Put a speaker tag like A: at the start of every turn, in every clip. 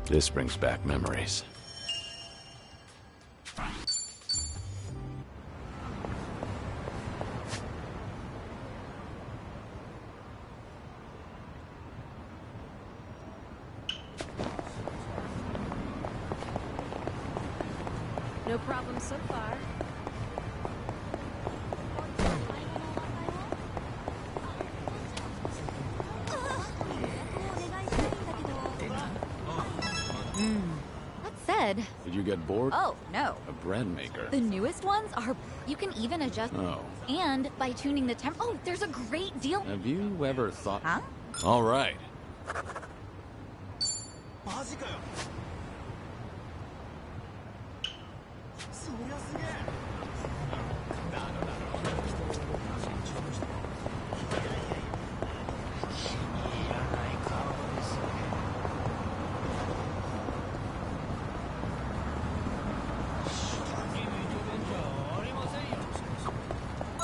A: This brings back memories.
B: No problem so far.
C: That said...
A: Did you get bored?
C: Oh, no.
A: A bread maker.
C: The newest ones are... You can even adjust...
A: Oh.
C: And by tuning the temp... Oh, there's a great deal...
A: Have you ever thought...
C: Huh?
A: All right.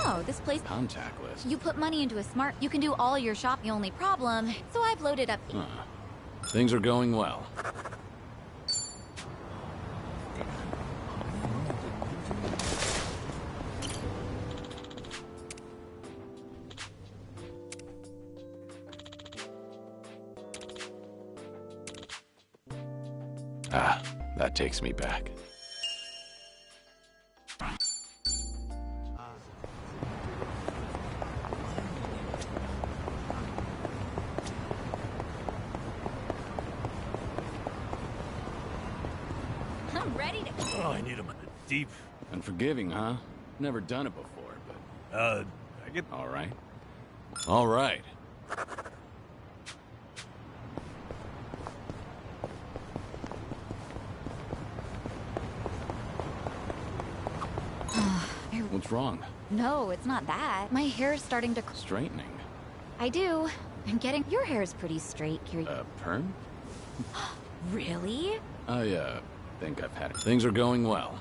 C: Oh, this place...
A: Contactless.
C: You put money into a smart... You can do all your shop... The only problem... So I've loaded up...
A: Huh. Things are going well. Ah, that takes me back.
C: I'm ready to...
D: Oh, I need a deep.
A: Unforgiving, huh? Never done it before, but...
D: I get...
A: All right. All right. What's wrong?
C: No, it's not that. My hair's starting to...
A: Straightening.
C: I do. I'm getting... Your hair's pretty straight, Kiri.
A: Perm?
C: Really?
A: I, think I've had it. Things are going well.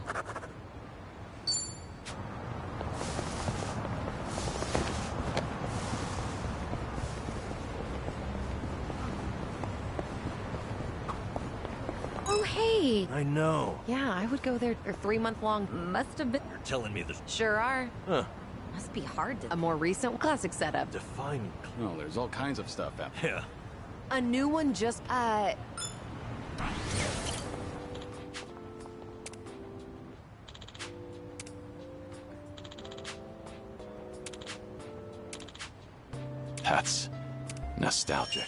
B: Oh, hey.
D: I know.
B: Yeah, I would go there. Or 3-month-long. Must have been.
D: You're telling me this.
B: Sure are.
D: Huh.
C: Must be hard to...
B: A more recent classic setup.
D: Define.
A: Oh, there's all kinds of stuff out there.
D: Yeah.
B: A new one just...
A: That's nostalgic.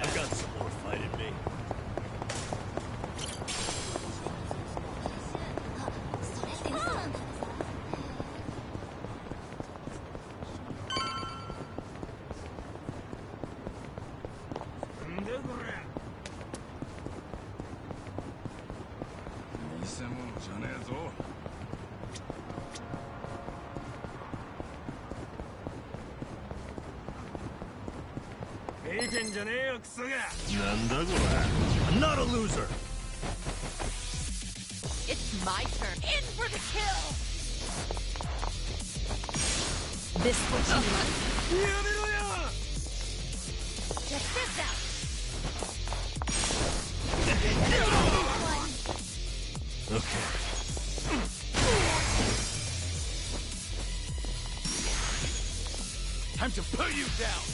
D: I've got some more fight in me. I'm not a loser.
B: It's my turn. In for the kill! This what you want? Check this out!
D: Okay.
A: Time to put you down!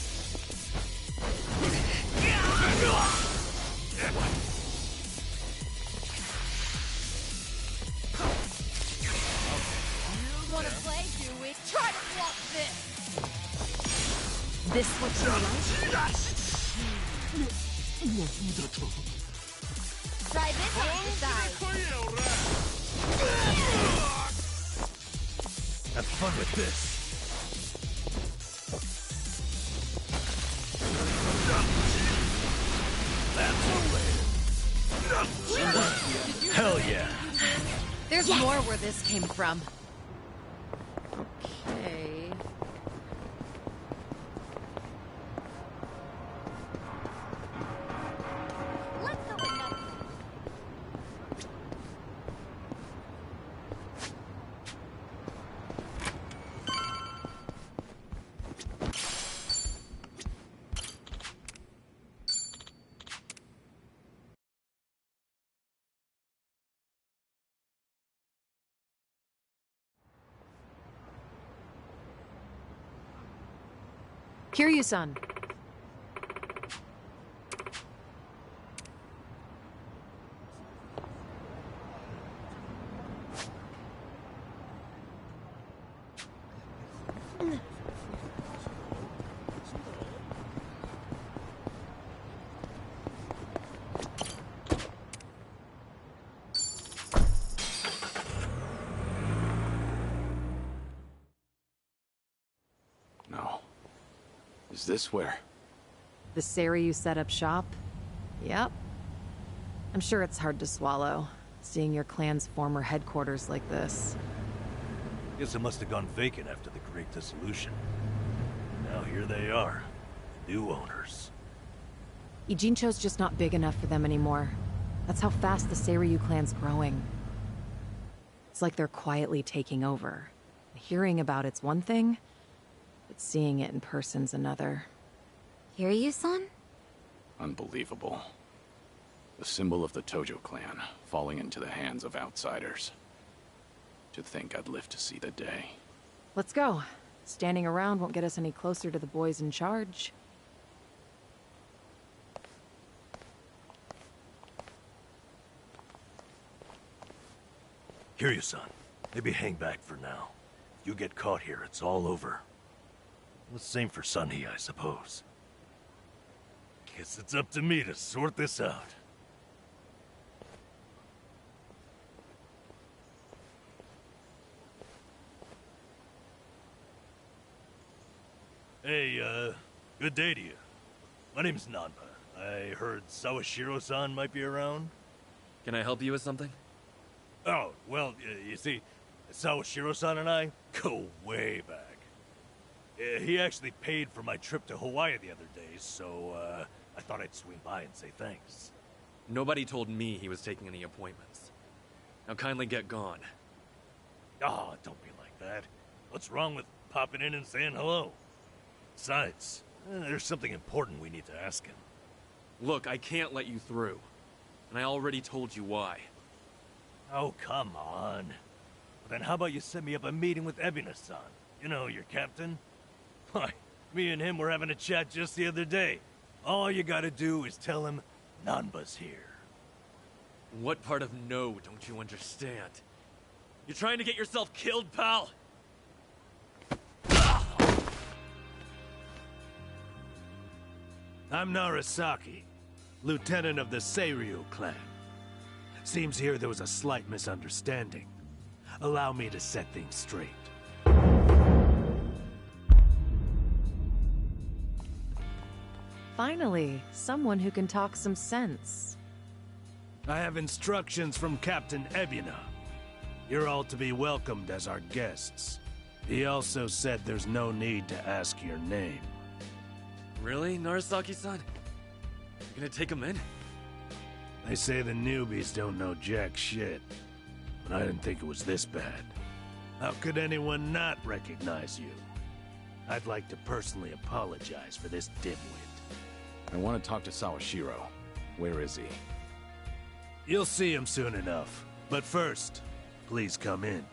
B: You wanna play, do we? Try to block this! This what you like? Try this exercise!
D: Have fun with this. Yeah.
B: There's more where this came from. Okay.
C: Let's go another.
B: Kiryu-san.
A: No. Is this where?
B: The Seiryu set up shop? Yep. I'm sure it's hard to swallow, seeing your clan's former headquarters like this.
D: Guess it must have gone vacant after the Great Dissolution. Now here they are, the new owners.
B: Ijincho's just not big enough for them anymore. That's how fast the Seiryu clan's growing. It's like they're quietly taking over. Hearing about it's one thing, but seeing it in person's another.
C: Kiryu-san?
A: Unbelievable. The symbol of the Tojo clan, falling into the hands of outsiders. To think I'd live to see the day.
B: Let's go. Standing around won't get us any closer to the boys in charge.
D: Kiryu-san, maybe hang back for now. If you get caught here, it's all over. The same for Sunhee, I suppose. Guess it's up to me to sort this out. Hey, good day to you. My name's Nanba. I heard Sawashiro-san might be around.
E: Can I help you with something?
D: Oh, well, you see, Sawashiro-san and I go way back. He actually paid for my trip to Hawaii the other day, so, I thought I'd swing by and say thanks.
E: Nobody told me he was taking any appointments. Now kindly get gone.
D: Oh, don't be like that. What's wrong with popping in and saying hello? Besides, there's something important we need to ask him.
E: Look, I can't let you through. And I already told you why.
D: Oh, come on. Then how about you set me up a meeting with Ebina-san? You know, your captain? Why, me and him were having a chat just the other day. All you gotta do is tell him Nanba's here.
E: What part of no don't you understand? You trying to get yourself killed, pal?
F: I'm Narasaki, lieutenant of the Seiryu clan. Seems here there was a slight misunderstanding. Allow me to set things straight.
B: Finally, someone who can talk some sense.
F: I have instructions from Captain Ebina. You're all to be welcomed as our guests. He also said there's no need to ask your name.
E: Really, Narasaki-san? You gonna take him in?
F: They say the newbies don't know jack shit, but I didn't think it was this bad. How could anyone not recognize you? I'd like to personally apologize for this dimwit.
A: I want to talk to Sawashiro. Where is he?
F: You'll see him soon enough. But first, please come in.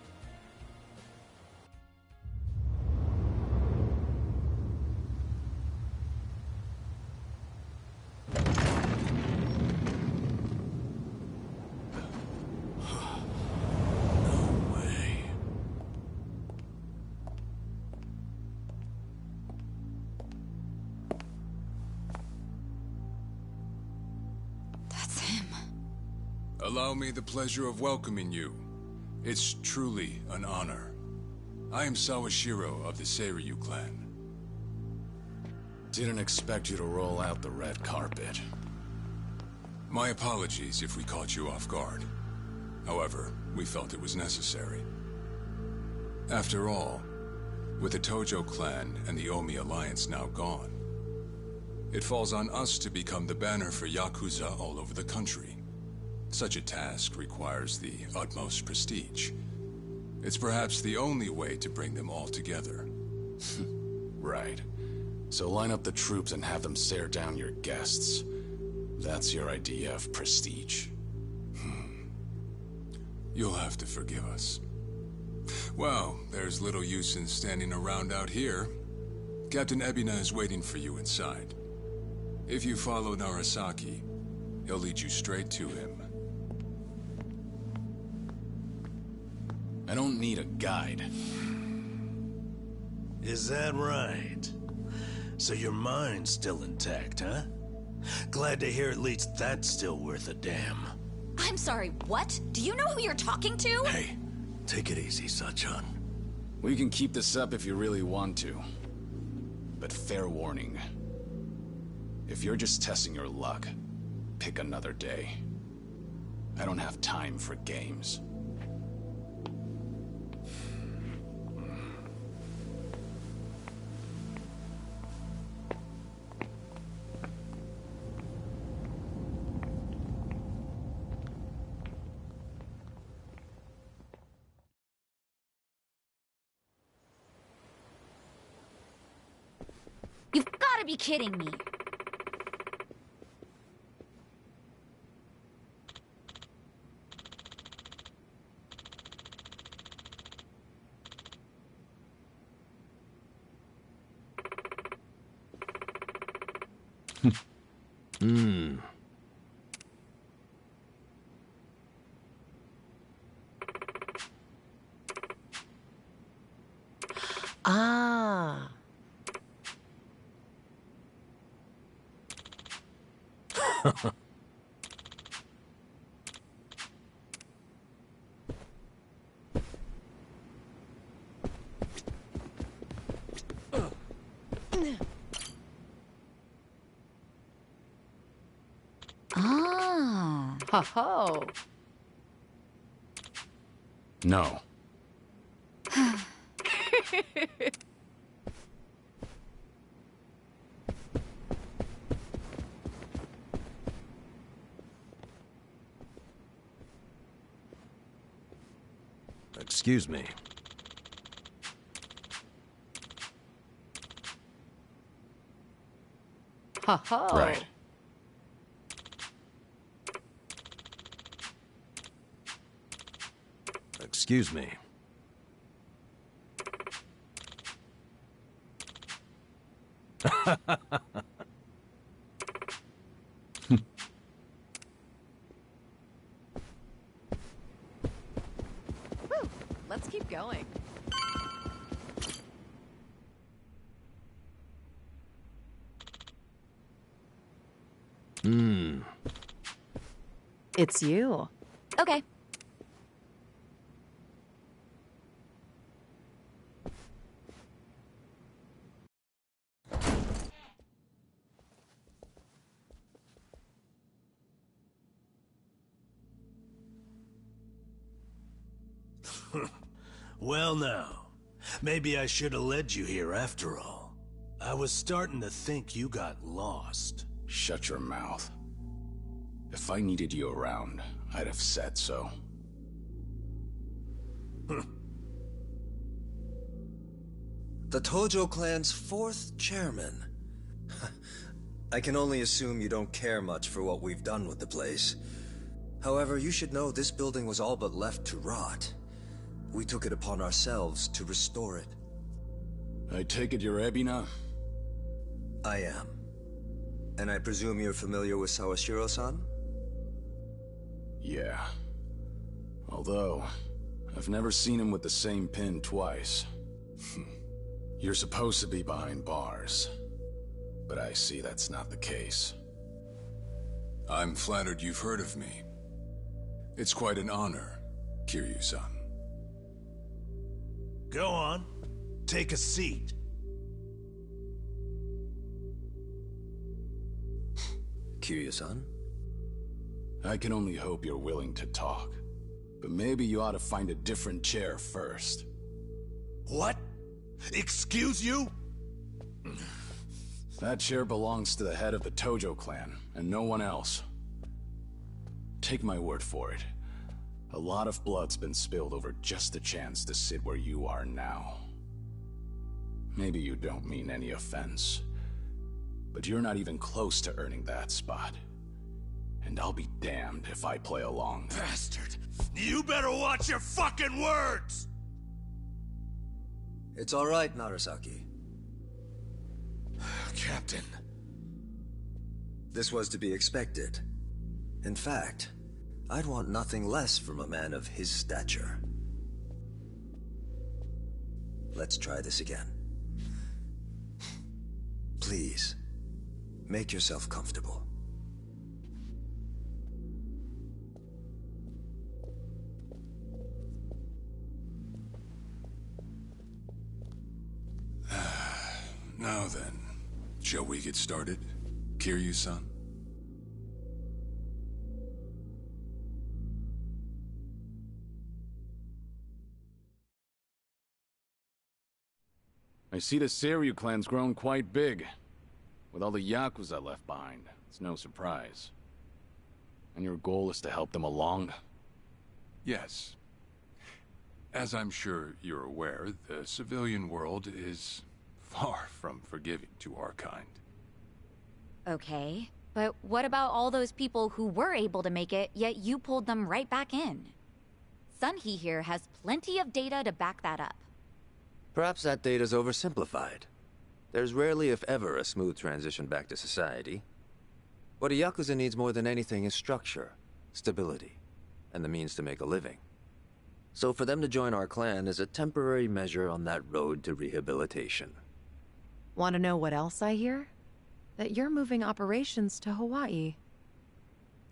G: Allow me the pleasure of welcoming you. It's truly an honor. I am Sawashiro of the Seiryu clan.
A: Didn't expect you to roll out the red carpet.
G: My apologies if we caught you off guard. However, we felt it was necessary. After all, with the Tojo clan and the Omi alliance now gone, it falls on us to become the banner for Yakuza all over the country. Such a task requires the utmost prestige. It's perhaps the only way to bring them all together.
A: Right. So line up the troops and have them stare down your guests. That's your idea of prestige.
G: You'll have to forgive us. Well, there's little use in standing around out here. Captain Ebina is waiting for you inside. If you follow Narasaki, he'll lead you straight to him.
A: I don't need a guide.
F: Is that right? So your mind's still intact, huh? Glad to hear at least that's still worth a damn.
C: I'm sorry, what? Do you know who you're talking to?
F: Hey, take it easy, Sachan.
A: We can keep this up if you really want to. But fair warning. If you're just testing your luck, pick another day. I don't have time for games.
C: You've gotta be kidding me.
B: Ah.
C: Ah.
B: Ho ho.
A: No.
F: Excuse me.
B: Ho ho.
A: Right.
F: Excuse me.
B: Woo. Let's keep going. It's you.
C: Okay.
F: Well now, maybe I should have led you here after all. I was starting to think you got lost.
A: Shut your mouth. If I needed you around, I'd have said so.
H: The Tojo clan's 4th chairman. I can only assume you don't care much for what we've done with the place. However, you should know this building was all but left to rot. We took it upon ourselves to restore it.
A: I take it you're Ebina?
H: I am. And I presume you're familiar with Sawashiro-san?
A: Yeah. Although, I've never seen him with the same pin twice. You're supposed to be behind bars. But I see that's not the case.
G: I'm flattered you've heard of me. It's quite an honor, Kiryu-san.
F: Go on. Take a seat.
H: Kiryu-san?
A: I can only hope you're willing to talk. But maybe you ought to find a different chair first.
F: What? Excuse you?
A: That chair belongs to the head of the Tojo clan, and no one else. Take my word for it. A lot of blood's been spilled over just a chance to sit where you are now. Maybe you don't mean any offense, but you're not even close to earning that spot. And I'll be damned if I play along.
F: Bastard! You better watch your fucking words!
H: It's all right, Narasaki.
F: Captain.
H: This was to be expected. In fact, I'd want nothing less from a man of his stature. Let's try this again. Please, make yourself comfortable.
G: Now then, shall we get started, Kiryu-san?
A: I see the Seiryu clan's grown quite big. With all the Yakuza left behind, it's no surprise. And your goal is to help them along?
G: Yes. As I'm sure you're aware, the civilian world is far from forgiving to our kind.
C: Okay, but what about all those people who were able to make it, yet you pulled them right back in? Sunhee here has plenty of data to back that up.
I: Perhaps that data's oversimplified. There's rarely, if ever, a smooth transition back to society. What a Yakuza needs more than anything is structure, stability, and the means to make a living. So for them to join our clan is a temporary measure on that road to rehabilitation.
B: Want to know what else I hear? That you're moving operations to Hawaii.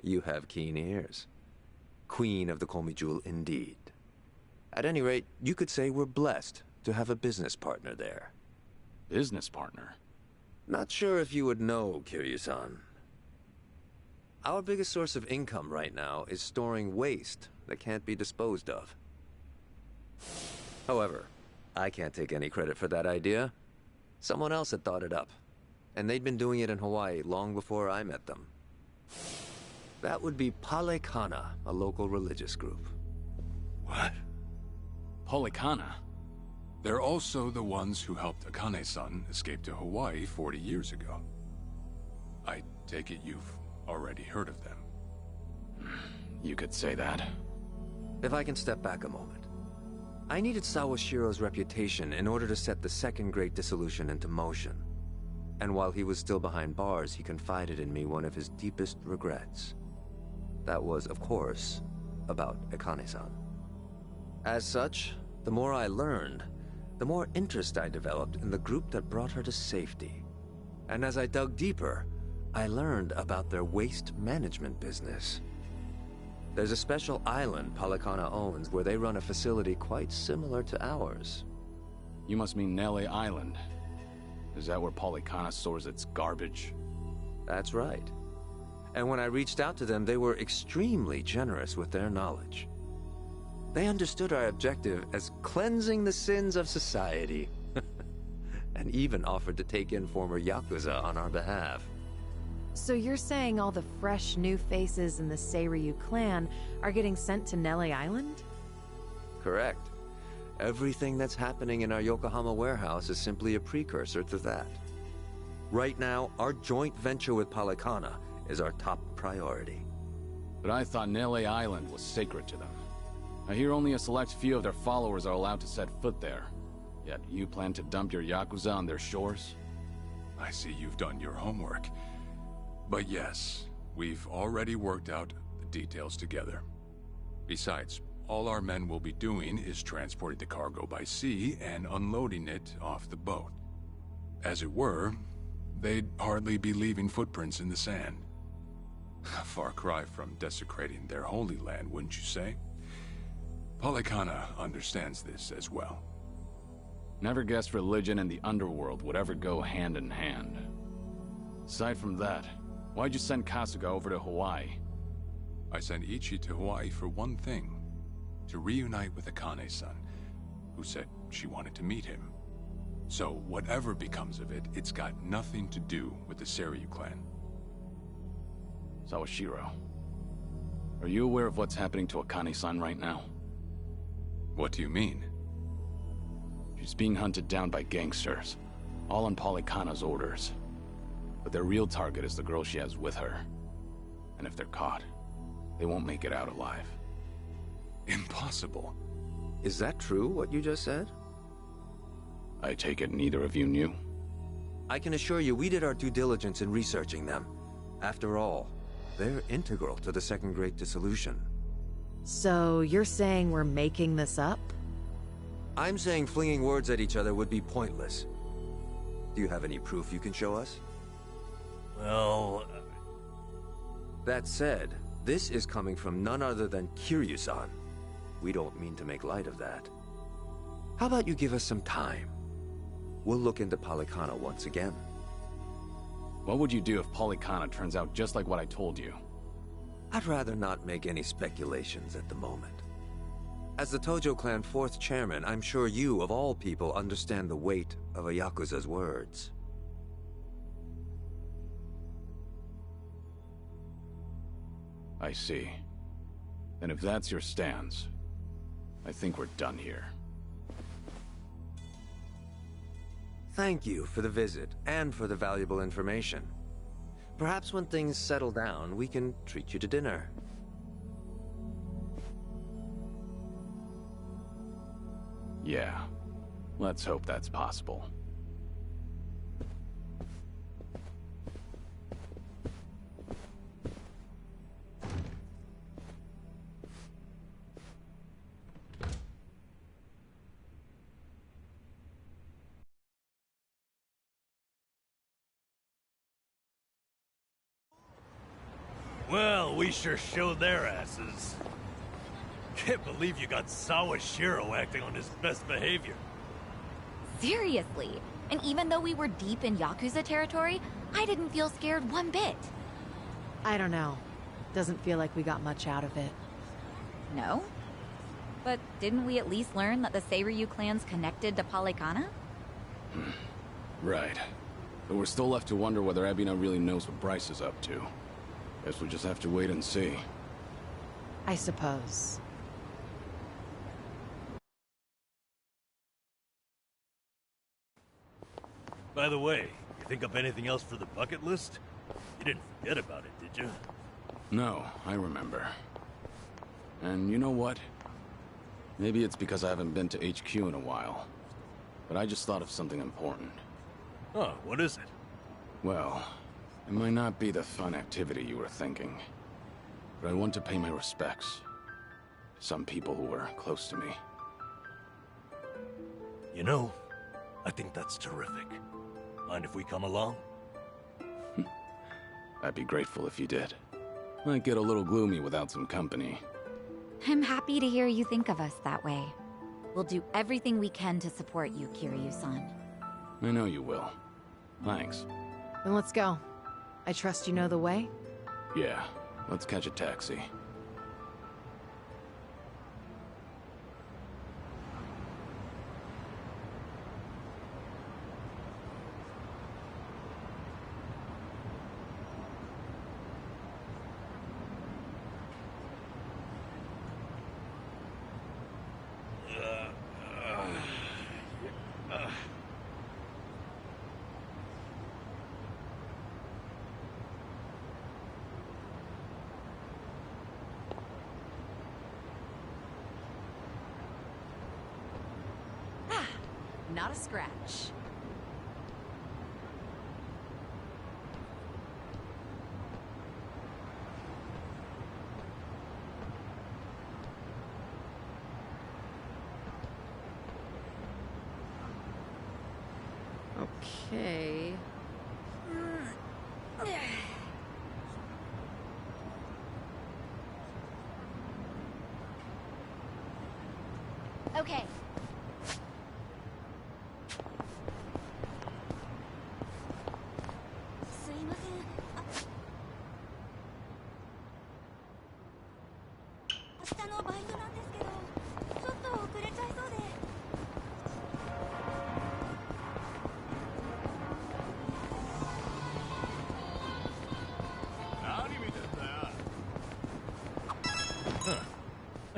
I: You have keen ears. Queen of the Komi Jewel indeed. At any rate, you could say we're blessed to have a business partner there.
A: Business partner?
I: Not sure if you would know, Kiryu-san. Our biggest source of income right now is storing waste that can't be disposed of. However, I can't take any credit for that idea. Someone else had thought it up, and they'd been doing it in Hawaii long before I met them. That would be Palekana, a local religious group.
F: What?
A: Polikana?
G: They're also the ones who helped Akane-san escape to Hawaii 40 years ago. I take it you've already heard of them.
A: You could say that.
I: If I can step back a moment. I needed Sawashiro's reputation in order to set the second great dissolution into motion. And while he was still behind bars, he confided in me one of his deepest regrets. That was, of course, about Akane-san. As such, the more I learned, the more interest I developed in the group that brought her to safety. And as I dug deeper, I learned about their waste management business. There's a special island Palekana owns where they run a facility quite similar to ours.
A: You must mean Nele Island. Is that where Polikana stores its garbage?
I: That's right. And when I reached out to them, they were extremely generous with their knowledge. They understood our objective as cleansing the sins of society, and even offered to take in former Yakuza on our behalf.
B: So you're saying all the fresh new faces in the Seiryu clan are getting sent to Nele Island?
I: Correct. Everything that's happening in our Yokohama warehouse is simply a precursor to that. Right now, our joint venture with Palekana is our top priority.
A: But I thought Nele Island was sacred to them. I hear only a select few of their followers are allowed to set foot there. Yet you plan to dump your Yakuza on their shores?
G: I see you've done your homework. But yes, we've already worked out the details together. Besides, all our men will be doing is transporting the cargo by sea and unloading it off the boat. As it were, they'd hardly be leaving footprints in the sand. A far cry from desecrating their holy land, wouldn't you say? Palekana understands this as well.
A: Never guessed religion and the underworld would ever go hand in hand. Aside from that, why'd you send Kasuga over to Hawaii?
G: I sent Ichi to Hawaii for one thing. to reunite with Akane-san, who said she wanted to meet him. So whatever becomes of it, it's got nothing to do with the Seiryu clan.
A: Sawashiro, are you aware of what's happening to Akane-san right now?
G: What do you mean?
A: She's being hunted down by gangsters, all on Polykhana's orders. But their real target is the girl she has with her. And if they're caught, they won't make it out alive.
G: Impossible.
I: Is that true, what you just said?
A: I take it neither of you knew?
I: I can assure you we did our due diligence in researching them. After all, they're integral to the Second Great Dissolution.
B: So you're saying we're making this up?
I: I'm saying flinging words at each other would be pointless. Do you have any proof you can show us?
D: Well...
I: That said, this is coming from none other than Kiryu-san. We don't mean to make light of that. How about you give us some time? We'll look into Polykhana once again.
A: What would you do if Polykhana turns out just like what I told you?
I: I'd rather not make any speculations at the moment. As the Tojo clan 4th chairman, I'm sure you, of all people, understand the weight of a Yakuza's words.
A: I see. And if that's your stance, I think we're done here.
I: Thank you for the visit, and for the valuable information. Perhaps when things settle down, we can treat you to dinner.
A: Yeah. Let's hope that's possible.
D: Well, we sure showed their asses. Can't believe you got Sawashiro acting on his best behavior.
C: Seriously. And even though we were deep in Yakuza territory, I didn't feel scared one bit.
B: I don't know. Doesn't feel like we got much out of it.
C: No? But didn't we at least learn that the Seiryu clan's connected to Polykhana?
A: Right. But we're still left to wonder whether Ebina really knows what Bryce is up to. Guess we'll just have to wait and see.
B: I suppose.
D: By the way, you think up anything else for the bucket list? You didn't forget about it, did you?
A: No, I remember. And you know what? Maybe it's because I haven't been to HQ in a while. But I just thought of something important.
D: Oh, what is it?
A: Well, it might not be the fun activity you were thinking. But I want to pay my respects to some people who were close to me.
D: You know, I think that's terrific. Mind if we come along?
A: I'd be grateful if you did. Might get a little gloomy without some company.
C: I'm happy to hear you think of us that way. We'll do everything we can to support you, Kiryu-san.
A: I know you will. Thanks.
B: Then let's go. I trust you know the way?
A: Yeah, let's catch a taxi.
B: Not a scratch. Okay.
C: Okay.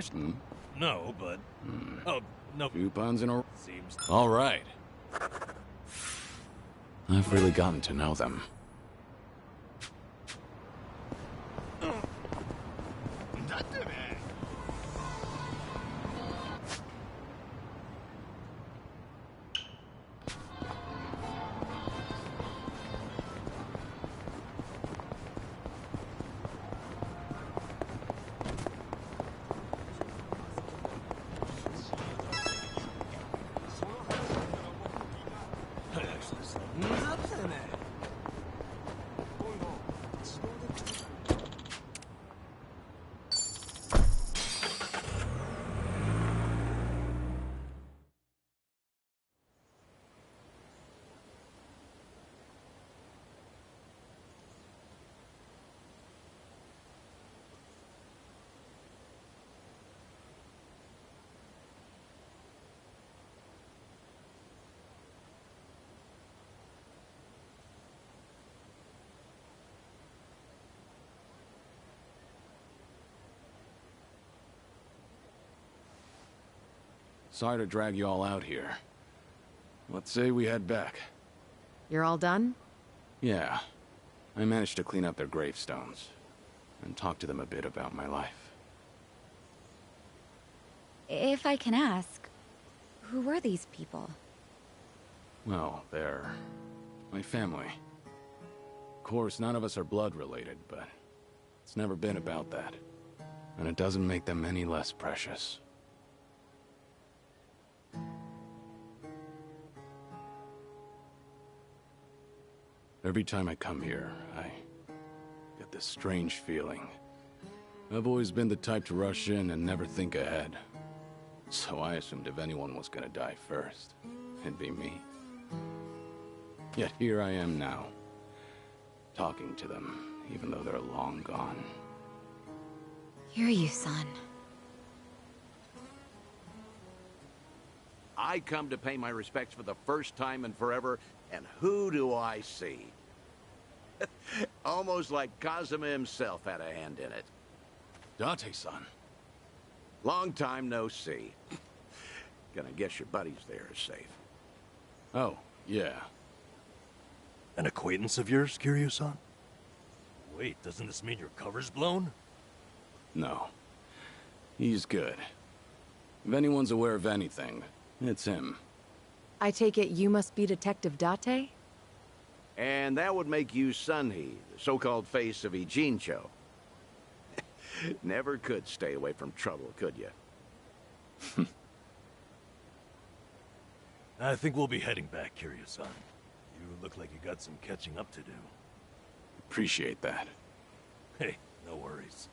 A: Hmm?
D: No, but... Oh, no.
A: Two puns in a...
D: Seems...
A: All right. I've really gotten to know them. Sorry to drag you all out here. Let's say we head back.
B: You're all done?
A: Yeah. I managed to clean up their gravestones and talk to them a bit about my life.
C: If I can ask, who were these people?
A: Well, they're my family. Of course, none of us are blood related, but it's never been about that. And it doesn't make them any less precious. Every time I come here, I get this strange feeling. I've always been the type to rush in and never think ahead. So I assumed if anyone was gonna die first, it'd be me. Yet here I am now, talking to them, even though they're long gone.
C: Hear you, son.
J: I come to pay my respects for the first time in forever, and who do I see? Almost like Kazuma himself had a hand in it.
A: Date-san.
J: Long time no see. Gonna guess your buddies there are safe.
A: Oh, yeah.
D: An acquaintance of yours, Kiryu-san? Wait, doesn't this mean your cover's blown?
A: No. He's good. If anyone's aware of anything, it's him.
B: I take it you must be Detective Date?
J: And that would make you Sunhee, the so-called face of Ijincho. Never could stay away from trouble, could you?
D: I think we'll be heading back, Kiryu-san. You look like you got some catching up to do.
A: Appreciate that.
D: Hey, no worries.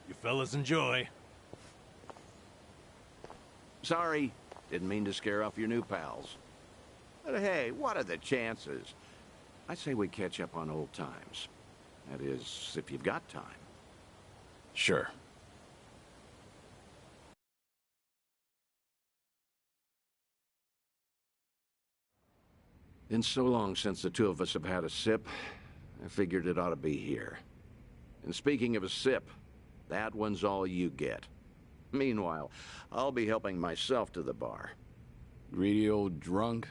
D: You fellas enjoy.
J: Sorry, didn't mean to scare off your new pals. But hey, what are the chances? I say we catch up on old times. That is, if you've got time.
A: Sure.
J: Been so long since the two of us have had a sip, I figured it ought to be here. And speaking of a sip, that one's all you get. Meanwhile, I'll be helping myself to the bar.
A: Greedy old drunk?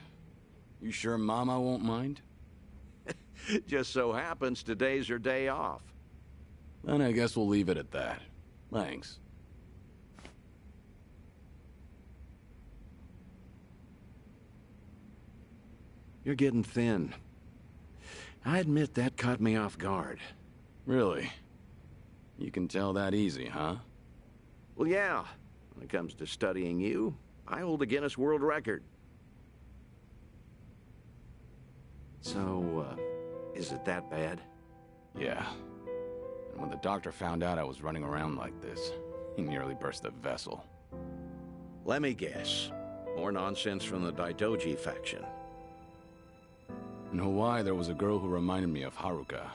A: You sure Mama won't mind?
J: Just so happens today's her day off.
A: Then I guess we'll leave it at that. Thanks.
J: You're getting thin. I admit that caught me off guard.
A: Really? You can tell that easy, huh?
J: Well, yeah. When it comes to studying you, I hold a Guinness World Record. So, is it that bad?
A: Yeah. And when the doctor found out I was running around like this, he nearly burst the vessel.
J: Let me guess. More nonsense from the Daidoji faction.
A: In Hawaii, there was a girl who reminded me of Haruka.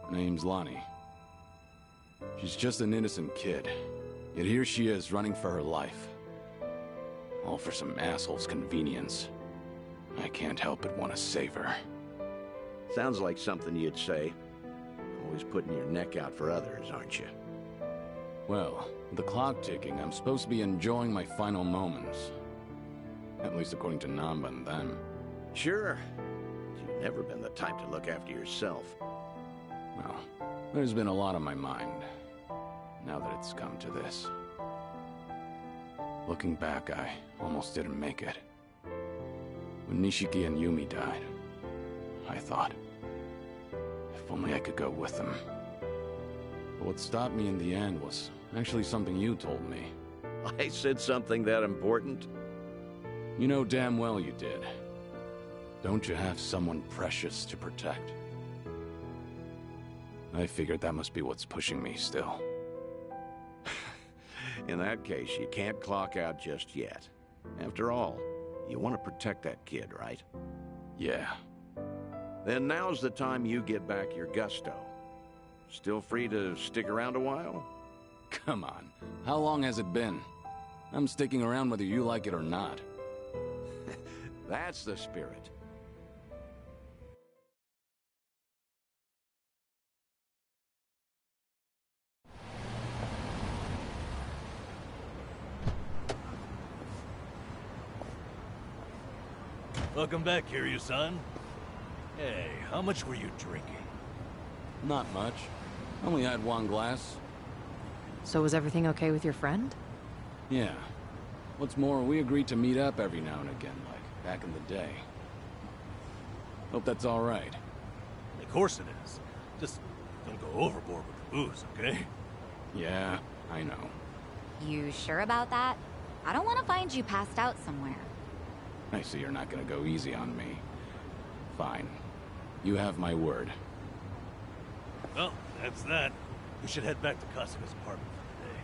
A: Her name's Lonnie. She's just an innocent kid. Yet here she is, running for her life. All for some asshole's convenience. I can't help but want to save her.
J: Sounds like something you'd say. Always putting your neck out for others, aren't you?
A: Well, with the clock ticking, I'm supposed to be enjoying my final moments. At least according to Namba and them.
J: Sure. But you've never been the type to look after yourself.
A: Well, there's been a lot on my mind, now that it's come to this. Looking back, I almost didn't make it. When Nishiki and Yumi died, I thought, if only I could go with them. But what stopped me in the end was actually something you told me.
J: I said something that important?
A: You know damn well you did. Don't you have someone precious to protect? I figured that must be what's pushing me still.
J: In that case, you can't clock out just yet. After all, you want to protect that kid, right?
A: Yeah.
J: Then now's the time you get back your gusto. Still free to stick around a while?
A: Come on. How long has it been? I'm sticking around whether you like it or not.
J: That's the spirit.
D: Welcome back, Kiryu-san. Hey, how much were you drinking?
A: Not much. Only had one glass.
B: So was everything okay with your friend?
A: Yeah. What's more, we agreed to meet up every now and again, like back in the day. Hope that's all right.
D: Of course it is. Just don't go overboard with the booze, okay?
A: Yeah, I know.
C: You sure about that? I don't want to find you passed out somewhere.
A: I see you're not gonna go easy on me. Fine. You have my word.
D: Well, that's that. We should head back to Kasuga's apartment for the day.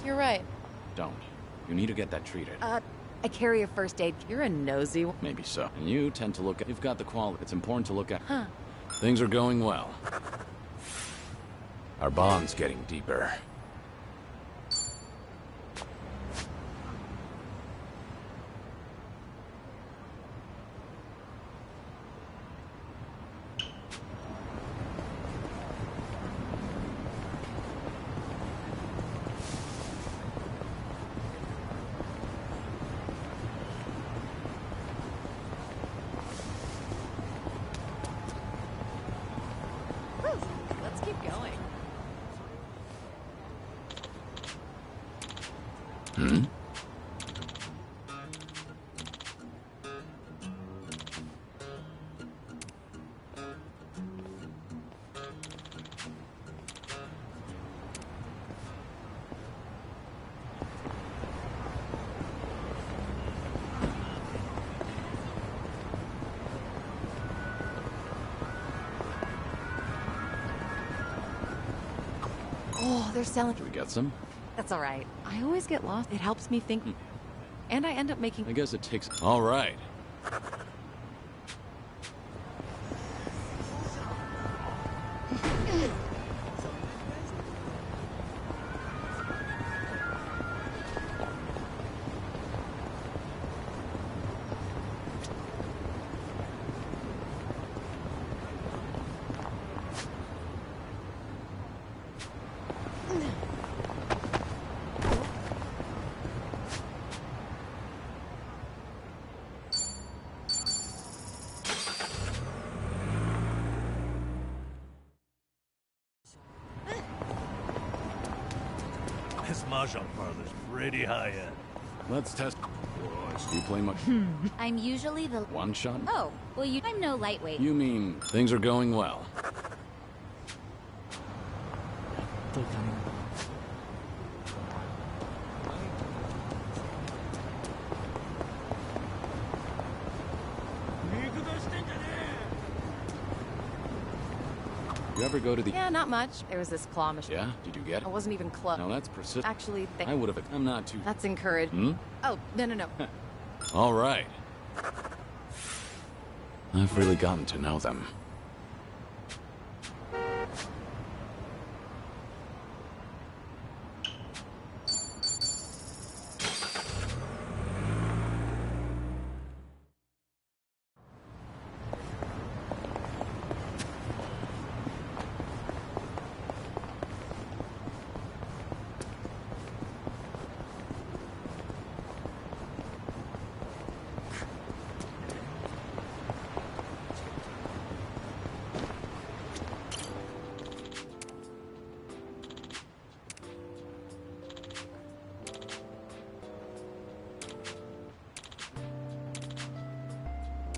B: You're right.
A: Don't. You need to get that treated.
B: I carry a first aid. You're a nosy.
A: Maybe so. And you tend to look at... You've got the quality. It's important to look at...
B: Huh.
A: Things are going well. Our bond's getting deeper.
B: Let's keep going.
A: Hmm?
B: Oh, they're selling.
A: Should we get some?
B: That's all right. I always get lost. It helps me think. And I end up making...
A: I guess it takes... All right.
D: This mahjong parlor's pretty high-end.
A: Let's test... Do you play much...
C: I'm usually the...
A: One shot?
C: Oh, well, I'm no lightweight.
A: You mean things are going well? You ever go to the...
B: Yeah, not much. There was this claw machine.
A: Yeah? Did you get
B: I
A: it?
B: wasn't even close.
A: No, that's persistent.
B: Actually,
A: I would have... I'm not too...
B: That's encouraged. Oh, no.
A: All right. I've really gotten to know them.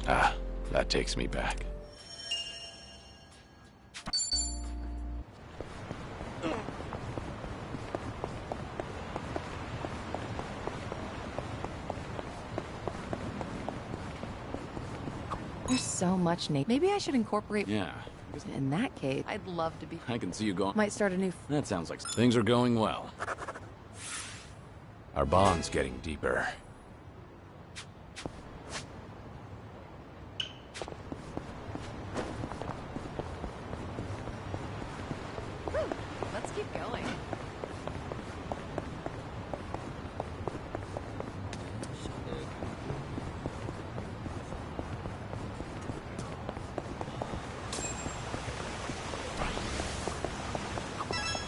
A: Ah, that takes me back.
B: There's so much nature. Maybe I should incorporate...
A: Yeah.
B: In that case, I'd love to be...
A: I can see you going...
B: Might start a new...
A: That sounds like... Things are going well. Our bond's getting deeper.
B: Let's keep going.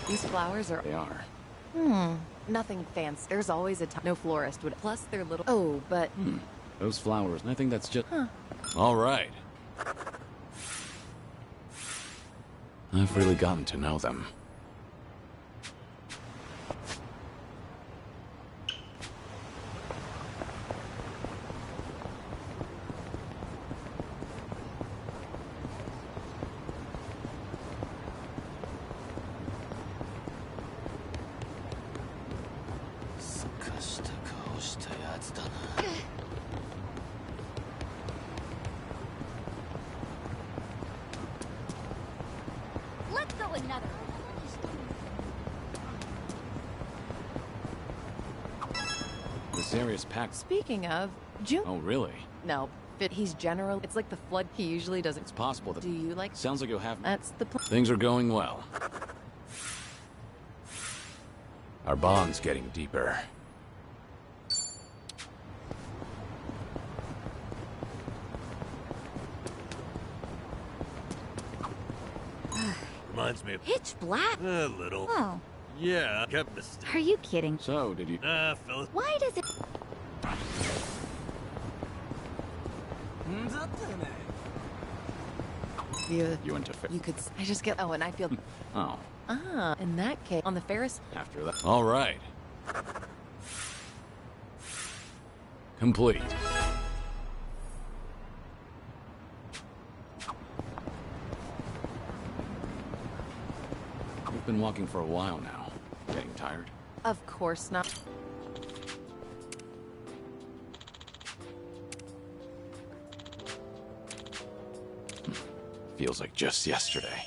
B: These flowers are...
A: They are.
B: Nothing fancy. There's always a time. No florist would... Plus, they're little... Oh, but...
A: Those flowers, I think that's just... All right. I've really gotten to know them.
C: Let's go another.
A: This area's packed.
B: Speaking of... June...
A: Oh, really?
B: No, but he's general. It's like the flood. He usually doesn't...
A: It's possible that...
B: Do you like...
A: Sounds like you'll have...
B: That's the...
A: Things are going well. Our bond's getting deeper.
D: Reminds me of
C: Pitch black?
D: a little.
C: Oh,
D: Yeah, kept mistaken.
C: are you kidding?
A: So, did you...
D: Fellas.
C: Why does it...
A: You went to...
B: You could... I just get... Oh, and I feel...
A: Oh,
B: in that case... On the Ferris...
A: after that... All right. Complete. You've been walking for a while now. Getting tired?
B: Of course not.
A: Feels like just yesterday.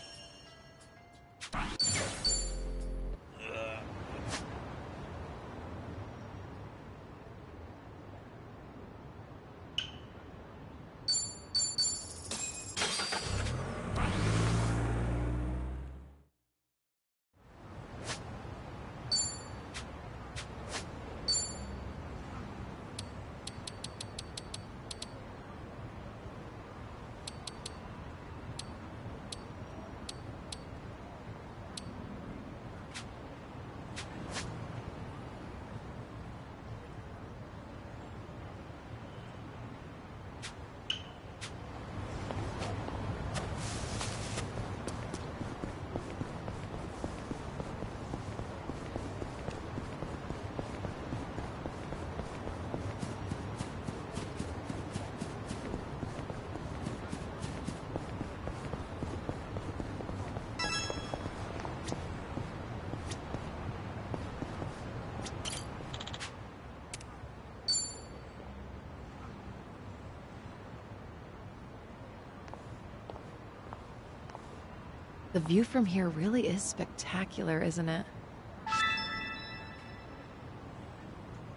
B: The view from here really is spectacular, isn't it?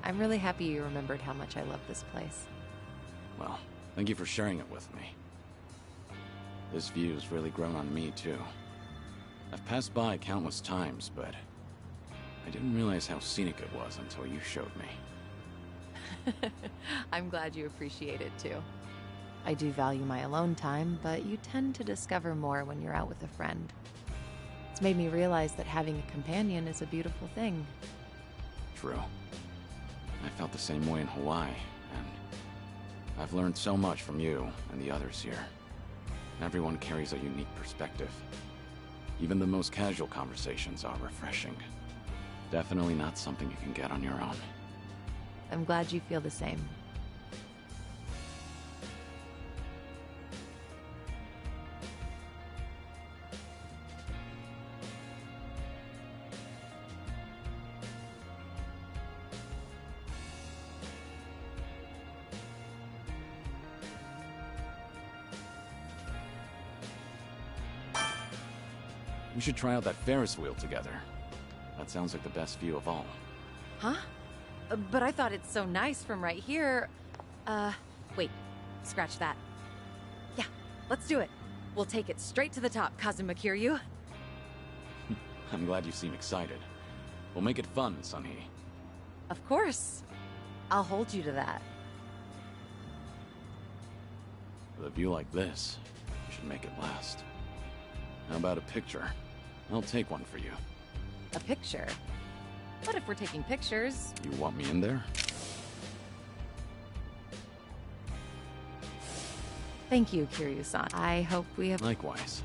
B: I'm really happy you remembered how much I love this place.
A: Well, thank you for sharing it with me. This view's really grown on me, too. I've passed by countless times, but I didn't realize how scenic it was until you showed me.
B: I'm glad you appreciate it, too. I do value my alone time, but you tend to discover more when you're out with a friend. It's made me realize that having a companion is a beautiful thing.
A: True. I felt the same way in Hawaii, and I've learned so much from you and the others here. Everyone carries a unique perspective. Even the most casual conversations are refreshing. Definitely not something you can get on your own.
B: I'm glad you feel the same.
A: We should try out that Ferris wheel together. That sounds like the best view of all.
B: Huh? But I thought it's so nice from right here. Wait. Scratch that. Yeah, let's do it. We'll take it straight to the top, Kazuma Kiryu.
A: I'm glad you seem excited. We'll make it fun, Sunhee.
B: Of course. I'll hold you to that.
A: With a view like this, you should make it last. How about a picture? I'll take one for you.
B: A picture? What if we're taking pictures?
A: You want me in there?
B: Thank you, Kiryu-san. I hope we have...
A: Likewise.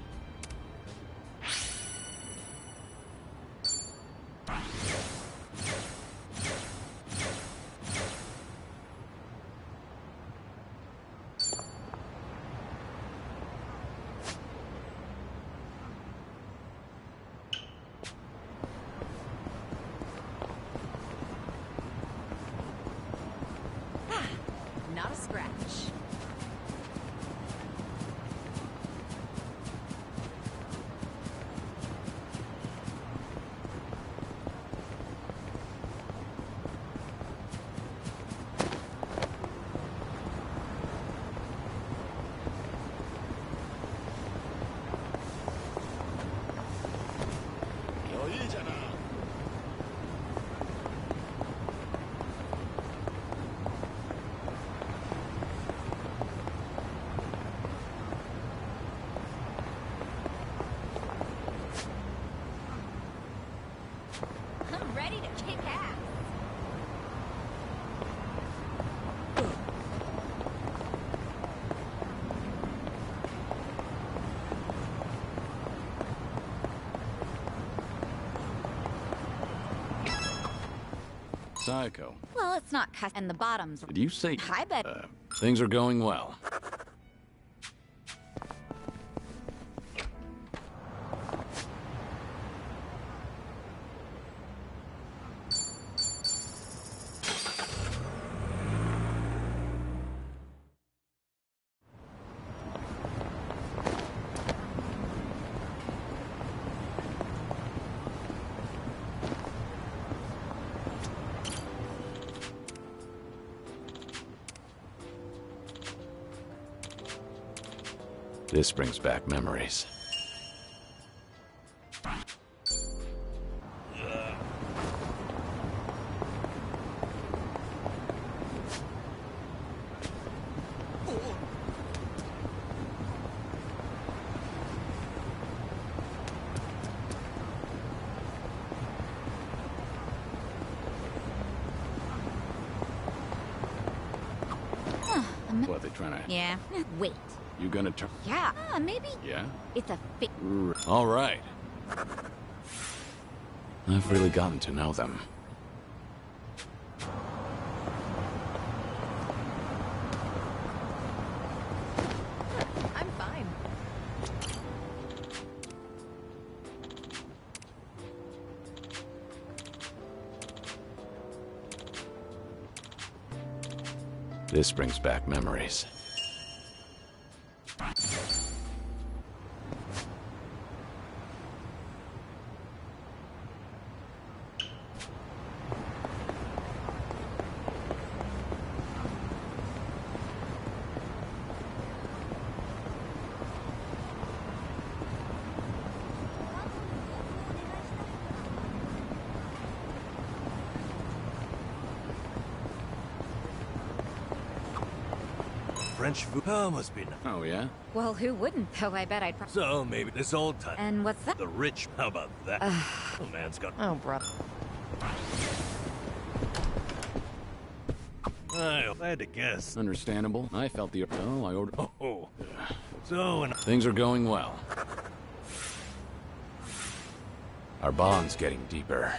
B: Not a scratch.
C: I'm ready to kick ass.
A: Sayako,
C: Well, it's not cuss and the bottoms.
A: did you say...
C: I bet.
A: Things are going well. This brings back memories. What, they trying to...
C: Yeah. Wait.
A: You gonna turn...
C: Yeah. Maybe.
A: Yeah?
C: It's a fit.
A: All right. I've really gotten to know them.
B: I'm fine.
A: This brings back memories.
D: French food. Oh, must be nice.
A: Oh, yeah?
C: Well, who wouldn't, though? I bet I'd
D: So, maybe this old time.
C: And what's that?
D: The rich. How about that? Oh, man's got...
B: Oh, bro.
D: I had to guess.
A: Understandable. I felt the... Oh, I ordered...
D: Oh. So, and...
A: Things are going well. Our bond's getting deeper.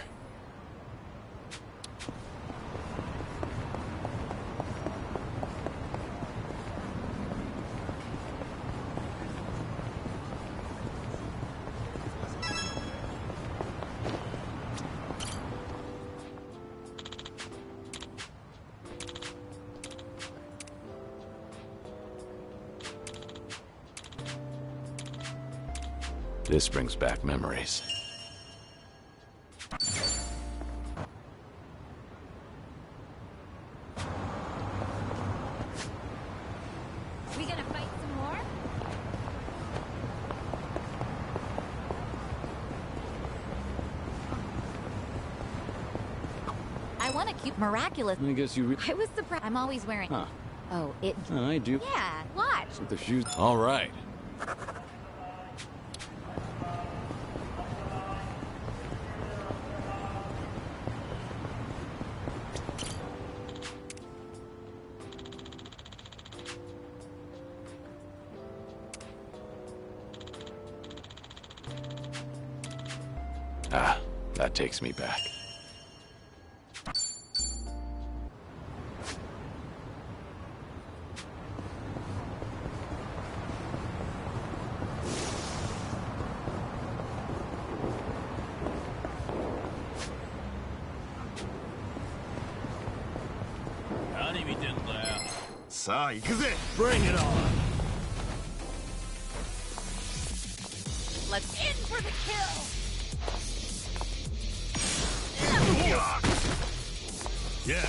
A: This brings back memories.
C: We gonna fight some more? I want to keep miraculous.
A: I guess you...
C: I was surprised. I'm always wearing...
A: Huh.
C: Oh, it...
A: I do.
C: Yeah, watch.
A: With the shoes... All right. Ah, that takes me back.
D: Bring it on!
C: Let's in for the kill!
D: Yeah.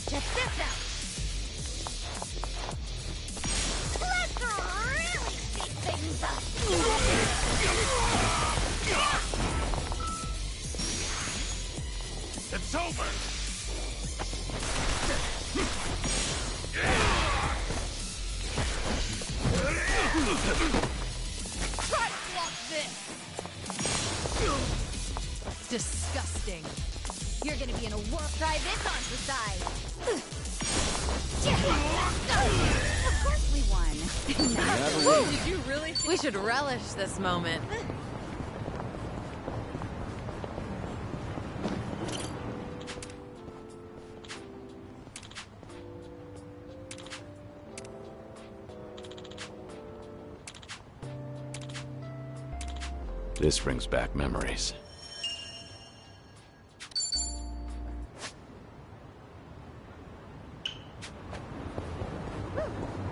C: Check this out! Let's really speed things up!
D: It's over!
C: Try to block this! Disgusting. You're gonna be in a world. Try this on the side. Of course we won.
B: Woo, did you really? We should relish this moment.
A: This brings back memories.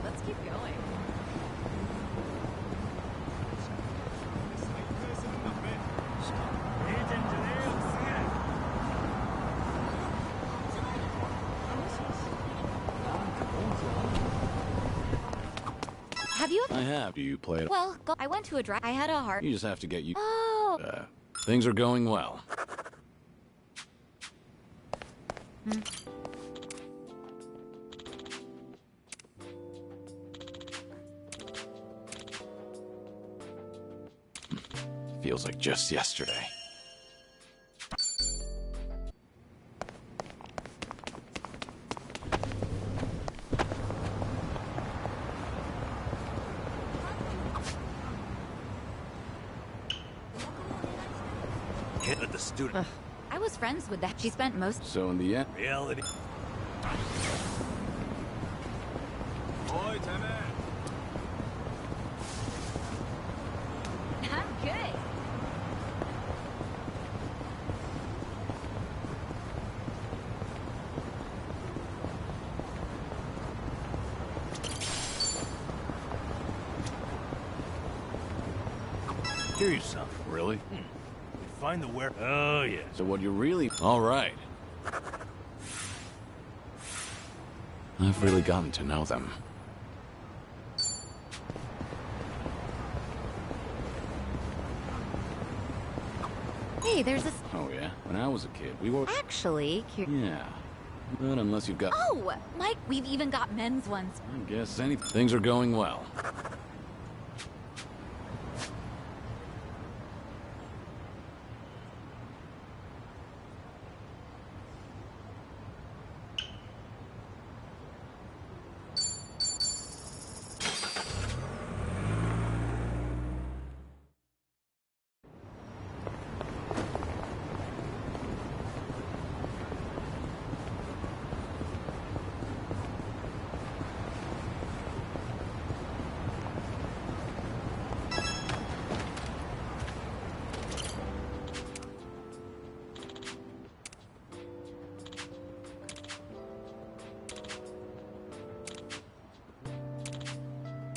B: Let's keep going.
C: Have you?
A: I have. Do you play it?
C: Well, I went to a drive. I had a heart.
A: You just have to get you...
C: Oh.
A: Things are going well. Feels like just yesterday.
D: Hit at the student.
C: I was friends with that. She spent most...
A: So in the end...
D: Reality.
C: I'm good.
D: Hear yourself.
A: Really?
D: Find the where. Oh, yeah.
A: So what you really... All right. I've really gotten to know them.
C: Hey, there's a...
A: Oh, yeah? When I was a kid, we were...
C: Actually,
A: Yeah. But unless you've got...
C: Oh, Mike, we've even got men's ones.
A: I guess things are going well.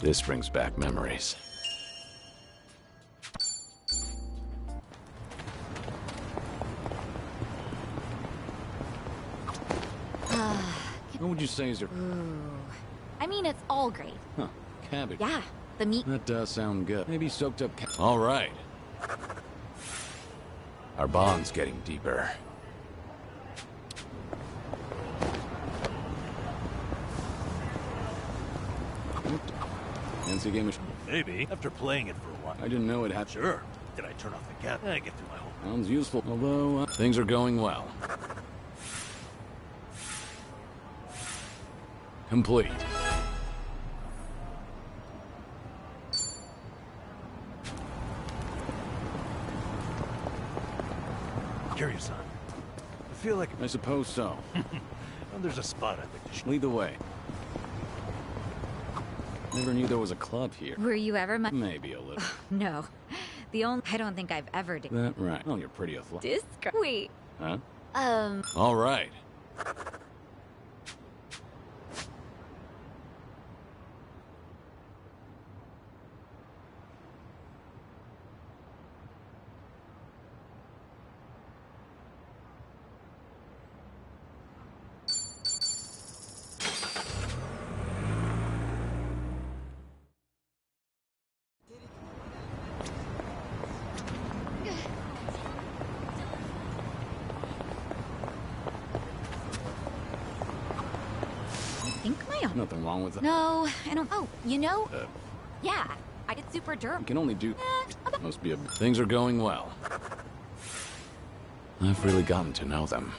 A: This brings back memories. What would you say is your...
C: Ooh. I mean, it's all great.
A: Huh, cabbage.
C: Yeah, the meat...
A: That does sound good. Maybe soaked up all right. Our bond's getting deeper. Fancy game of...
D: Maybe. After playing it for a while.
A: I didn't know it had...
D: Sure. Did I turn off the cat? I get through my whole...
A: Sounds useful, although things are going well. Complete.
D: Curious, son. I feel like...
A: I suppose so.
D: Well, there's a spot I'd like to...
A: Lead the way. Never knew there was a club here.
C: Were you ever
A: Maybe a little.
C: No. I don't think I've ever did.
A: That right. Well, you're pretty athletic.
C: Wait.
A: Huh? All right. Nothing wrong with it.
C: No, I don't... Oh, you know?
A: Uh,
C: Yeah, I did super derp.
A: You can only do... Must be a... Things are going well. I've really gotten to know them.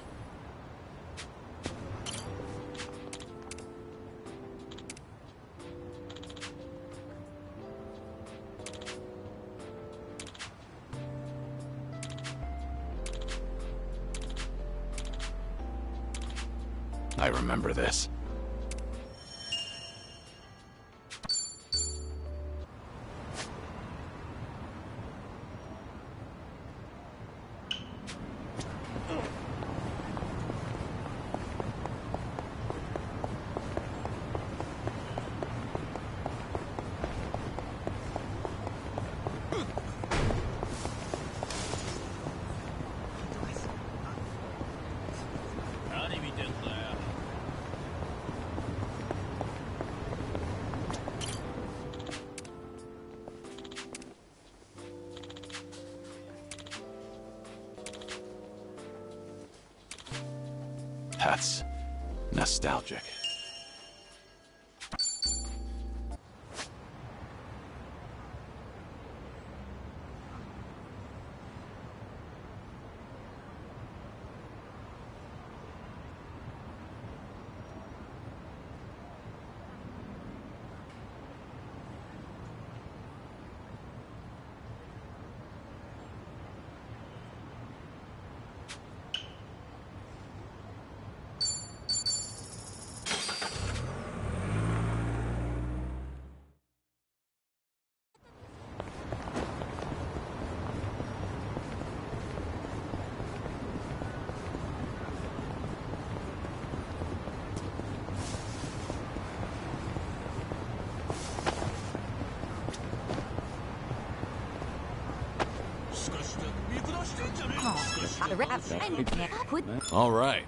A: I remember this. That's nostalgic. All right.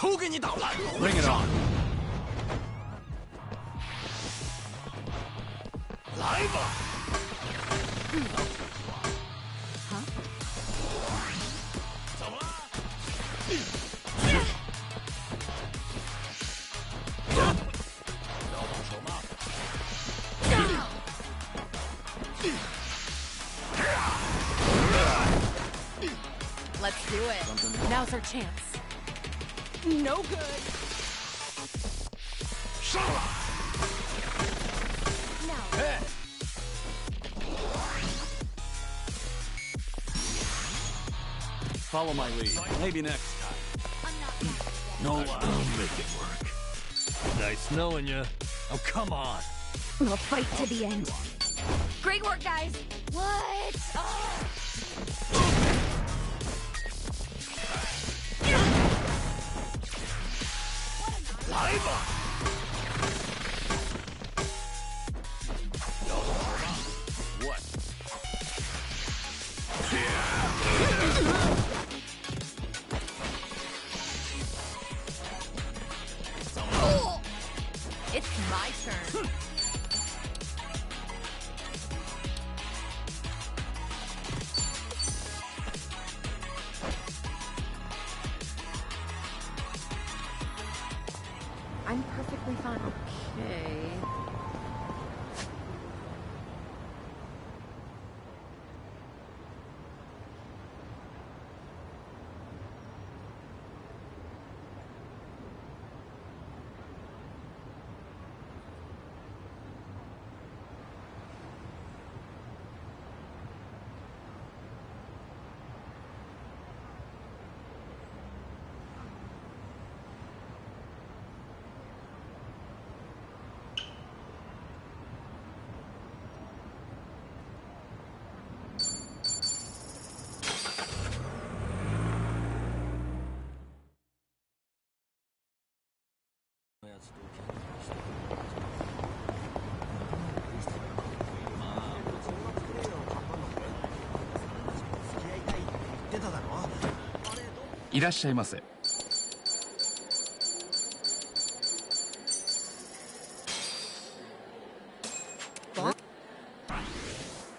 A: Bring it on.
B: Let's do it. Now's our chance. No good. Now.
A: Follow my lead. Maybe next time.
D: No, I'll make it work. Nice knowing you. Oh, come on.
C: We'll fight to the end. Great work, guys. What? Oh.
A: What?
B: It's my turn. I'm perfectly fine. Okay.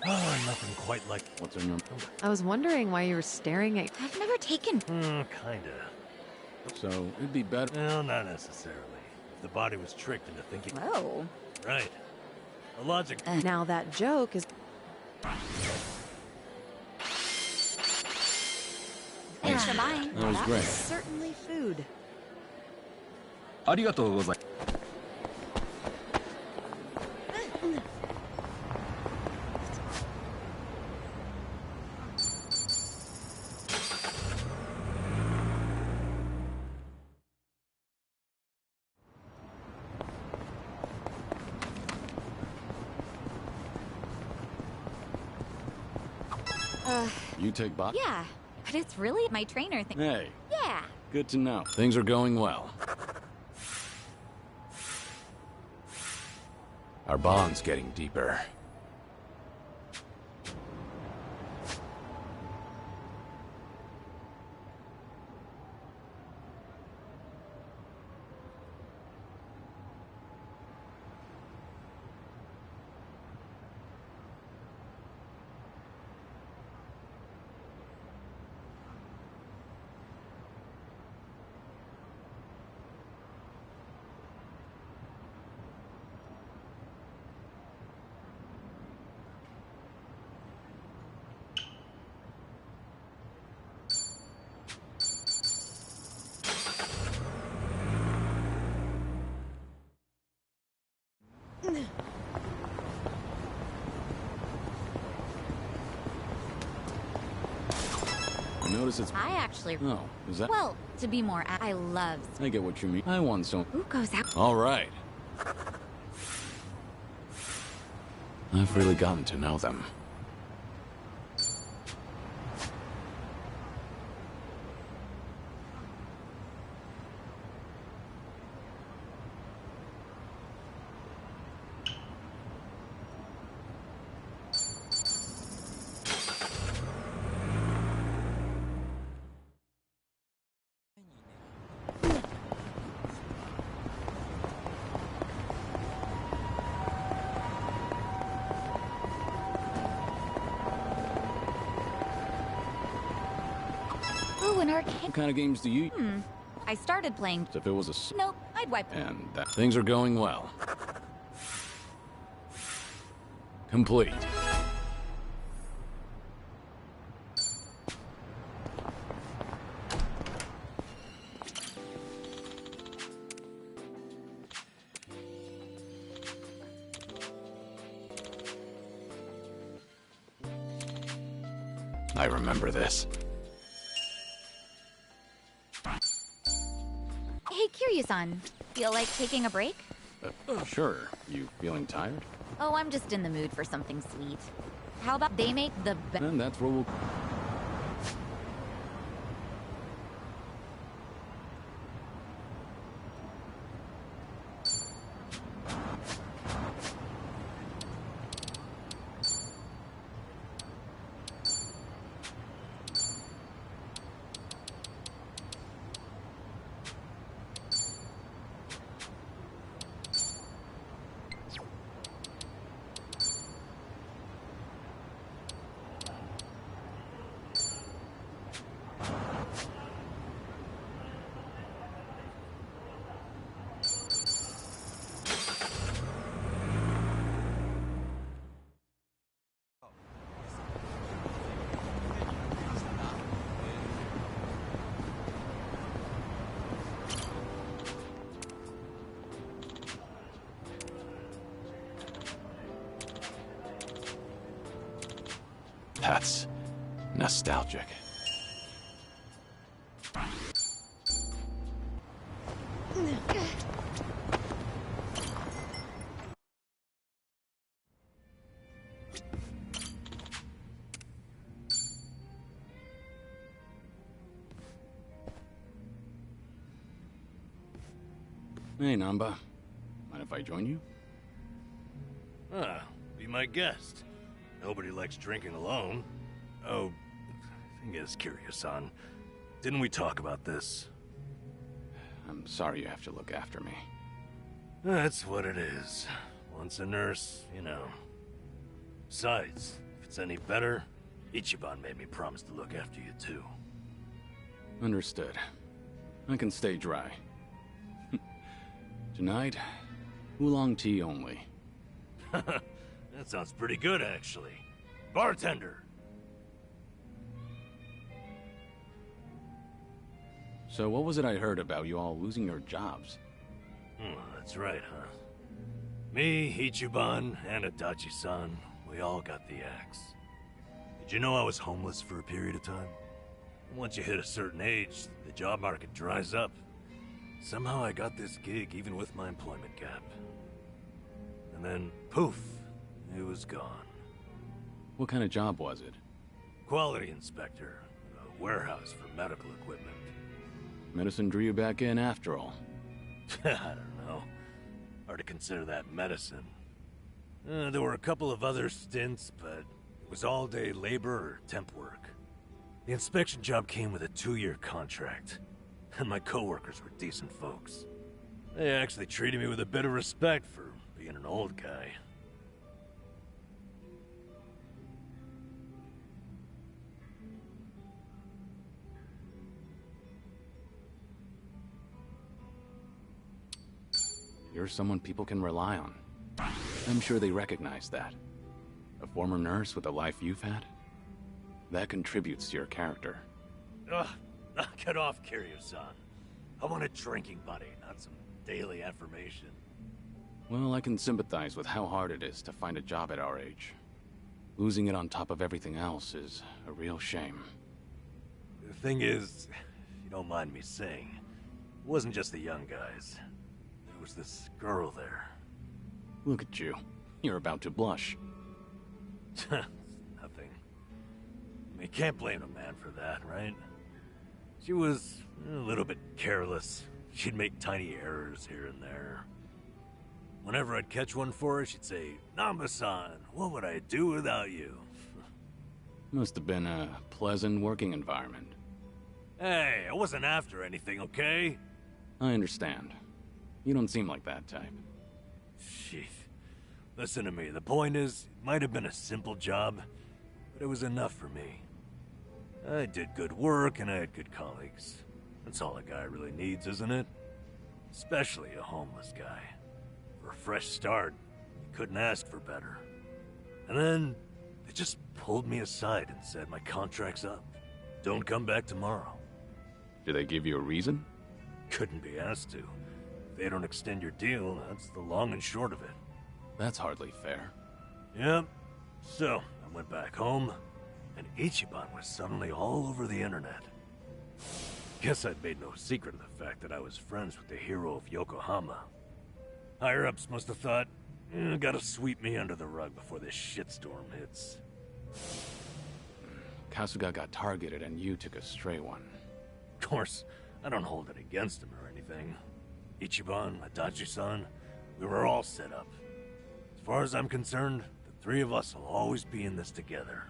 D: Oh, nothing quite like...
A: What's in your...
B: I was wondering why you were staring at...
C: I've never taken...
D: kinda.
A: So, it'd be better...
D: Well, not necessarily. If the body was tricked into thinking...
C: Oh.
D: Right. The logic...
B: Now that joke is...
C: Thanks for buying.
A: That was
B: That
A: great.
B: was certainly food.
A: You take bot?
C: Yeah, but it's really my trainer thing.
A: Hey,
C: Yeah.
A: good to know. Things are going well. Our bond's getting deeper. Notice it's...
C: I actually...
A: Oh, is that...
C: Well, to be more... I love...
A: I get what you mean. I want some...
C: Who goes out...
A: All right. I've really gotten to know them.
C: an arcade.
A: What kind of games do you...
C: I started playing.
A: If it was a...
C: Nope, I'd wipe.
A: And that things are going well. Complete. I remember this.
C: Hey, Kiryu-san. Feel like taking a break?
A: Sure. You feeling tired?
C: Oh, I'm just in the mood for something sweet. How about they make the best?
A: And that's where we'll... That's nostalgic. Hey, Namba. Mind if I join you?
D: Be my guest. Nobody likes drinking alone. Oh, thing is, Kiryu-san, didn't we talk about this?
A: I'm sorry you have to look after me.
D: That's what it is. Once a nurse, you know. Besides, if it's any better, Ichiban made me promise to look after you too.
A: Understood. I can stay dry. Tonight, oolong tea only.
D: That sounds pretty good, actually. Bartender!
A: So what was it I heard about you all losing your jobs?
D: That's right, huh? Me, Ichiban, and Adachi-san, we all got the axe. Did you know I was homeless for a period of time? Once you hit a certain age, the job market dries up. Somehow I got this gig even with my employment gap. And then, poof, it was gone.
A: What kind of job was it?
D: Quality inspector, a warehouse for medical equipment.
A: Medicine drew you back in after all.
D: I don't know. Hard to consider that medicine. There were a couple of other stints, but it was all-day labor or temp work. The inspection job came with a 2-year contract, and my coworkers were decent folks. They actually treated me with a bit of respect for being an old guy.
A: You're someone people can rely on. I'm sure they recognize that. A former nurse with the life you've had? That contributes to your character.
D: Ugh, knock it off, Kiryu-san. I want a drinking buddy, not some daily affirmation.
A: Well, I can sympathize with how hard it is to find a job at our age. Losing it on top of everything else is a real shame.
D: The thing is, if you don't mind me saying, it wasn't just the young guys. There was this girl there.
A: Look at you. You're about to blush.
D: Nothing. I mean, can't blame a man for that, right? She was a little bit careless. She'd make tiny errors here and there. Whenever I'd catch one for her, she'd say, "Namba-san, what would I do without you?"
A: Must have been a pleasant working environment.
D: Hey, I wasn't after anything, okay?
A: I understand. You don't seem like that type.
D: Shit. Listen to me, the point is, it might have been a simple job, but it was enough for me. I did good work and I had good colleagues. That's all a guy really needs, isn't it? Especially a homeless guy. For a fresh start, you couldn't ask for better. And then, they just pulled me aside and said my contract's up. Don't come back tomorrow.
A: Did they give you a reason?
D: Couldn't be asked to. If they don't extend your deal, that's the long and short of it.
A: That's hardly fair.
D: Yep. So, I went back home, and Ichiban was suddenly all over the internet. Guess I'd made no secret of the fact that I was friends with the hero of Yokohama. Higher-ups must have thought, gotta sweep me under the rug before this shitstorm hits.
A: Kasuga got targeted and you took a stray one.
D: Of course, I don't hold it against him or anything. Ichiban, Adachi-san, we were all set up. As far as I'm concerned, the three of us will always be in this together.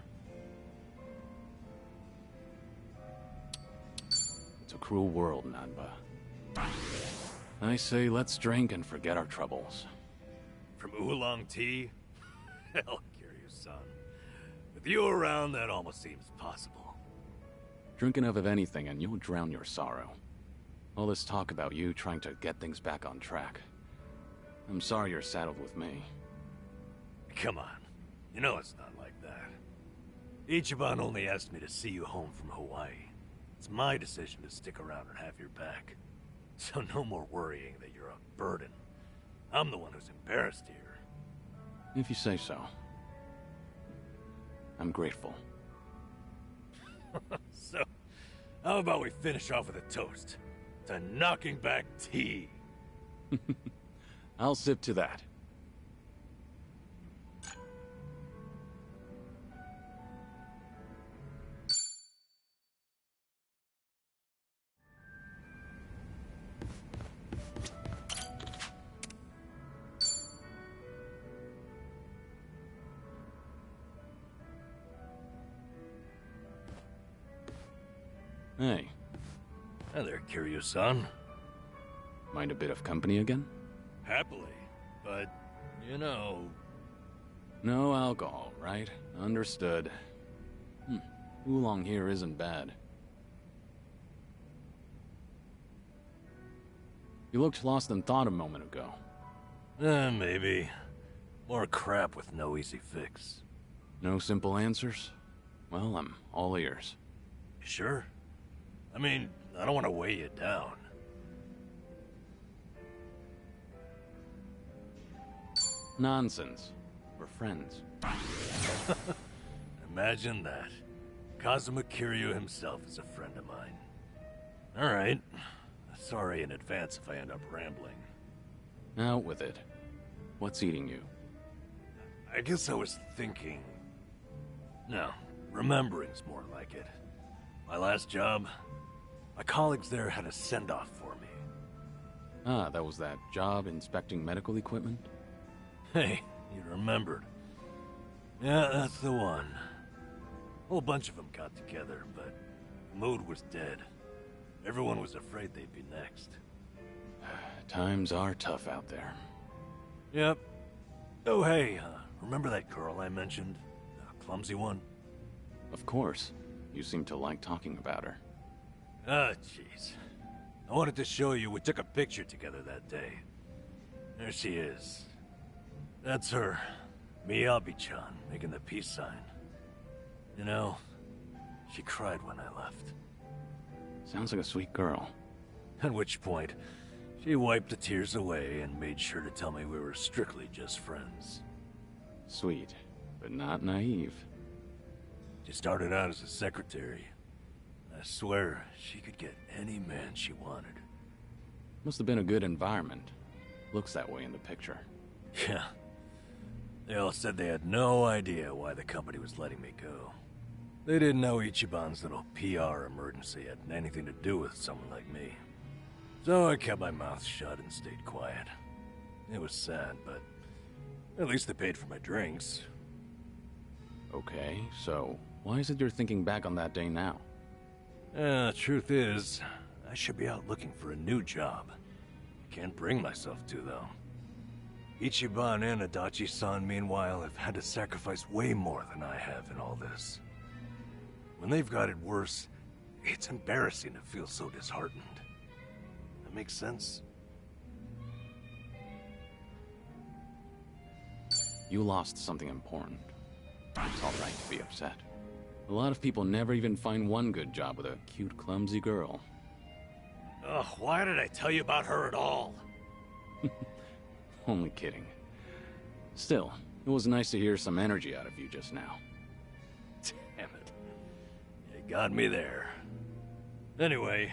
A: It's a cruel world, Nanba. I say let's drink and forget our troubles.
D: From oolong tea? Hell, Kiryu-san. With you around, that almost seems possible.
A: Drink enough of anything and you'll drown your sorrow. All this talk about you trying to get things back on track. I'm sorry you're saddled with me.
D: Come on. You know it's not like that. Ichiban only asked me to see you home from Hawaii. It's my decision to stick around and have your back. So no more worrying that you're a burden. I'm the one who's embarrassed here.
A: If you say so. I'm grateful.
D: So, how about we finish off with a toast to knocking back tea?
A: I'll sip to that. Hey.
D: Hi there, Kiryu-san.
A: Mind a bit of company again?
D: Happily, but, you know...
A: No alcohol, right? Understood. Oolong here isn't bad. You looked lost in thought a moment ago.
D: Maybe. More crap with no easy fix.
A: No simple answers? Well, I'm all ears.
D: You sure? I mean, I don't want to weigh you down.
A: Nonsense. We're friends.
D: Imagine that. Kazuma Kiryu himself is a friend of mine. Alright. Sorry in advance if I end up rambling.
A: Out with it. What's eating you?
D: I guess I was thinking... No, remembering's more like it. My last job, my colleagues there had a send-off for me.
A: Ah, that was that job inspecting medical equipment?
D: Hey, you remembered. Yeah, that's the one. A whole bunch of them got together, but the mood was dead. Everyone was afraid they'd be next.
A: Times are tough out there.
D: Yep. Oh, hey, remember that girl I mentioned? The clumsy one?
A: Of course. You seem to like talking about her.
D: Ah, jeez. I wanted to show you we took a picture together that day. There she is. That's her. Miyabi-chan, making the peace sign. You know, she cried when I left.
A: Sounds like a sweet girl.
D: At which point, she wiped the tears away and made sure to tell me we were strictly just friends.
A: Sweet, but not naive.
D: She started out as a secretary. I swear, she could get any man she wanted.
A: Must have been a good environment. Looks that way in the picture.
D: Yeah. They all said they had no idea why the company was letting me go. They didn't know Ichiban's little PR emergency had anything to do with someone like me. So I kept my mouth shut and stayed quiet. It was sad, but at least they paid for my drinks.
A: Okay, so why is it you're thinking back on that day now?
D: Truth is, I should be out looking for a new job. Can't bring myself to, though. Ichiban and Adachi-san, meanwhile, have had to sacrifice way more than I have in all this. When they've got it worse, it's embarrassing to feel so disheartened. That makes sense?
A: You lost something important. It's all right to be upset. A lot of people never even find one good job with a cute, clumsy girl.
D: Ugh, why did I tell you about her at all?
A: Only kidding. Still, it was nice to hear some energy out of you just now.
D: Damn it. You got me there. Anyway,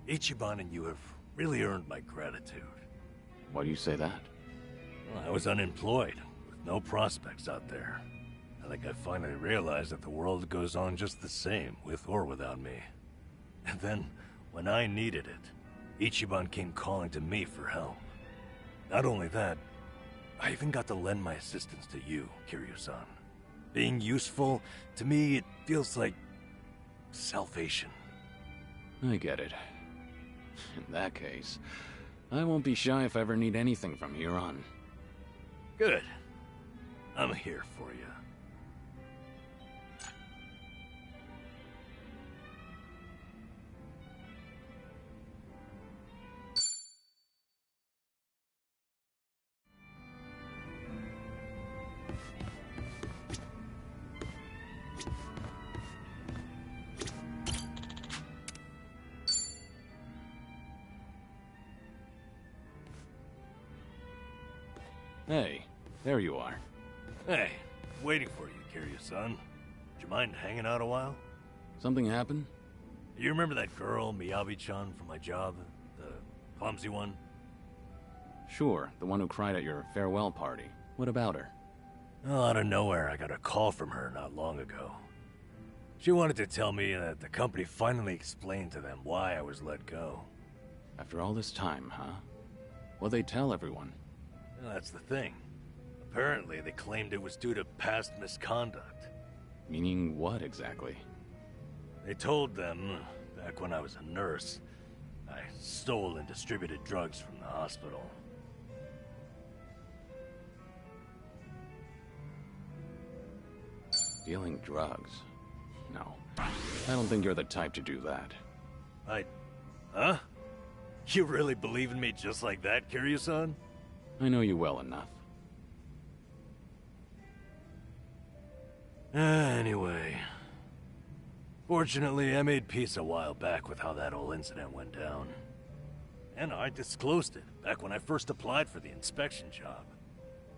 D: Ichiban and you have really earned my gratitude.
A: Why do you say that?
D: Well, I was unemployed, with no prospects out there. I think I finally realized that the world goes on just the same, with or without me. And then, when I needed it, Ichiban came calling to me for help. Not only that, I even got to lend my assistance to you, Kiryu-san. Being useful, to me, it feels like salvation.
A: I get it. In that case, I won't be shy if I ever need anything from here on.
D: Good. I'm here for you.
A: Hey, there you are.
D: Hey, waiting for you, Kiryu-san. Would you mind hanging out a while?
A: Something happened?
D: You remember that girl, Miyabi-chan, from my job? The clumsy one?
A: Sure, the one who cried at your farewell party. What about her?
D: Well, out of nowhere, I got a call from her not long ago. She wanted to tell me that the company finally explained to them why I was let go.
A: After all this time, huh? What'd they tell everyone?
D: Well, that's the thing. Apparently, they claimed it was due to past misconduct.
A: Meaning what exactly?
D: They told them, back when I was a nurse, I stole and distributed drugs from the hospital.
A: Dealing drugs? No. I don't think you're the type to do that.
D: Huh? You really believe in me just like that, Kiryu-san?
A: I know you well enough.
D: Anyway. Fortunately, I made peace a while back with how that whole incident went down. And I disclosed it back when I first applied for the inspection job.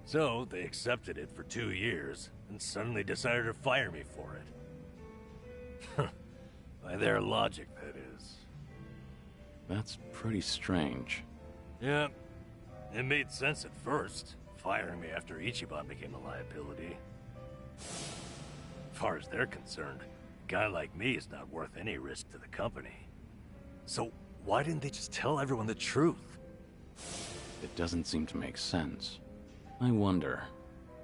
D: So, they accepted it for 2 years, and suddenly decided to fire me for it. By their logic, that is.
A: That's pretty strange.
D: Yeah, it made sense at first, firing me after Ichiban became a liability. As far as they're concerned, a guy like me is not worth any risk to the company. So, why didn't they just tell everyone the truth?
A: It doesn't seem to make sense. I wonder,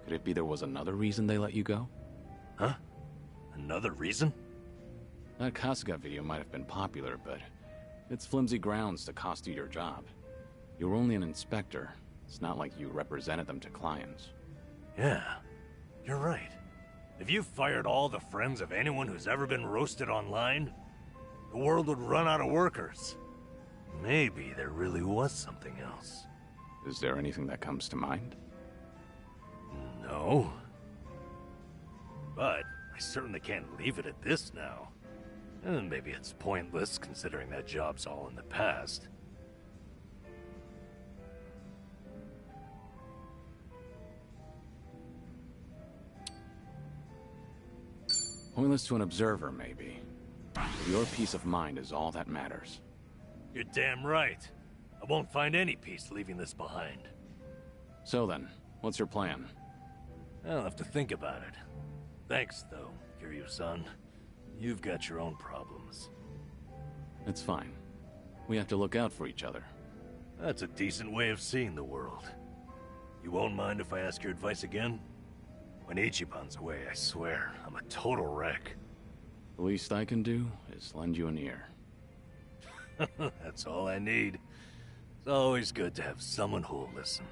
A: could it be there was another reason they let you go?
D: Huh? Another reason?
A: That Kasuga video might have been popular, but it's flimsy grounds to cost you your job. You were only an inspector. It's not like you represented them to clients.
D: Yeah, you're right. If you fired all the friends of anyone who's ever been roasted online, the world would run out of workers. Maybe there really was something else.
A: Is there anything that comes to mind?
D: No. But I certainly can't leave it at this now. And maybe it's pointless considering that job's all in the past.
A: Pointless to an observer, maybe. But your peace of mind is all that matters.
D: You're damn right. I won't find any peace leaving this behind.
A: So then, what's your plan?
D: I'll have to think about it. Thanks, though, Kiryu-san. You've got your own problems.
A: It's fine. We have to look out for each other.
D: That's a decent way of seeing the world. You won't mind if I ask your advice again? When Ichiban's away, I swear, I'm a total wreck.
A: The least I can do is lend you an ear.
D: That's all I need. It's always good to have someone who'll listen.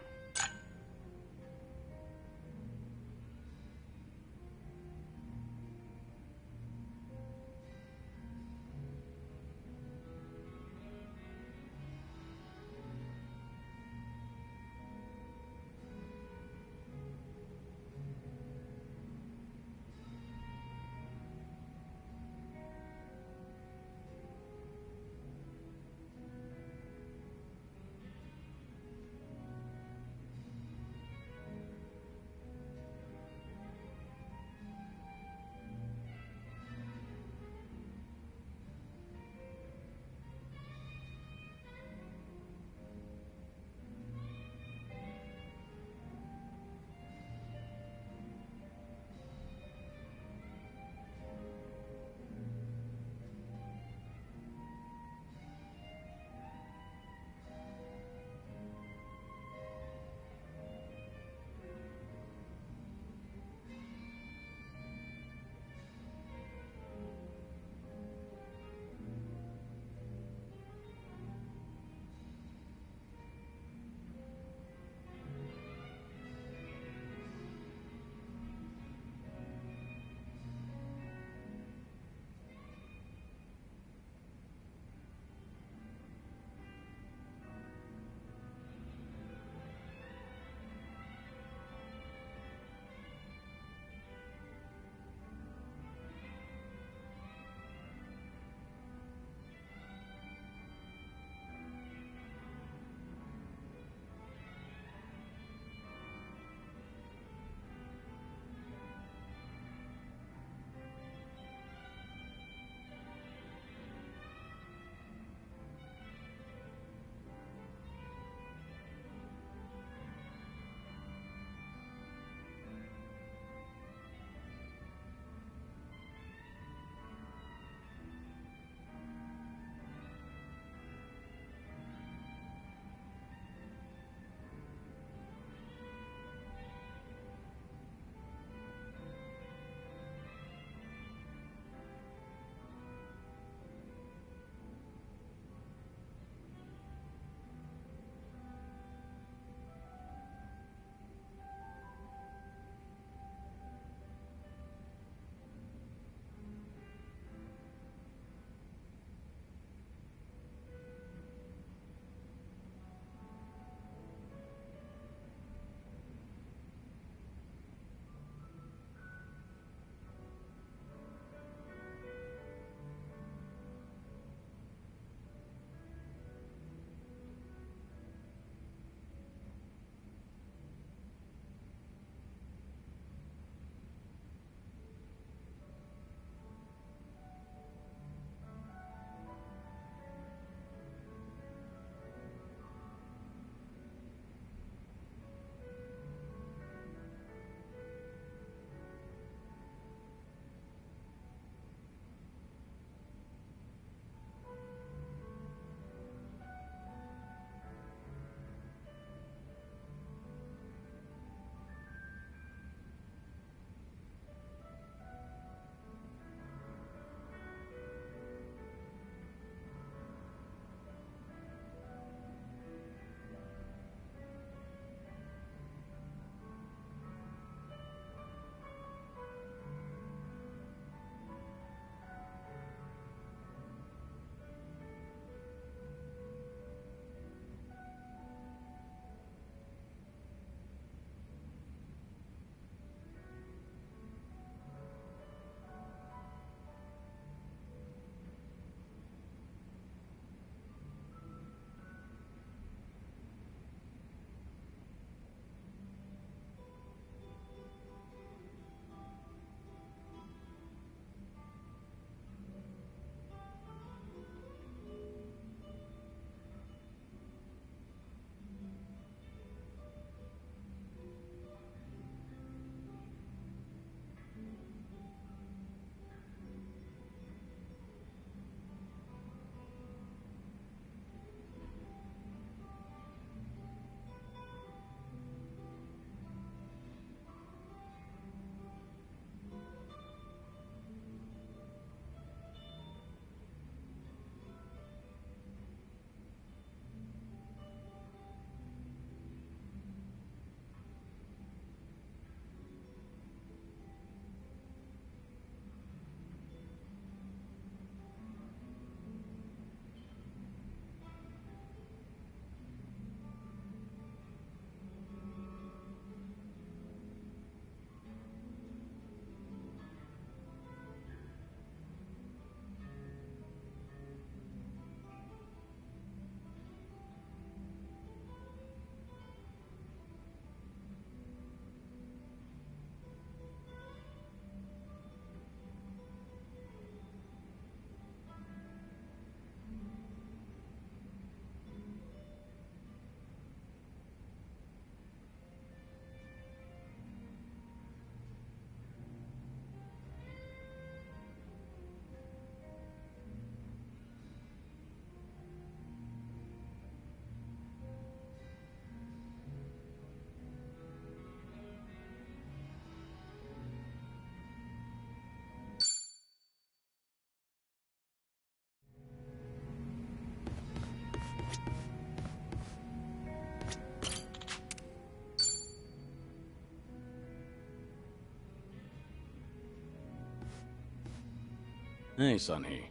A: Hey, Sunhee.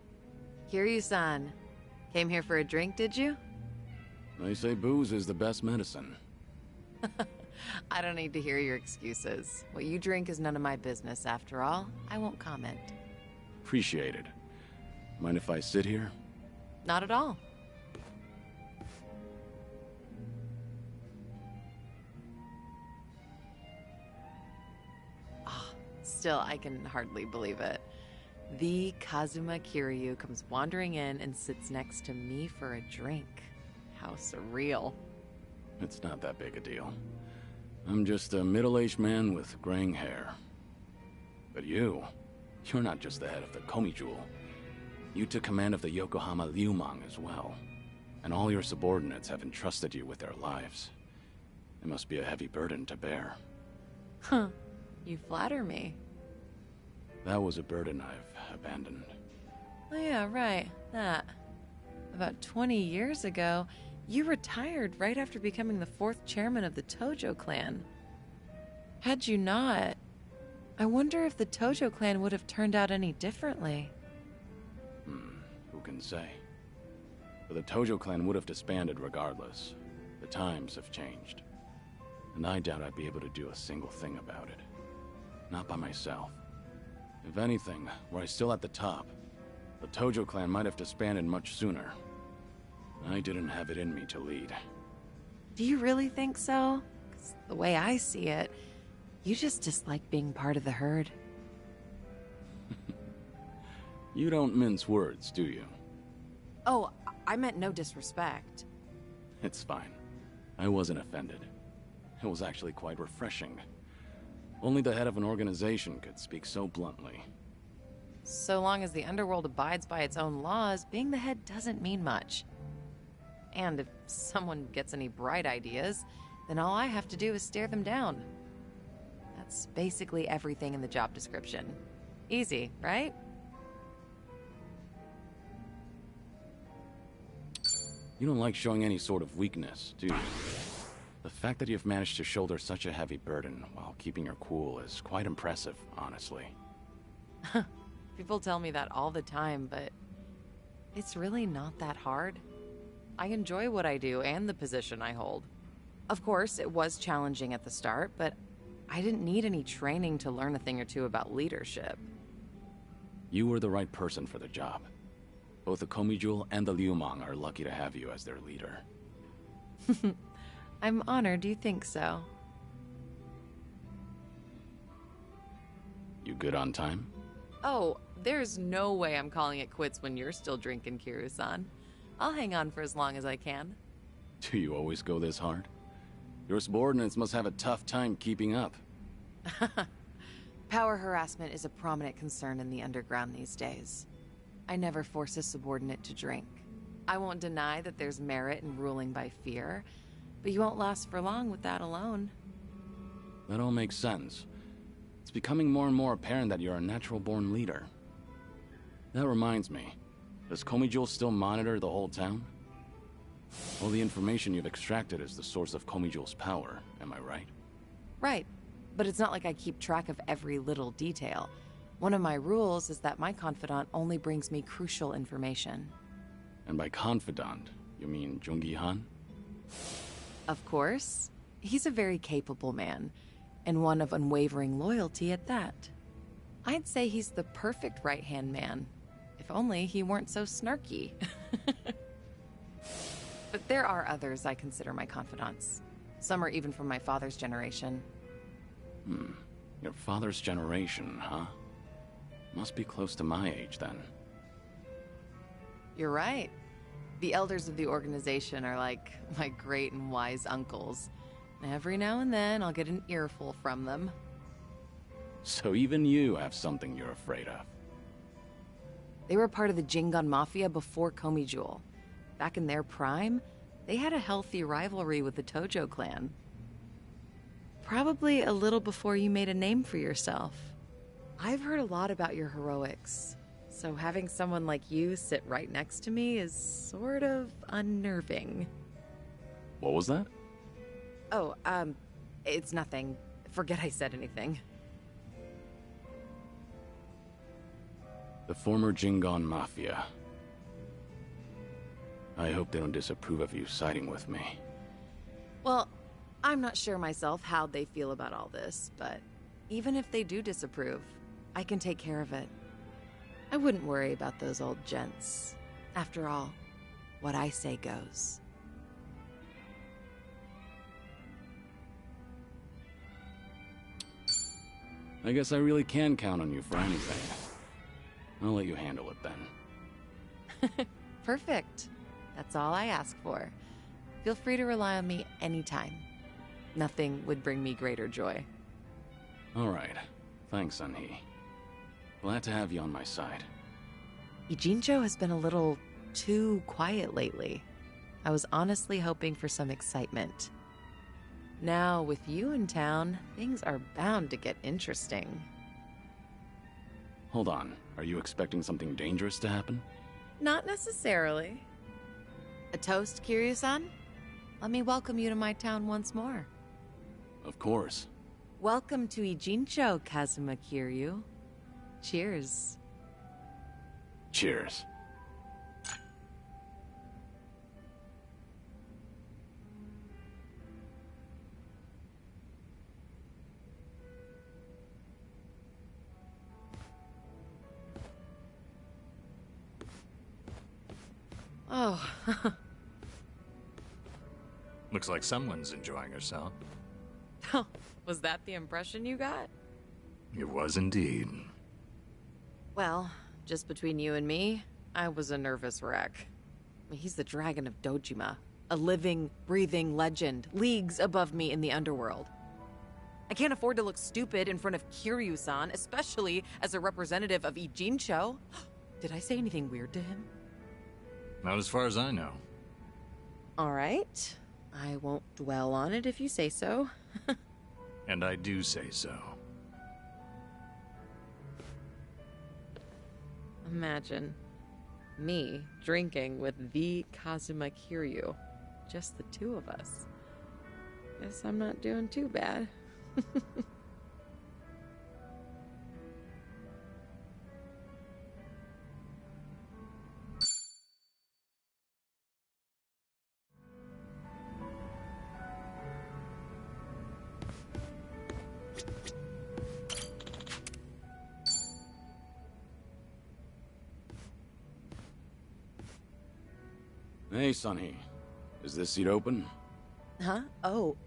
B: Kiryu-san. Came here for a drink, did you?
A: They say booze is the best medicine.
B: I don't need to hear your excuses. What you drink is none of my business, after all. I won't comment.
A: Appreciate it. Mind if I sit here?
B: Not at all. Still, I can hardly believe it. The Kazuma Kiryu comes wandering in and sits next to me for a drink. How surreal.
A: It's not that big a deal. I'm just a middle-aged man with graying hair. But you're not just the head of the Komijul. You took command of the Yokohama Liumang as well. And all your subordinates have entrusted you with their lives. It must be a heavy burden to bear.
B: Huh. You flatter me.
A: That was a burden I've abandoned.
B: Oh yeah, right. That. About 20 years ago, you retired right after becoming the 4th chairman of the Tojo clan. Had you not, I wonder if the Tojo clan would have turned out any differently.
A: Who can say? But the Tojo clan would have disbanded regardless. The times have changed. And I doubt I'd be able to do a single thing about it. Not by myself. If anything, were I still at the top, the Tojo clan might have disbanded much sooner. I didn't have it in me to lead.
B: Do you really think so? 'Cause the way I see it, you just dislike being part of the herd.
A: You don't mince words, do you?
B: Oh, I meant no disrespect.
A: It's fine. I wasn't offended. It was actually quite refreshing. Only the head of an organization could speak so bluntly.
B: So long as the underworld abides by its own laws, being the head doesn't mean much. And if someone gets any bright ideas, then all I have to do is stare them down. That's basically everything in the job description. Easy, right?
A: You don't like showing any sort of weakness, do you? The fact that you've managed to shoulder such a heavy burden while keeping your cool is quite impressive, honestly.
B: People tell me that all the time, but it's really not that hard. I enjoy what I do and the position I hold. Of course, it was challenging at the start, but I didn't need any training to learn a thing or two about leadership.
A: You were the right person for the job. Both the Komijul and the Liumang are lucky to have you as their leader.
B: I'm honored you think so.
A: You good on time?
B: Oh, there's no way I'm calling it quits when you're still drinking, Kiryu-san. I'll hang on for as long as I can.
A: Do you always go this hard? Your subordinates must have a tough time keeping up.
B: Power harassment is a prominent concern in the underground these days. I never force a subordinate to drink. I won't deny that there's merit in ruling by fear, but you won't last for long with that alone.
A: That all makes sense. It's becoming more and more apparent that you're a natural-born leader. That reminds me, does Komijul still monitor the whole town? All the information you've extracted is the source of Komijul's power, am I right?
B: Right, but it's not like I keep track of every little detail. One of my rules is that my confidant only brings me crucial information.
A: And by confidant, you mean Jungi-han?
B: Of course. He's a very capable man, and one of unwavering loyalty at that. I'd say he's the perfect right-hand man, if only he weren't so snarky. But there are others I consider my confidants. Some are even from my father's generation.
A: Your father's generation, huh? Must be close to my age, then.
B: You're right. The elders of the organization are like my great and wise uncles. Every now and then, I'll get an earful from them.
A: So even you have something you're afraid of.
B: They were part of the Jingun Mafia before Komijul. Back in their prime, they had a healthy rivalry with the Tojo clan. Probably a little before you made a name for yourself. I've heard a lot about your heroics, so having someone like you sit right next to me is sort of unnerving.
A: What was that?
B: Oh, it's nothing. Forget I said anything.
A: The former Jingon Mafia. I hope they don't disapprove of you siding with me.
B: Well, I'm not sure myself how they feel about all this, but even if they do disapprove, I can take care of it. I wouldn't worry about those old gents. After all, what I say goes.
A: I guess I really can count on you for anything. I'll let you handle it then.
B: Perfect. That's all I ask for. Feel free to rely on me anytime. Nothing would bring me greater joy.
A: All right. Thanks, Sunhee. Glad to have you on my side.
B: Ijincho has been a little too quiet lately. I was honestly hoping for some excitement. Now, with you in town, things are bound to get interesting.
A: Hold on. Are you expecting something dangerous to happen?
B: Not necessarily. A toast, Kiryu-san? Let me welcome you to my town once more.
A: Of course.
B: Welcome to Ijincho, Kazuma Kiryu. Cheers.
A: Cheers.
B: Oh,
K: Looks like someone's enjoying herself.
B: was that the impression you got?
K: It was indeed.
B: Well, just between you and me, I was a nervous wreck. He's the Dragon of Dojima, a living, breathing legend, leagues above me in the underworld. I can't afford to look stupid in front of Kiryu-san, especially as a representative of Ijincho. Did I say anything weird to him?
K: Not as far as I know.
B: All right. I won't dwell on it if you say so.
K: And I do say so.
B: Imagine me drinking with the Kazuma Kiryu. Just the two of us. Guess I'm not doing too bad.
A: Hey, Sunhee. Is this seat open?
B: Huh? Oh,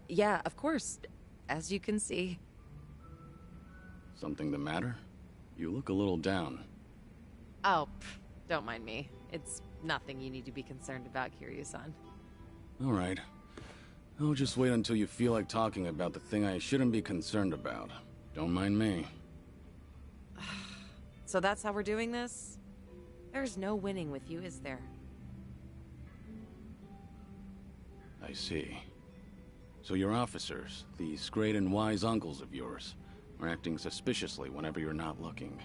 B: yeah, of course. As you can see.
A: Something the matter? You look a little down.
B: Oh, don't mind me. It's nothing you need to be concerned about, Kiryu-san.
A: All right. I'll just wait until you feel like talking about the thing I shouldn't be concerned about. Don't mind me.
B: So that's how we're doing this? There's no winning with you, is there?
A: I see. So your officers, these great and wise uncles of yours, are acting suspiciously whenever you're not looking.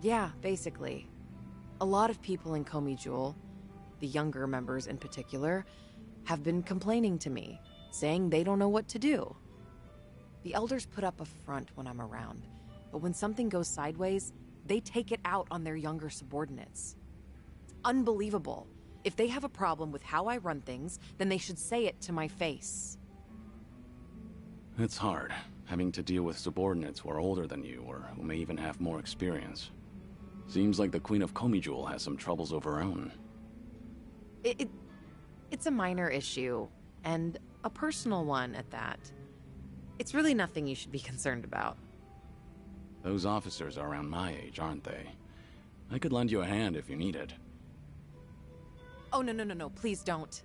B: Yeah, basically. A lot of people in Komi Jewel, the younger members in particular, have been complaining to me, saying they don't know what to do. The elders put up a front when I'm around, but when something goes sideways, they take it out on their younger subordinates. It's unbelievable. If they have a problem with how I run things, then they should say it to my face.
A: It's hard, having to deal with subordinates who are older than you, or who may even have more experience. Seems like the Queen of Komi Jewel has some troubles of her own.
B: It's a minor issue, and a personal one at that. It's really nothing you should be concerned about.
A: Those officers are around my age, aren't they? I could lend you a hand if you need it.
B: Oh, no, please don't.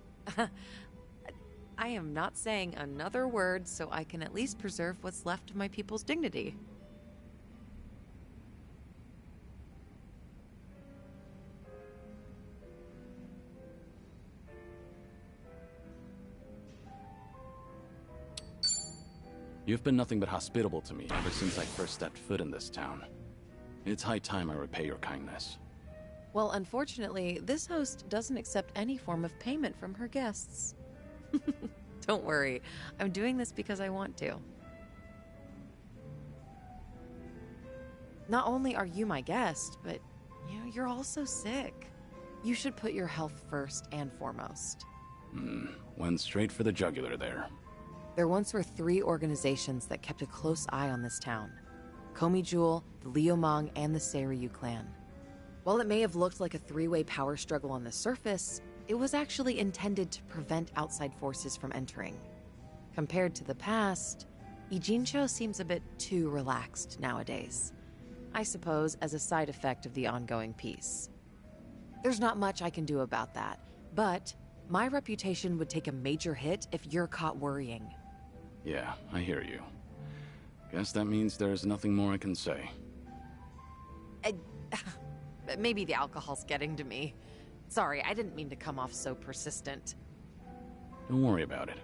B: I am not saying another word so I can at least preserve what's left of my people's dignity.
A: You've been nothing but hospitable to me ever since I first stepped foot in this town. It's high time I repay your kindness.
B: Well, unfortunately, this host doesn't accept any form of payment from her guests. Don't worry, I'm doing this because I want to. Not only are you my guest, but, you're also sick. You should put your health first and foremost.
A: Went straight for the jugular there.
B: There once were 3 organizations that kept a close eye on this town. Komi Jewel, the Liumang, and the Seiryu clan. While it may have looked like a 3-way power struggle on the surface, it was actually intended to prevent outside forces from entering. Compared to the past, Ijincho seems a bit too relaxed nowadays. I suppose as a side effect of the ongoing peace. There's not much I can do about that, but my reputation would take a major hit if you're caught worrying.
A: Yeah, I hear you. Guess that means there's nothing more I can say.
B: Maybe the alcohol's getting to me. Sorry, I didn't mean to come off so persistent.
A: Don't worry about it.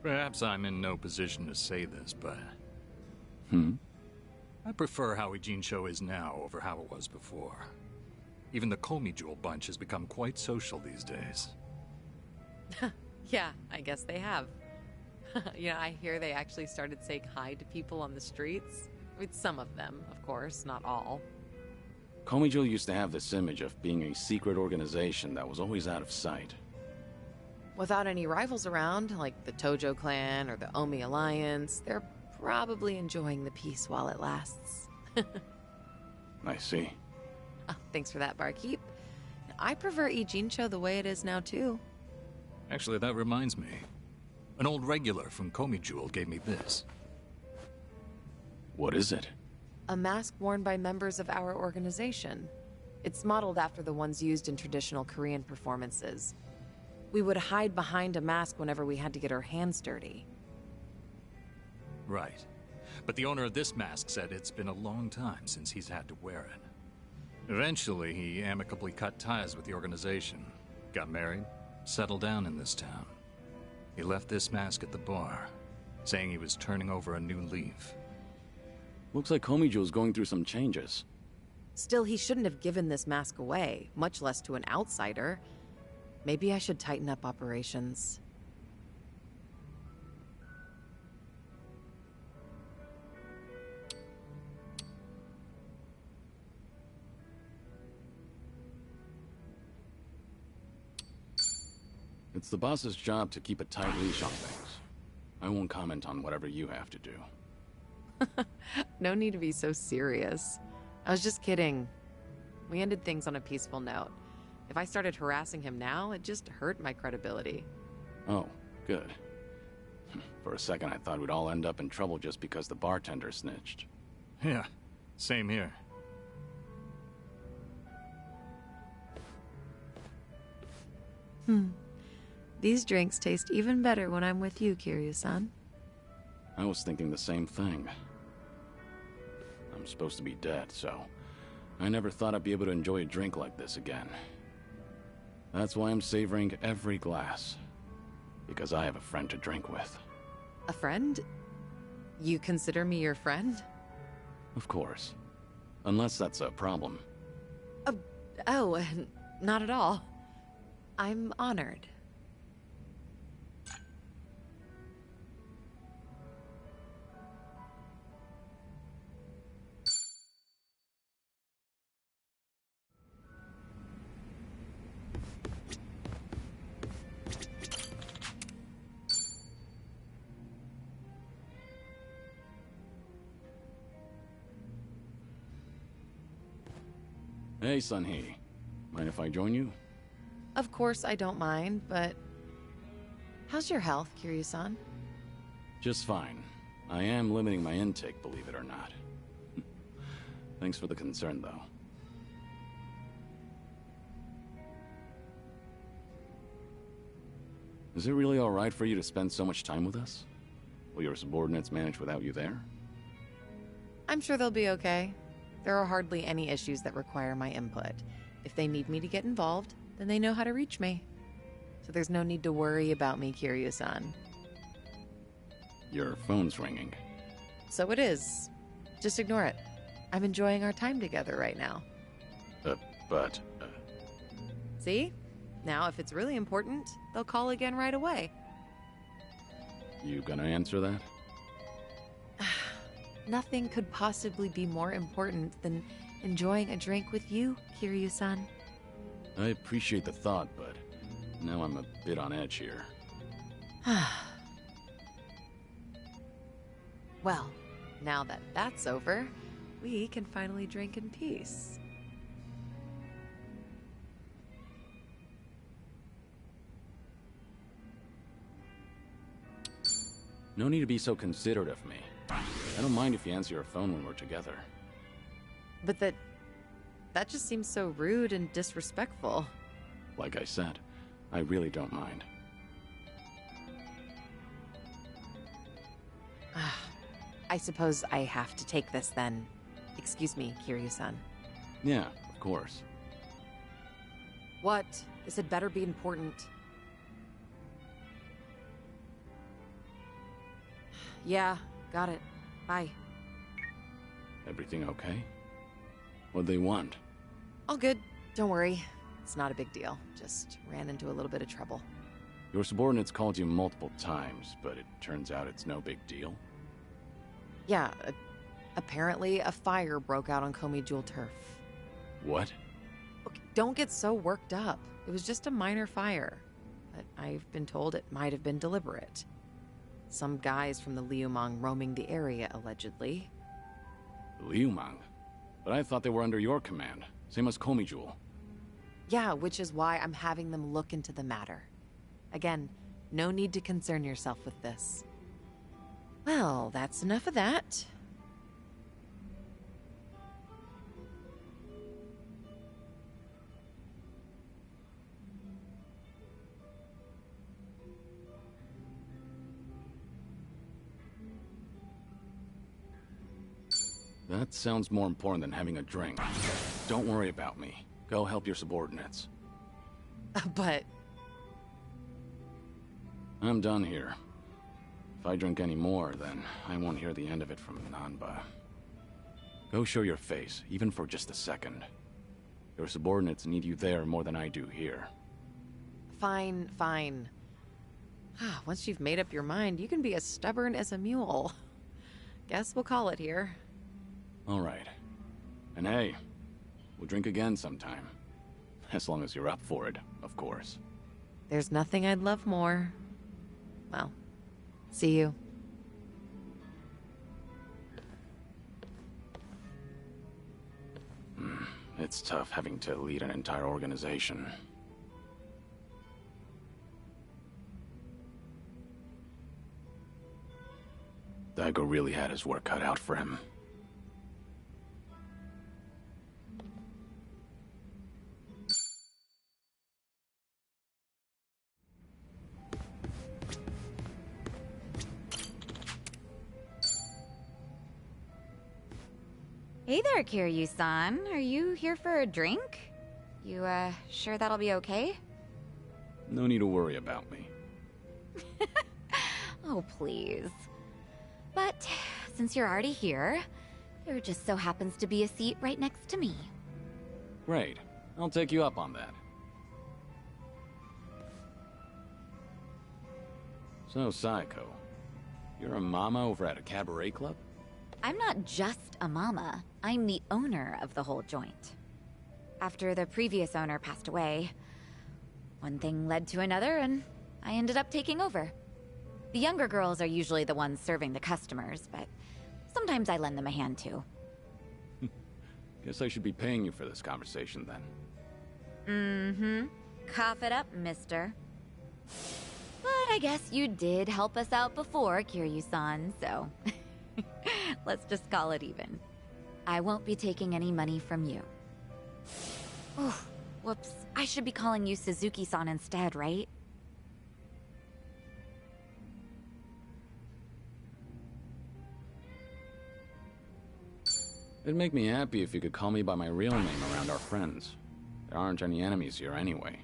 K: Perhaps I'm in no position to say this, but I prefer how Ijincho is now over how it was before. Even the Komi Jewel bunch has become quite social these days.
B: Yeah, I guess they have. I hear they actually started saying hi to people on the streets. With some of them, of course, not all.
A: Komi Jewel used to have this image of being a secret organization that was always out of sight.
B: Without any rivals around, like the Tojo clan or the Omi Alliance, they're probably enjoying the peace while it lasts.
A: I see.
B: Oh, thanks for that, barkeep. I prefer Ijincho the way it is now, too.
K: Actually, that reminds me. An old regular from Komi Jewel gave me this.
A: What is it?
B: A mask worn by members of our organization. It's modeled after the ones used in traditional Korean performances. We would hide behind a mask whenever we had to get our hands dirty.
K: Right. But the owner of this mask said it's been a long time since he's had to wear it. Eventually, he amicably cut ties with the organization, got married, settled down in this town. He left this mask at the bar, saying he was turning over a new leaf.
A: Looks like Komi Jewel's going through some changes.
B: Still, he shouldn't have given this mask away, much less to an outsider. Maybe I should tighten up operations.
A: It's the boss's job to keep a tight leash on things. I won't comment on whatever you have to do.
B: No need to be so serious. I was just kidding. We ended things on a peaceful note. If I started harassing him now, it'd just hurt my credibility.
A: Oh, good. For a second, I thought we'd all end up in trouble just because the bartender snitched.
K: Yeah, same here.
B: These drinks taste even better when I'm with you, Kiryu-san.
A: I was thinking the same thing. I'm supposed to be dead, so I never thought I'd be able to enjoy a drink like this again. That's why I'm savoring every glass. Because I have a friend to drink with.
B: A friend? You consider me your friend?
A: Of course. Unless that's a problem.
B: Oh, not at all. I'm honored.
A: Hey, Sunhee. Mind if I join you?
B: Of course I don't mind, but... How's your health, Kiryu-san?
A: Just fine. I am limiting my intake, believe it or not. Thanks for the concern, though. Is it really all right for you to spend so much time with us? Will your subordinates manage without you there?
B: I'm sure they'll be okay. There are hardly any issues that require my input. If they need me to get involved, then they know how to reach me. So there's no need to worry about me, Kiryu-san.
A: Your phone's ringing.
B: So it is. Just ignore it. I'm enjoying our time together right now.
A: But...
B: See? Now, if it's really important, they'll call again right away.
A: You gonna answer that?
B: Nothing could possibly be more important than enjoying a drink with you, Kiryu-san.
A: I appreciate the thought, but now I'm a bit on edge here.
B: Well, now that that's over, we can finally drink in peace.
A: No need to be so considerate of me. I don't mind if you answer your phone when we're together.
B: But that just seems so rude and disrespectful.
A: Like I said, I really don't mind.
B: I suppose I have to take this then. Excuse me, Kiryu-san.
A: Yeah, of course.
B: What? This had better be important. Yeah, got it. Bye.
A: Everything okay? What'd they want?
B: All good. Don't worry. It's not a big deal. Just ran into a little bit of trouble.
A: Your subordinates called you multiple times, but it turns out it's no big deal?
B: Yeah, apparently a fire broke out on Komi Jewel turf.
A: What?
B: Okay, don't get so worked up. It was just a minor fire. But I've been told it might have been deliberate. Some guys from the Liumang roaming the area, allegedly.
A: Liumang? But I thought they were under your command. Same as Komi Jewel.
B: Yeah, which is why I'm having them look into the matter. Again, no need to concern yourself with this. Well, that's enough of that.
A: That sounds more important than having a drink. Don't worry about me. Go help your subordinates.
B: But...
A: I'm done here. If I drink any more, then I won't hear the end of it from Nanba. Go show your face, even for just a second. Your subordinates need you there more than I do here.
B: Fine, fine. Once you've made up your mind, you can be as stubborn as a mule. Guess we'll call it here.
A: All right. And hey, we'll drink again sometime. As long as you're up for it, of course.
B: There's nothing I'd love more. Well, see you.
A: It's tough having to lead an entire organization. Daigo really had his work cut out for him.
C: Hey there, Kiryu-san. Are you here for a drink? You, sure that'll be okay?
A: No need to worry about me.
C: Oh, please. But since you're already here, there just so happens to be a seat right next to me.
A: Great. I'll take you up on that. So, Saiko, you're a mama over at a cabaret club?
C: I'm not just a mama. I'm the owner of the whole joint. After the previous owner passed away, one thing led to another, and I ended up taking over. The younger girls are usually the ones serving the customers, but sometimes I lend them a hand too.
A: Guess I should be paying you for this conversation then.
C: Mm-hmm. Cough it up, mister. But I guess you did help us out before, Kiryu-san, so... Let's just call it even. I won't be taking any money from you. Oh, whoops. I should be calling you Suzuki-san instead, right?
A: It'd make me happy if you could call me by my real name around our friends. There aren't any enemies here anyway.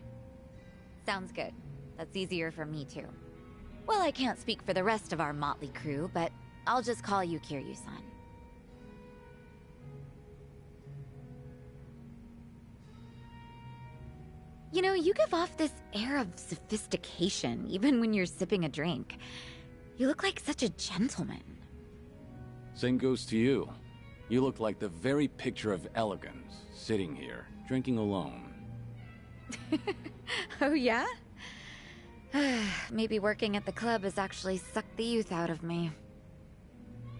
C: Sounds good. That's easier for me too. Well, I can't speak for the rest of our motley crew, but I'll just call you Kiryu-san. You know, you give off this air of sophistication, even when you're sipping a drink. You look like such a gentleman.
A: Same goes to you. You look like the very picture of elegance, sitting here, drinking alone.
C: Oh, yeah? Maybe working at the club has actually sucked the youth out of me.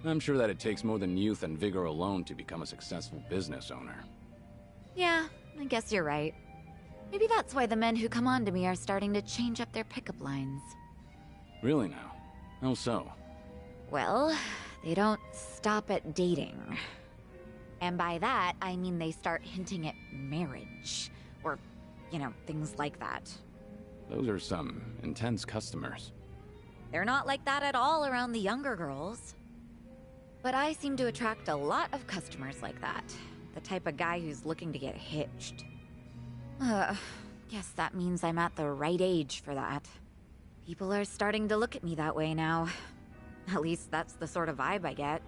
A: I'm sure that it takes more than youth and vigor alone to become a successful business owner.
C: Yeah, I guess you're right. Maybe that's why the men who come on to me are starting to change up their pickup lines.
A: Really now? How so?
C: Well, they don't stop at dating. And by that, I mean they start hinting at marriage. Or, you know, things like that.
A: Those are some intense customers.
C: They're not like that at all around the younger girls. But I seem to attract a lot of customers like that. The type of guy who's looking to get hitched. Guess that means I'm at the right age for that. People are starting to look at me that way now. At least that's the sort of vibe I get.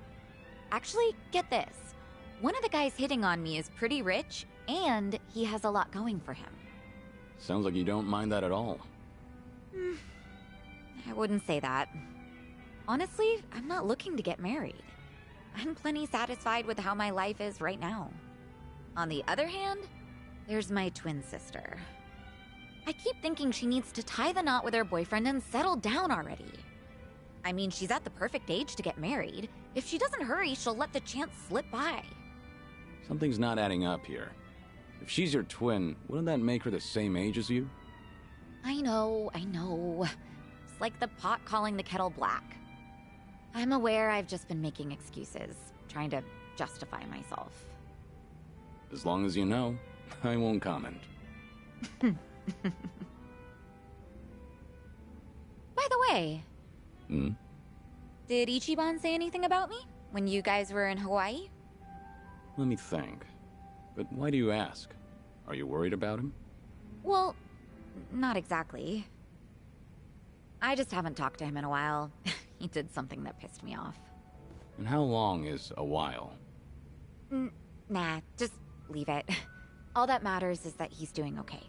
C: Actually, get this. One of the guys hitting on me is pretty rich, and he has a lot going for him.
A: Sounds like you don't mind that at all.
C: I wouldn't say that. Honestly, I'm not looking to get married. I'm plenty satisfied with how my life is right now. On the other hand, there's my twin sister. I keep thinking she needs to tie the knot with her boyfriend and settle down already. I mean, she's at the perfect age to get married. If she doesn't hurry, she'll let the chance slip by.
A: Something's not adding up here. If she's your twin, wouldn't that make her the same age as you?
C: I know. It's like the pot calling the kettle black. I'm aware I've just been making excuses, trying to justify myself.
A: As long as you know, I won't comment.
C: By the way... Did Ichiban say anything about me when you guys were in Hawaii?
A: Let me think. But why do you ask? Are you worried about him?
C: Well, not exactly. I just haven't talked to him in a while. He did something that pissed me off.
A: And how long is a while?
C: Nah, just leave it. All that matters is that he's doing okay.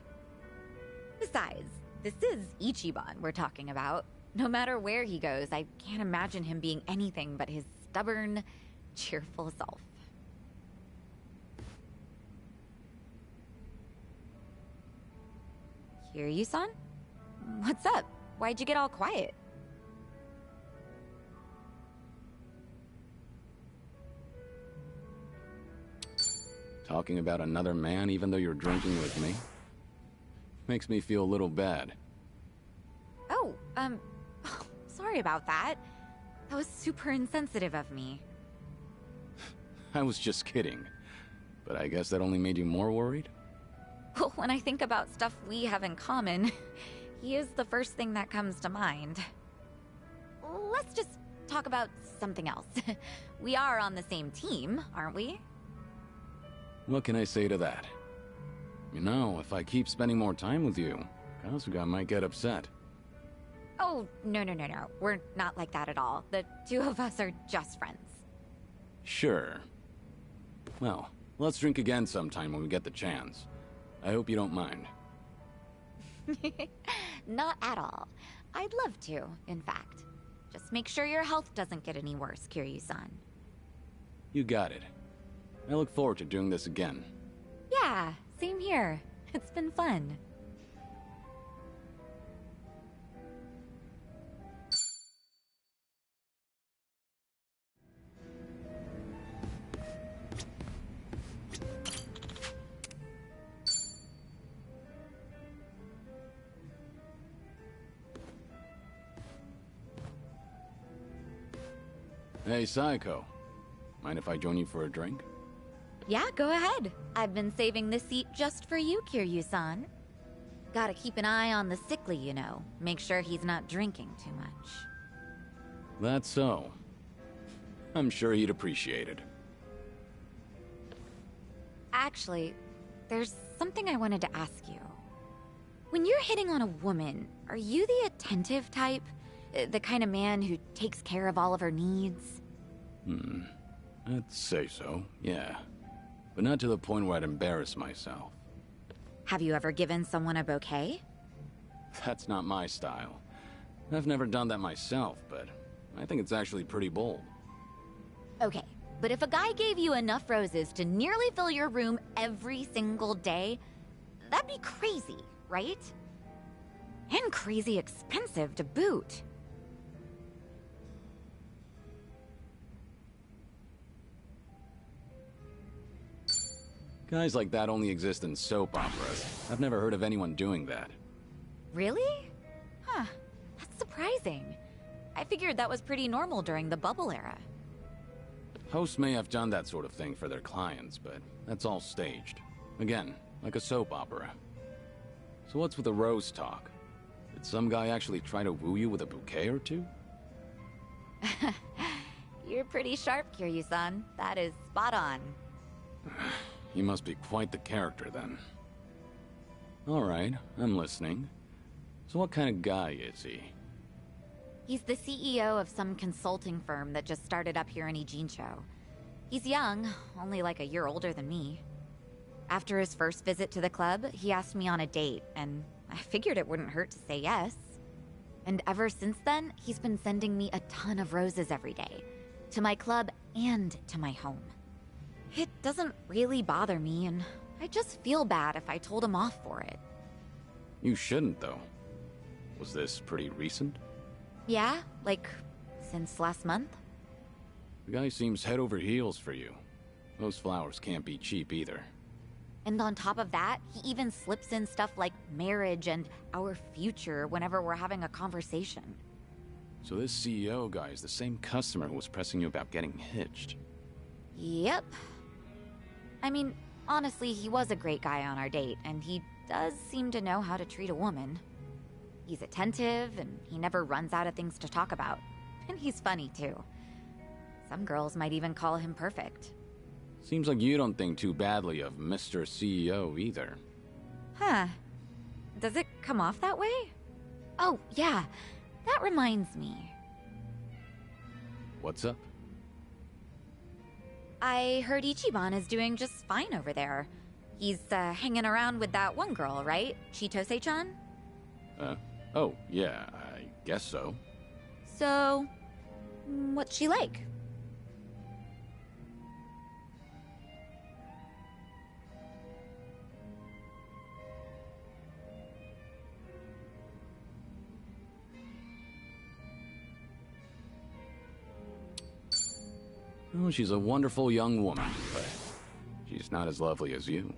C: Besides, this is Ichiban we're talking about. No matter where he goes, I can't imagine him being anything but his stubborn, cheerful self. Kiryu-san? What's up? Why'd you get all quiet?
A: Talking about another man even though you're drinking with me? Makes me feel a little bad.
C: Oh, sorry about that. That was super insensitive of me.
A: I was just kidding. But I guess that only made you more worried?
C: Well, when I think about stuff we have in common, he is the first thing that comes to mind. Let's just talk about something else. We are on the same team, aren't we?
A: What can I say to that? You know, if I keep spending more time with you, Kasuga might get upset.
C: Oh, no. We're not like that at all. The two of us are just friends.
A: Sure. Well, let's drink again sometime when we get the chance. I hope you don't mind.
C: Not at all. I'd love to, in fact. Just make sure your health doesn't get any worse, Kiryu-san.
A: You got it. I look forward to doing this again.
C: Yeah, same here. It's been fun.
A: Hey, Saiko. Mind if I join you for a drink?
C: Yeah, go ahead. I've been saving this seat just for you, Kiryu-san. Gotta keep an eye on the sickly, you know. Make sure he's not drinking too much.
A: That's so. I'm sure he'd appreciate it.
C: Actually, there's something I wanted to ask you. When you're hitting on a woman, are you the attentive type? The kind of man who takes care of all of her needs?
A: I'd say so, yeah. But not to the point where I'd embarrass myself.
C: Have you ever given someone a bouquet?
A: That's not my style. I've never done that myself, but I think it's actually pretty bold.
C: Okay, But if a guy gave you enough roses to nearly fill your room every single day, that'd be crazy, right? And crazy expensive to boot.
A: Guys like that only exist in soap operas. I've never heard of anyone doing that.
C: Really? Huh. That's surprising. I figured that was pretty normal during the bubble era.
A: Hosts may have done that sort of thing for their clients, but that's all staged. Again, like a soap opera. So what's with the rose talk? Did some guy actually try to woo you with a bouquet or two?
C: You're pretty sharp, Kiryu-san. That is spot on.
A: He must be quite the character, then. Alright, I'm listening. So what kind of guy is he?
C: He's the CEO of some consulting firm that just started up here in Ijincho. He's young, only like a year older than me. After his first visit to the club, he asked me on a date, and I figured it wouldn't hurt to say yes. And ever since then, he's been sending me a ton of roses every day. To my club and to my home. It doesn't really bother me, and I just feel bad if I told him off for it.
A: You shouldn't, though. Was this pretty recent?
C: Yeah, like, since last month?
A: The guy seems head over heels for you. Those flowers can't be cheap either.
C: And on top of that, he even slips in stuff like marriage and our future whenever we're having a conversation.
A: So this CEO guy is the same customer who was pressing you about getting hitched.
C: Yep. I mean, honestly, he was a great guy on our date, and he does seem to know how to treat a woman. He's attentive, and he never runs out of things to talk about. And he's funny, too. Some girls might even call him perfect.
A: Seems like you don't think too badly of Mr. CEO either.
C: Huh. Does it come off that way? Oh, yeah. That reminds me.
A: What's up?
C: I heard Ichiban is doing just fine over there. He's, hanging around with that one girl, right? Chitose-chan?
A: Oh, yeah, I guess so.
C: So, what's she like?
A: Oh, she's a wonderful young woman, but she's not as lovely as you.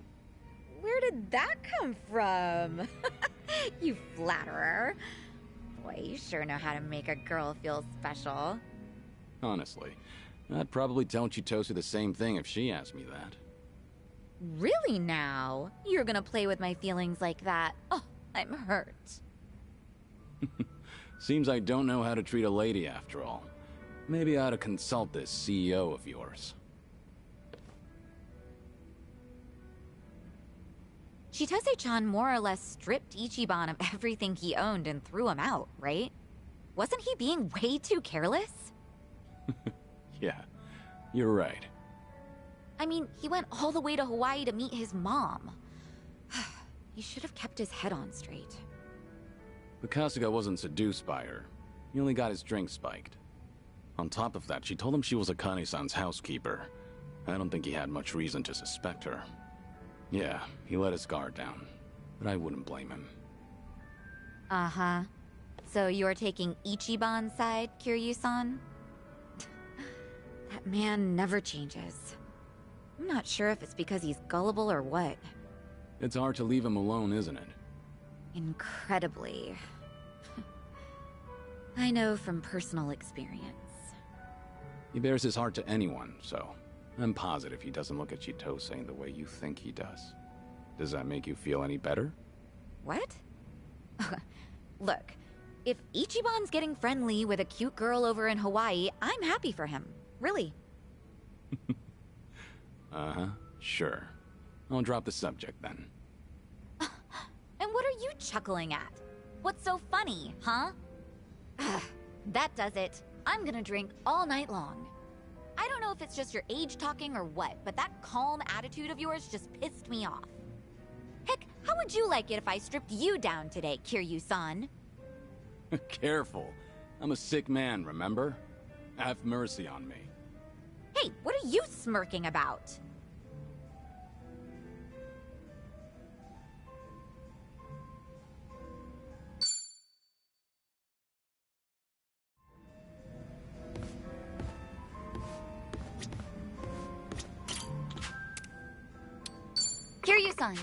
C: Where did that come from? You flatterer. Boy, you sure know how to make a girl feel special.
A: Honestly, I'd probably tell Chitose the same thing if she asked me that.
C: Really now? You're gonna play with my feelings like that? Oh, I'm hurt.
A: Seems I don't know how to treat a lady after all. Maybe I ought to consult this CEO of yours.
C: Chitose-chan more or less stripped Ichiban of everything he owned and threw him out, right? Wasn't he being way too careless?
A: Yeah, you're right.
C: I mean, he went all the way to Hawaii to meet his mom. He should have kept his head on straight.
A: But Kasuga wasn't seduced by her. He only got his drink spiked. On top of that, she told him she was Akane-san's housekeeper. I don't think he had much reason to suspect her. Yeah, he let his guard down, but I wouldn't blame him.
C: Uh-huh. So you're taking Ichiban's side, Kiryu-san? That man never changes. I'm not sure if it's because he's gullible or what.
A: It's hard to leave him alone, isn't it?
C: Incredibly. I know from personal experience.
A: He bears his heart to anyone, so I'm positive he doesn't look at Chitose in the way you think he does. Does that make you feel any better?
C: What? Look, if Ichiban's getting friendly with a cute girl over in Hawaii, I'm happy for him. Really.
A: Uh-huh, sure. I'll drop the subject then.
C: And what are you chuckling at? What's so funny, huh? That does it. I'm gonna drink all night long. I don't know if it's just your age talking or what, but that calm attitude of yours just pissed me off. Heck, how would you like it if I stripped you down today, Kiryu-san?
A: Careful. I'm a sick man, remember? Have mercy on me.
C: Hey, what are you smirking about? Kiryu-san.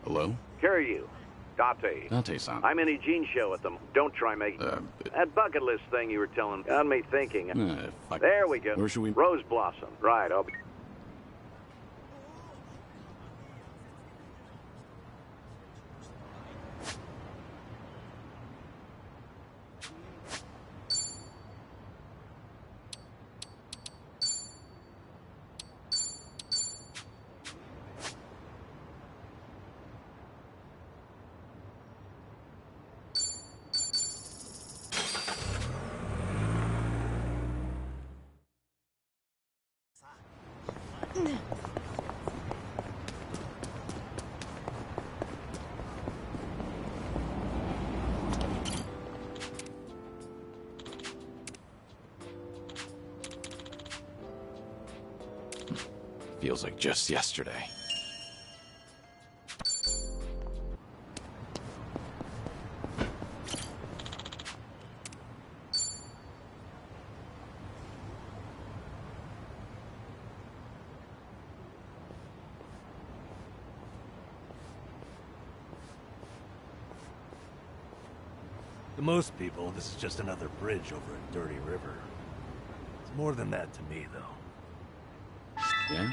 A: Hello?
L: Kiryu. Date.
A: Date-san.
L: I'm in Ijincho at them. Don't try making... that bucket list thing you were telling got me thinking. There we go.
A: Where should we...
L: Rose Blossom. Right, I'll be...
A: Feels like just yesterday.
D: To most people, this is just another bridge over a dirty river. It's more than that to me, though.
A: Yeah?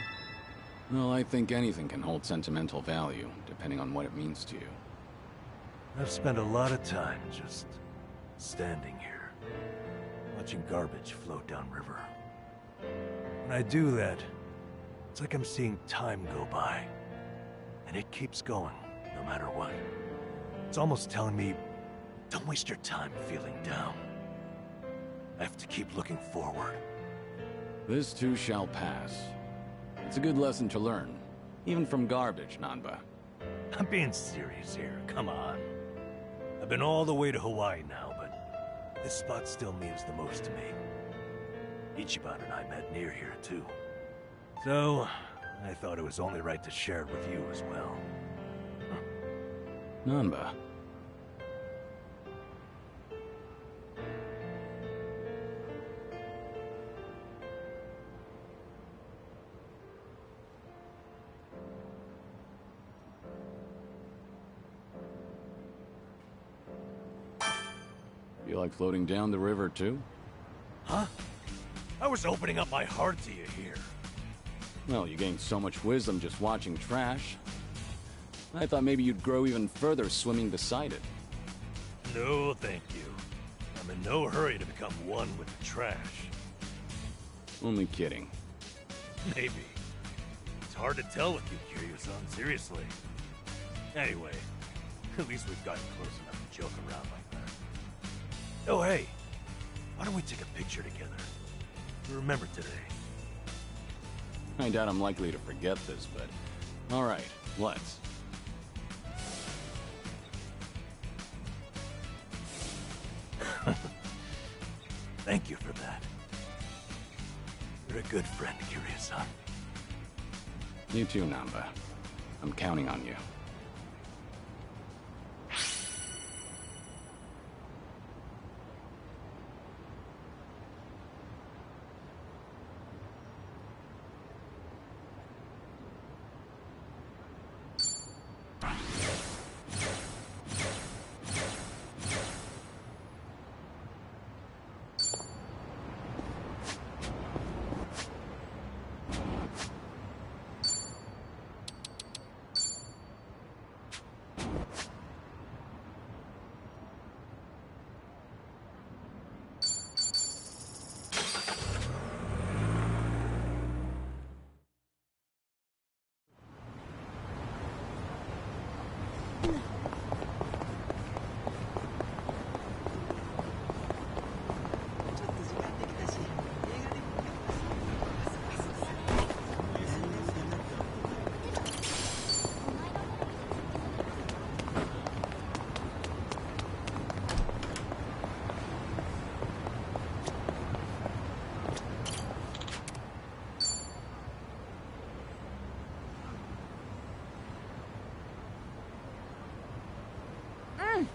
A: Well, I think anything can hold sentimental value, depending on what it means to you.
D: I've spent a lot of time just standing here, watching garbage float downriver. When I do that, it's like I'm seeing time go by. And it keeps going, no matter what. It's almost telling me, don't waste your time feeling down. I have to keep looking forward.
A: This too shall pass. It's a good lesson to learn, even from garbage, Nanba.
D: I'm being serious here, come on. I've been all the way to Hawaii now, but this spot still means the most to me. Ichiban and I met near here, too. So, I thought it was only right to share it with you as well.
A: Nanba. You like floating down the river, too?
D: Huh? I was opening up my heart to you here.
A: Well, you gained so much wisdom just watching trash. I thought maybe you'd grow even further swimming beside it.
D: No, thank you. I'm in no hurry to become one with the trash.
A: Only kidding.
D: Maybe. It's hard to tell with you, Kiryu-san, seriously. Anyway, at least we've gotten close enough to joke around like that. Oh, hey. Why don't we take a picture together? To remember today.
A: I doubt I'm likely to forget this, but... Alright, let's.
D: Thank you for that. You're a good friend, Kiryu-san.
A: You too, Namba. I'm counting on you.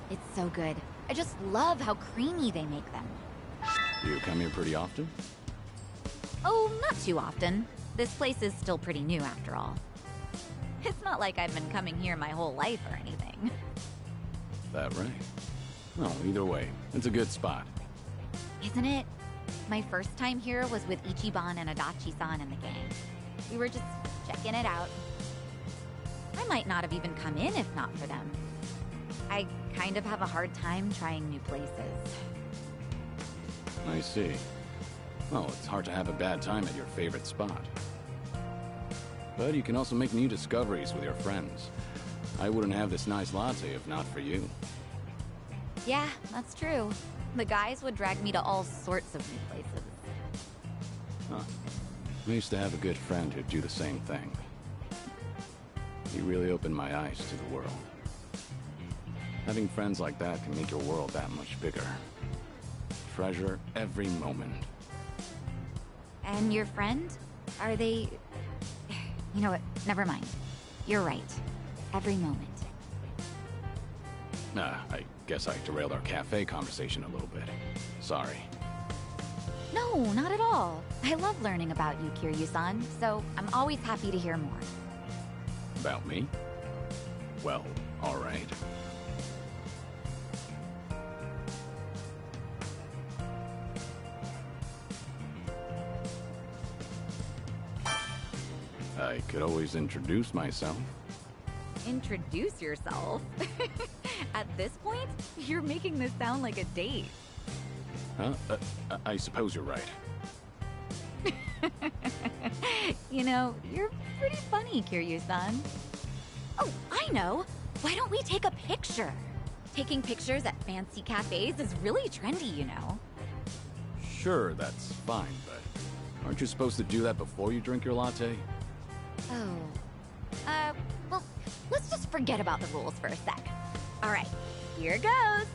C: It's so good. I just love how creamy they make them.
A: You come here pretty often?
C: Oh, not too often. This place is still pretty new after all. It's not like I've been coming here my whole life or anything.
A: That right? Well, either way, it's a good spot.
C: Isn't it? My first time here was with Ichiban and Adachi-san and the gang. We were just checking it out. I might not have even come in if not for them. I kind of have a hard time trying new places.
A: I see. Well, it's hard to have a bad time at your favorite spot. But you can also make new discoveries with your friends. I wouldn't have this nice latte if not for you.
C: Yeah, that's true. The guys would drag me to all sorts of new places.
A: Huh. I used to have a good friend who'd do the same thing. He really opened my eyes to the world. Having friends like that can make your world that much bigger. Treasure every moment.
C: And your friend? Are they... You know what? Never mind. You're right. Every moment.
A: I guess I derailed our cafe conversation a little bit. Sorry.
C: No, not at all. I love learning about you, Kiryu-san, so I'm always happy to hear more.
A: About me? Well, all right. I could always introduce myself.
C: Introduce yourself? At this point, you're making this sound like a date.
A: Huh? I suppose you're right.
C: You know, you're pretty funny, Kiryu-san. Oh, I know! Why don't we take a picture? Taking pictures at fancy cafes is really trendy, you know.
A: Sure, that's fine, but aren't you supposed to do that before you drink your latte?
C: Oh. Well, let's just forget about the rules for a sec. Alright, here goes!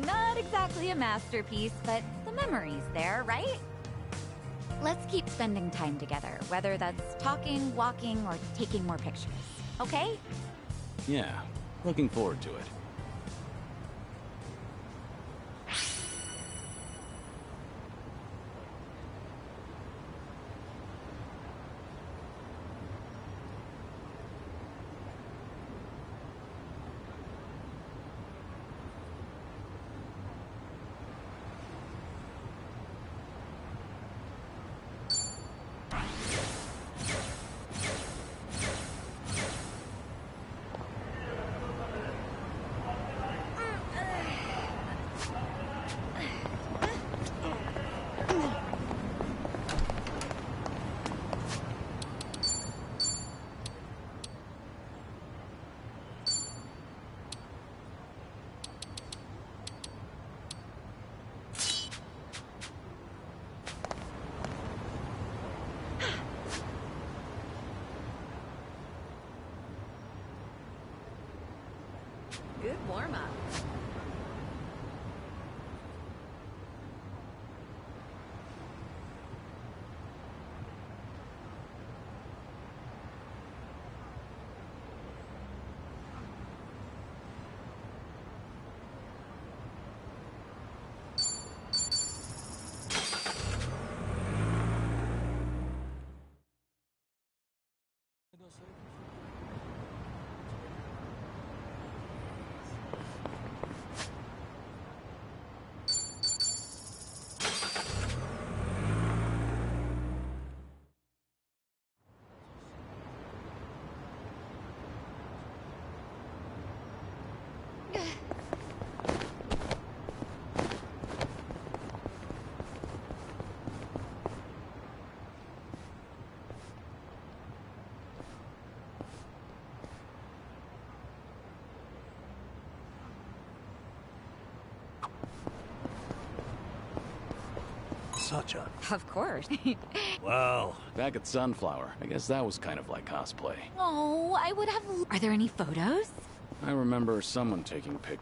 C: Not exactly a masterpiece, but the memory's there, right? Let's keep spending time together, whether that's talking, walking, or taking more pictures, okay?
A: Yeah, looking forward to it.
B: Good warm-up.
D: Such a...
B: Of course.
D: Wow.
A: Back at Sunflower, I guess that was kind of like cosplay.
C: Oh, I would have... Are there any photos?
A: I remember someone taking pic.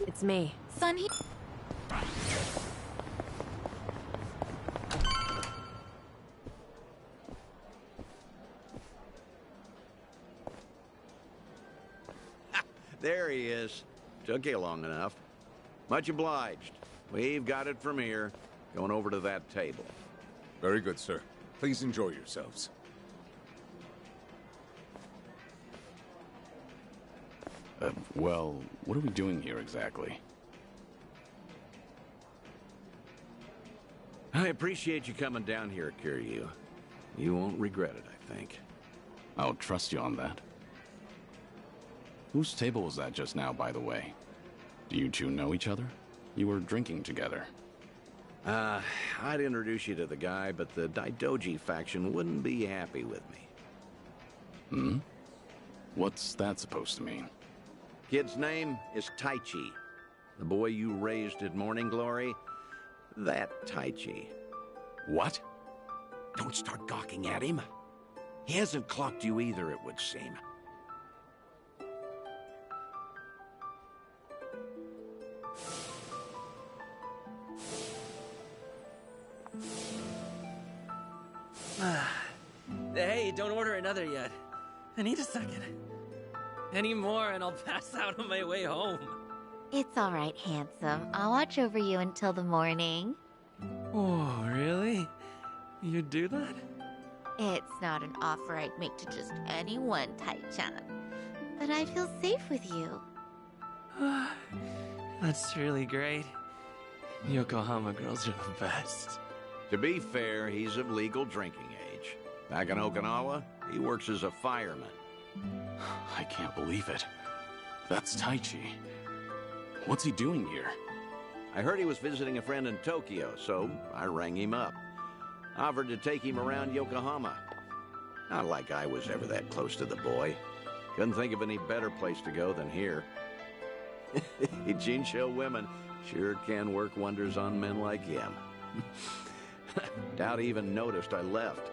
B: It's me.
C: Son, he...
J: There he is. Took you long enough. Much obliged. We've got it from here. Going over to that table.
M: Very good, sir. Please enjoy yourselves.
A: Well, what are we doing here exactly?
J: I appreciate you coming down here, Kiryu. You won't regret it, I think.
A: I'll trust you on that. Whose table was that just now, by the way? Do you two know each other? You were drinking together.
J: I'd introduce you to the guy, but the Daidoji faction wouldn't be happy with me.
A: What's that supposed to mean?
J: Kid's name is Taichi. The boy you raised at Morning Glory, that Taichi.
A: What?
J: Don't start gawking at him. He hasn't clocked you either, it would seem.
N: Hey, don't order another yet. I need a second. Any more and I'll pass out on my way home.
C: It's all right, handsome. I'll watch over you until the morning.
N: Oh, really? You do that?
C: It's not an offer I'd make to just anyone, Tai-chan. But I feel safe with you.
N: That's really great. Yokohama girls are the best.
J: To be fair, he's of legal drinking age. Back in Okinawa, he works as a fireman.
A: I can't believe it. That's Taichi. What's he doing here?
J: I heard he was visiting a friend in Tokyo, so I rang him up. Offered to take him around Yokohama. Not like I was ever that close to the boy. Couldn't think of any better place to go than here. Jinsho women sure can work wonders on men like him. Doubt he even noticed I left.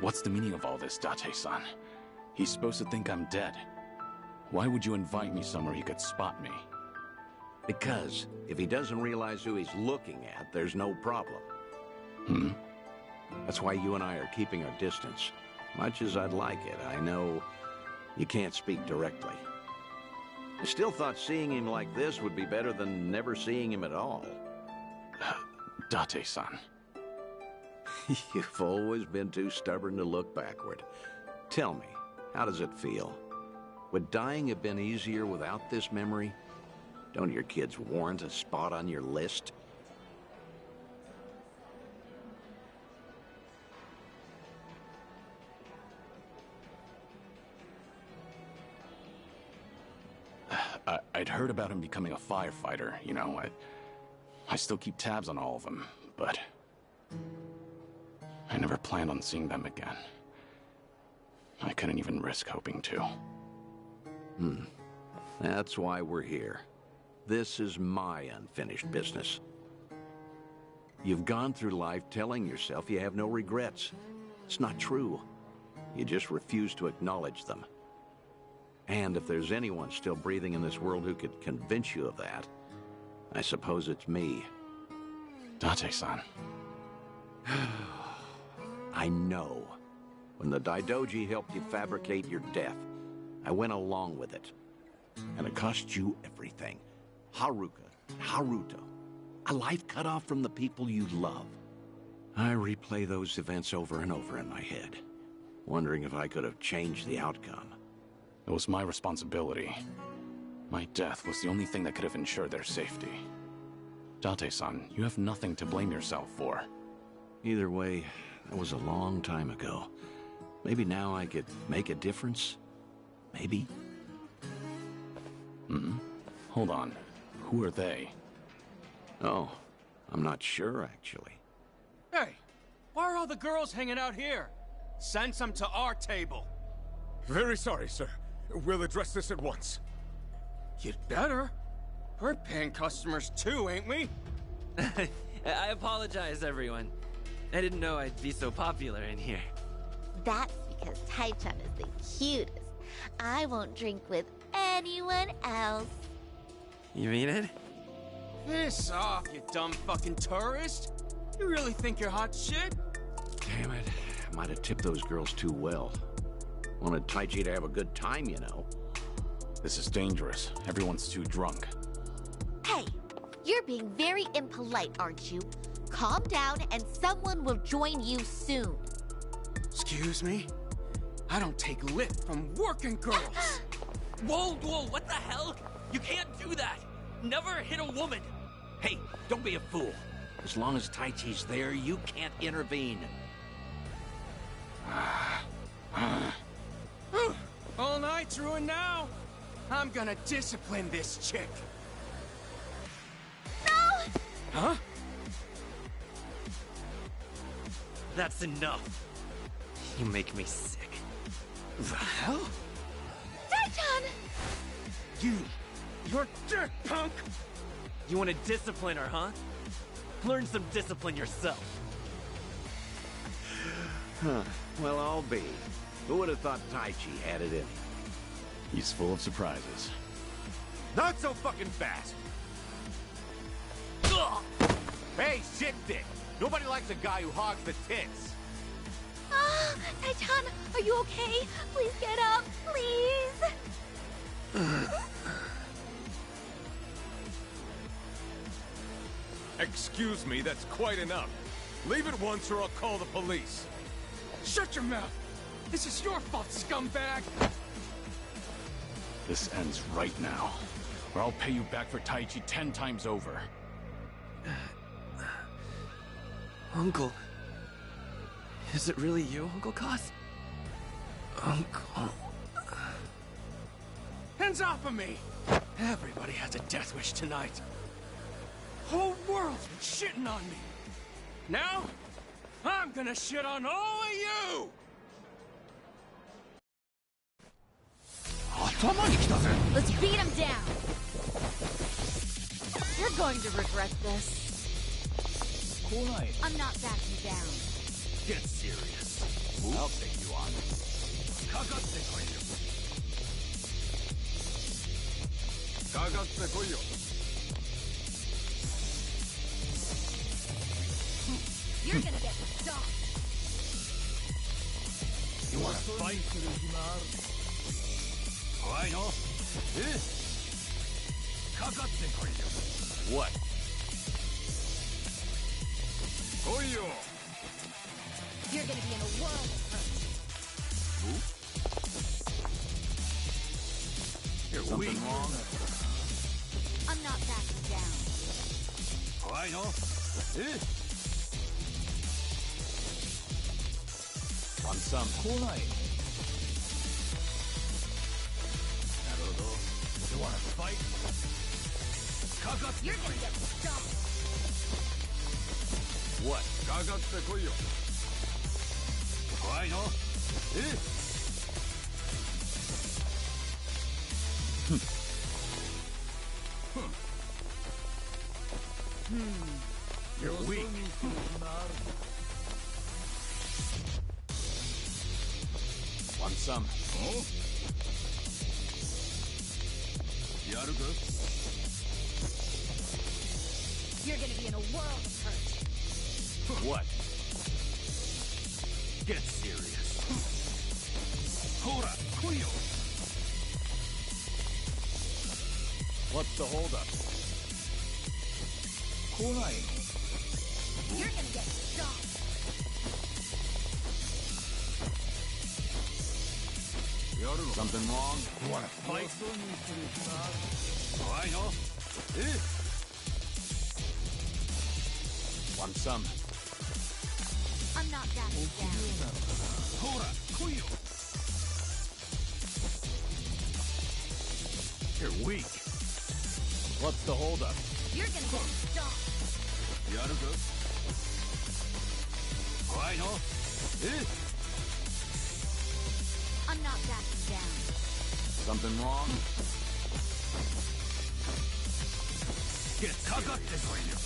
A: What's the meaning of all this, Date-san? He's supposed to think I'm dead. Why would you invite me somewhere he could spot me?
J: Because if he doesn't realize who he's looking at, there's no problem. That's why you and I are keeping our distance. Much as I'd like it, I know you can't speak directly. I still thought seeing him like this would be better than never seeing him at all.
A: Date-san.
J: You've always been too stubborn to look backward. Tell me, how does it feel? Would dying have been easier without this memory? Don't your kids warrant a spot on your list?
A: I'd heard about him becoming a firefighter, you know. I still keep tabs on all of them, but I never planned on seeing them again. I couldn't even risk hoping to.
J: That's why we're here. This is my unfinished business. You've gone through life telling yourself you have no regrets. It's not true. You just refuse to acknowledge them. And if there's anyone still breathing in this world who could convince you of that, I suppose it's me.
A: Date-san.
J: I know. When the Daidoji helped you fabricate your death, I went along with it. And it cost you everything. Haruka, Haruto. A life cut off from the people you love. I replay those events over and over in my head, wondering if I could have changed the outcome.
A: It was my responsibility. My death was the only thing that could have ensured their safety. Date-san, you have nothing to blame yourself for.
J: Either way, that was a long time ago. Maybe now I could make a difference? Maybe?
A: Hold on. Who are they?
J: Oh, I'm not sure, actually.
O: Hey, why are all the girls hanging out here? Send some to our table.
M: Very sorry, sir. We'll address this at once.
O: You'd better. We're paying customers too, ain't we?
N: I apologize, everyone. I didn't know I'd be so popular in here.
P: That's because Tai-chan is the cutest. I won't drink with anyone else.
N: You mean it?
O: Piss off, you dumb fucking tourist. You really think you're hot shit?
J: Damn it. Might have tipped those girls too well. Wanted Taichi to have a good time, you know.
A: This is dangerous. Everyone's too drunk.
P: Hey, you're being very impolite, aren't you? Calm down and someone will join you soon.
O: Excuse me? I don't take lip from working girls.
E: Whoa, what the hell? You can't do that! Never hit a woman!
J: Hey, don't be a fool. As long as Taichi's there, you can't intervene.
O: All night's ruined now. I'm gonna discipline this chick.
P: No!
O: Huh?
N: That's enough. You make me sick.
O: The hell?
P: Tai-chan!
O: You're dick, punk!
N: You want to discipline her, huh? Learn some discipline yourself.
J: Well, I'll be. Who would have thought Taichi had it in him?
A: He's full of surprises.
M: Not so fucking fast! Hey, shit dick! Nobody likes a guy who hogs the tits!
P: Tai-chan, are you okay? Please get up, please!
M: Excuse me, that's quite enough. Leave it once or I'll call the police.
O: Shut your mouth! This is your fault, scumbag!
A: This ends right now, or I'll pay you back for Taichi 10 times over.
N: Uncle. Is it really you, Uncle Cos? Uncle.
O: Hands off of me! Everybody has a death wish tonight. Whole world's been shitting on me. Now, I'm gonna shit on all of you!
B: Let's beat him down! You're going to regret this.
P: I'm not backing down.
M: Get serious. I'll take you on.
P: You're gonna get stopped.
M: You wanna fight? What?
P: You're gonna be in a world of hurt.
M: You're weak. Wrong?
P: I'm not backing down.
A: Want some?
M: You wanna fight?
P: You're gonna get stopped.
M: What? You're weak.
A: Want some?
P: You're gonna be in a world of hurt.
D: What? Get serious. Hora, Kuyo! What's the holdup?
P: You're gonna get stomped.
A: Something wrong?
D: You wanna fight? I know.
A: Want some?
P: I'm not backing down.
D: Hora, Kuyo! You're weak. What's the holdup?
P: You're gonna get stomped.
D: I know.
P: I'm not backing down.
A: Something wrong?
D: Get serious.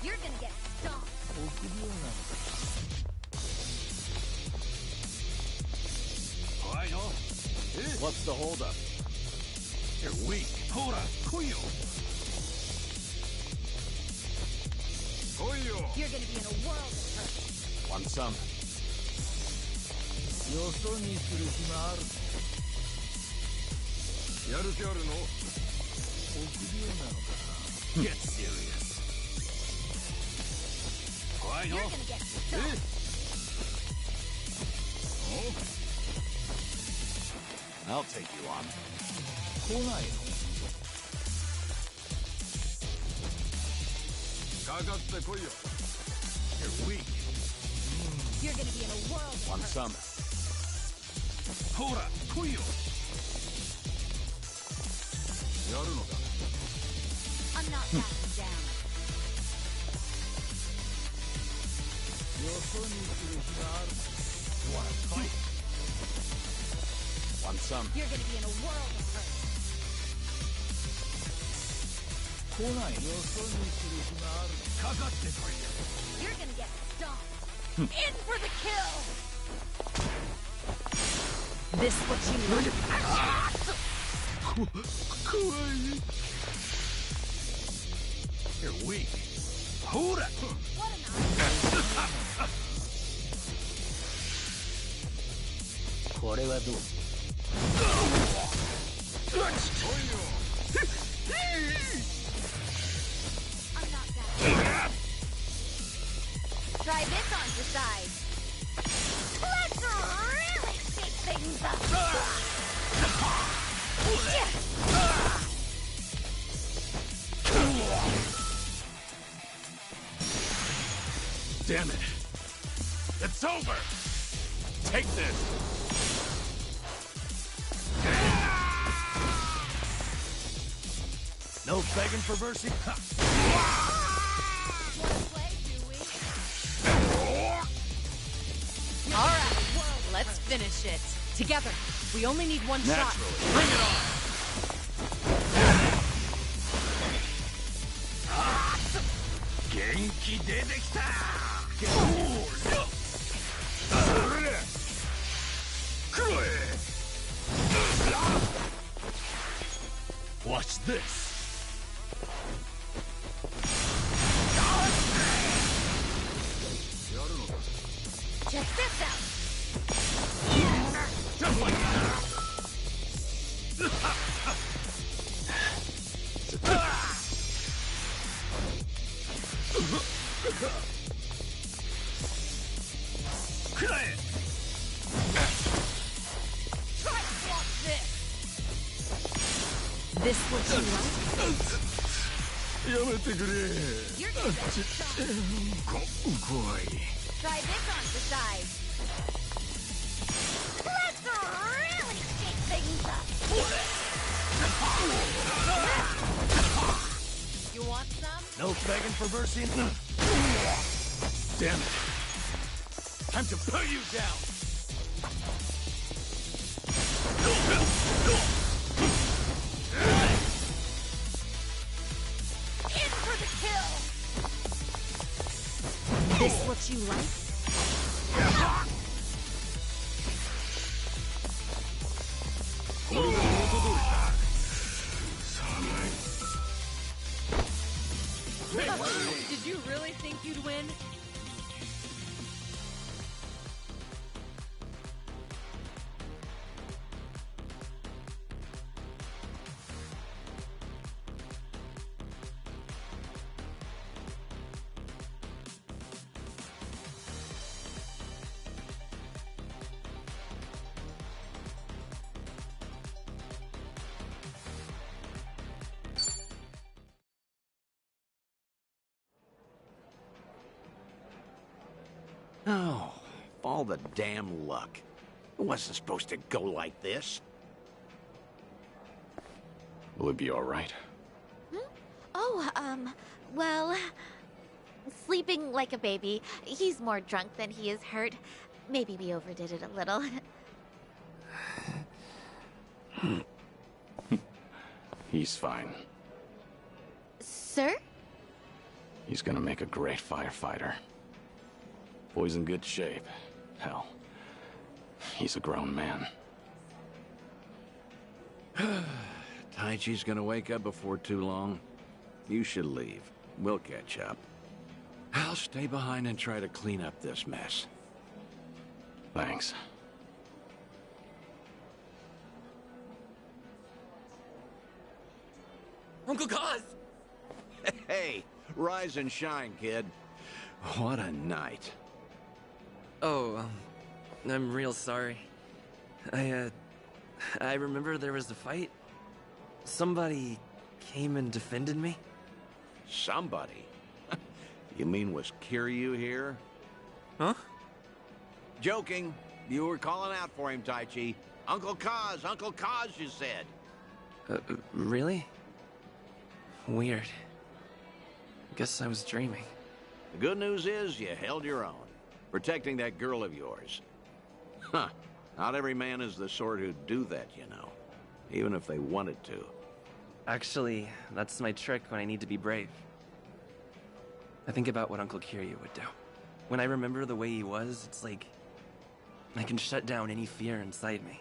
P: You're gonna get stomped.
D: I know. What's the holdup? You're weak. Hora, Kuyo!
P: You're gonna be in a world of hurt.
A: Want some?
D: Get serious. I know.
P: You're gonna get stomped.
A: I'll take you on.
D: You're weak.
P: You're gonna be in a world of
A: Want
P: hurt.
A: some?
D: Hora, Kuyo!
P: I'm not backing down.
D: You wanna fight?
A: Want some?
P: You're gonna be in a world of hurt. You're gonna get stomped. In for the kill!
B: This what you want?
D: You're weak. Hora!
P: What an I'm not backing. Try this on the side. Let's really shake things up.
D: Damn it. It's over! Take this! No begging for mercy?
B: All right, let's finish it. Together. We only need one shot.
D: Bring it on! Genki dete Watch this!
P: Check this out.
D: Just like that!
P: Try to block this.
B: This what you want?
P: You're gonna get stomped. Try this on the side. Let's really shake things up. You want some?
D: No begging for mercy? Damn it. Time to put you down!
P: In for the kill!
B: This what you like?
N: Did you really think you'd win?
J: Oh, all the damn luck. It wasn't supposed to go like this.
A: Will it be all right?
P: Oh, well, sleeping like a baby. He's more drunk than he is hurt. Maybe we overdid it a little.
A: He's fine.
P: Sir?
A: He's gonna make a great firefighter. Boy's in good shape. Hell, he's a grown man.
J: Taichi's gonna wake up before too long. You should leave. We'll catch up. I'll stay behind and try to clean up this mess.
A: Thanks.
N: Uncle Kaz!
J: Hey, rise and shine, kid. What a night.
N: Oh, I'm real sorry. I remember there was a fight. Somebody came and defended me.
J: Somebody? You mean was Kiryu here?
N: Huh?
J: Joking. You were calling out for him, Taichi. Uncle Kaz, you said.
N: Really? Weird. Guess I was dreaming.
J: The good news is you held your own, protecting that girl of yours. Huh. Not every man is the sort who'd do that, you know. Even if they wanted to.
N: Actually, that's my trick when I need to be brave. I think about what Uncle Kiryu would do. When I remember the way he was, it's like I can shut down any fear inside me.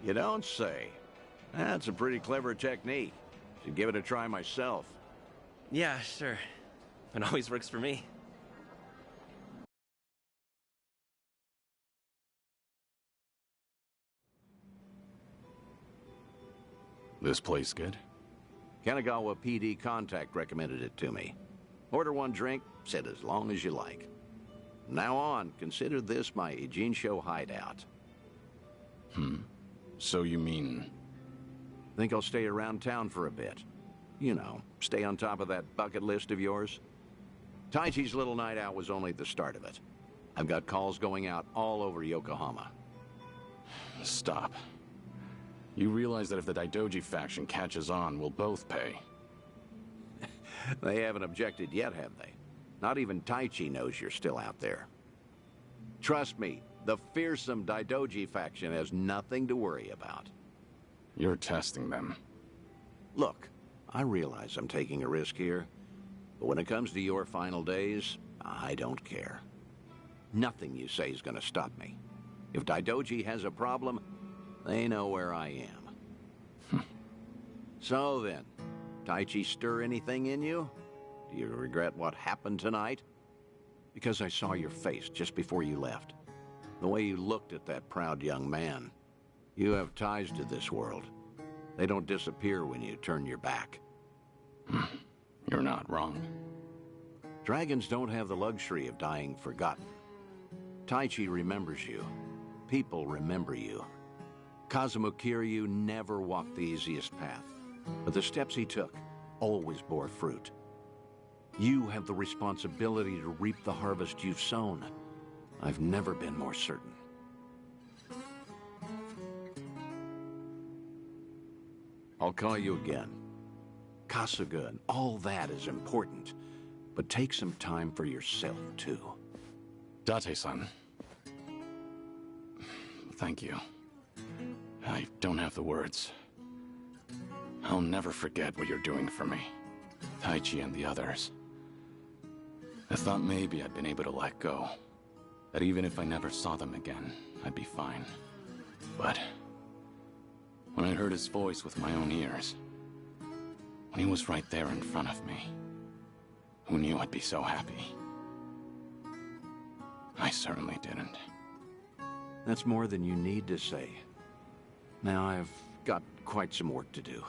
J: You don't say. That's a pretty clever technique. Should give it a try myself.
N: Yeah, sure. It always works for me.
A: This place good?
J: Kanagawa PD contact recommended it to me. Order one drink, sit as long as you like. From now on, consider this my Ijincho hideout.
A: So you mean...
J: Think I'll stay around town for a bit. You know, stay on top of that bucket list of yours. Taichi's little night out was only the start of it. I've got calls going out all over Yokohama.
A: Stop. You realize that if the Daidoji faction catches on, we'll both pay.
J: They haven't objected yet, have they? Not even Taichi knows you're still out there. Trust me, the fearsome Daidoji faction has nothing to worry about.
A: You're testing them.
J: Look, I realize I'm taking a risk here, but when it comes to your final days, I don't care. Nothing you say is gonna stop me. If Daidoji has a problem, they know where I am. So then, Taichi stir anything in you? Do you regret what happened tonight? Because I saw your face just before you left. The way you looked at that proud young man. You have ties to this world. They don't disappear when you turn your back.
A: You're not wrong.
J: Dragons don't have the luxury of dying forgotten. Taichi remembers you. People remember you. Kazuma Kiryu never walked the easiest path, but the steps he took always bore fruit. You have the responsibility to reap the harvest you've sown. I've never been more certain. I'll call you again. Kasuga and all that is important, but take some time for yourself, too.
A: Date-san. Thank you. I don't have the words. I'll never forget what you're doing for me. Taichi and the others. I thought maybe I'd been able to let go. That even if I never saw them again, I'd be fine. But when I heard his voice with my own ears, when he was right there in front of me, Who knew I'd be so happy? I certainly didn't.
J: That's more than you need to say. Now I've got quite some work to do.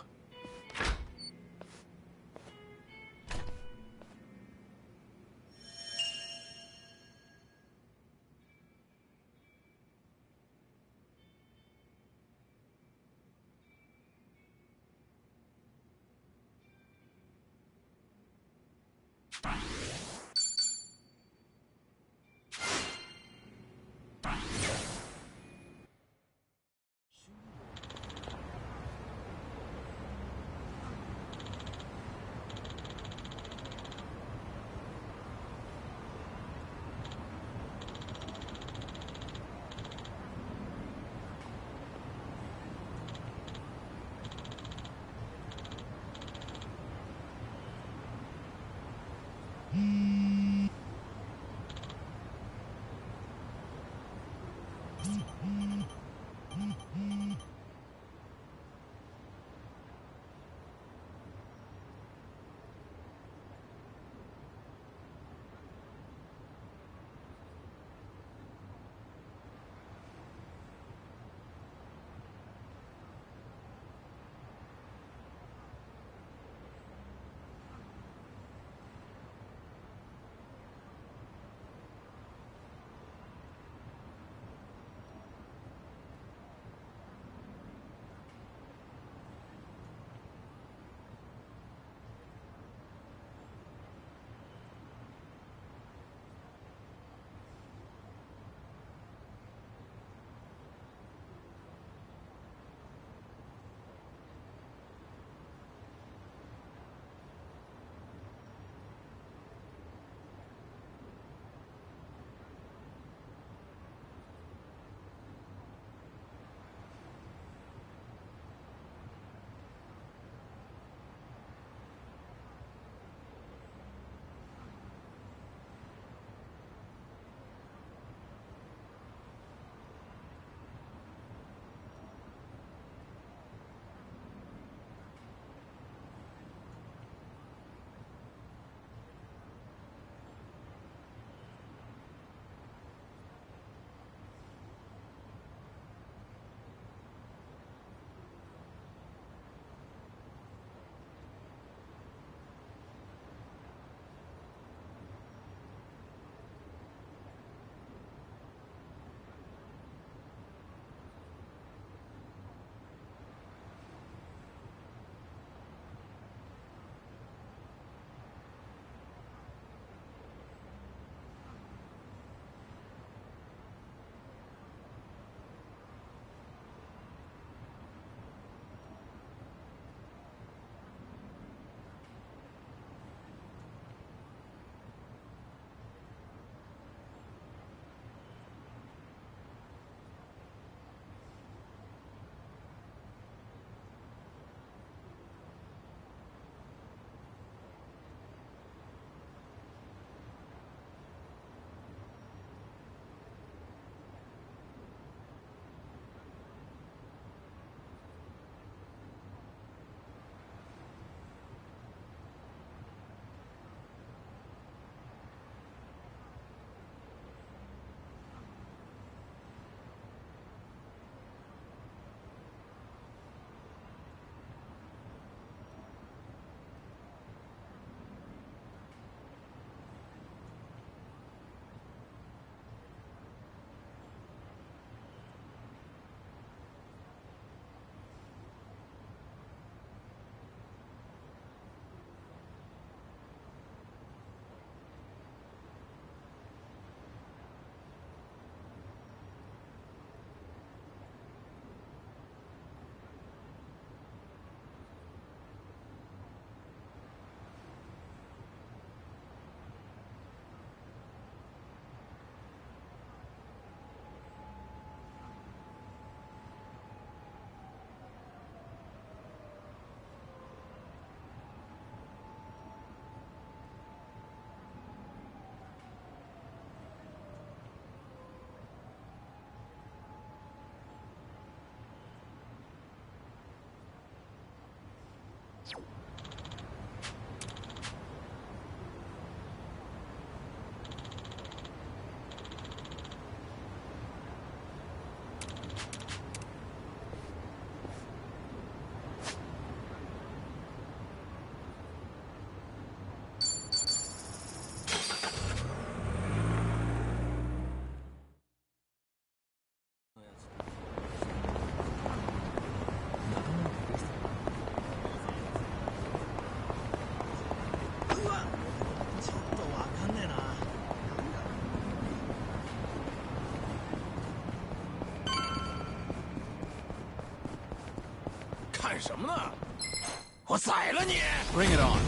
A: Bring it on.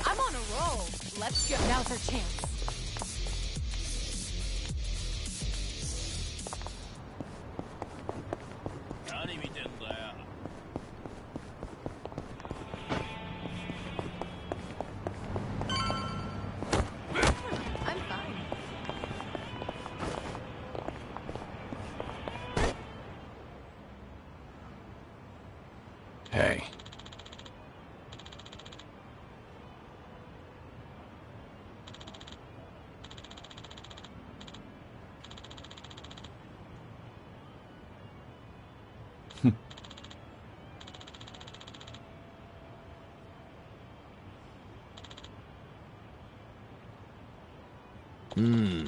B: I'm on a roll. Let's go. Now's our chance. I'm fine.
A: Hey. Hmm.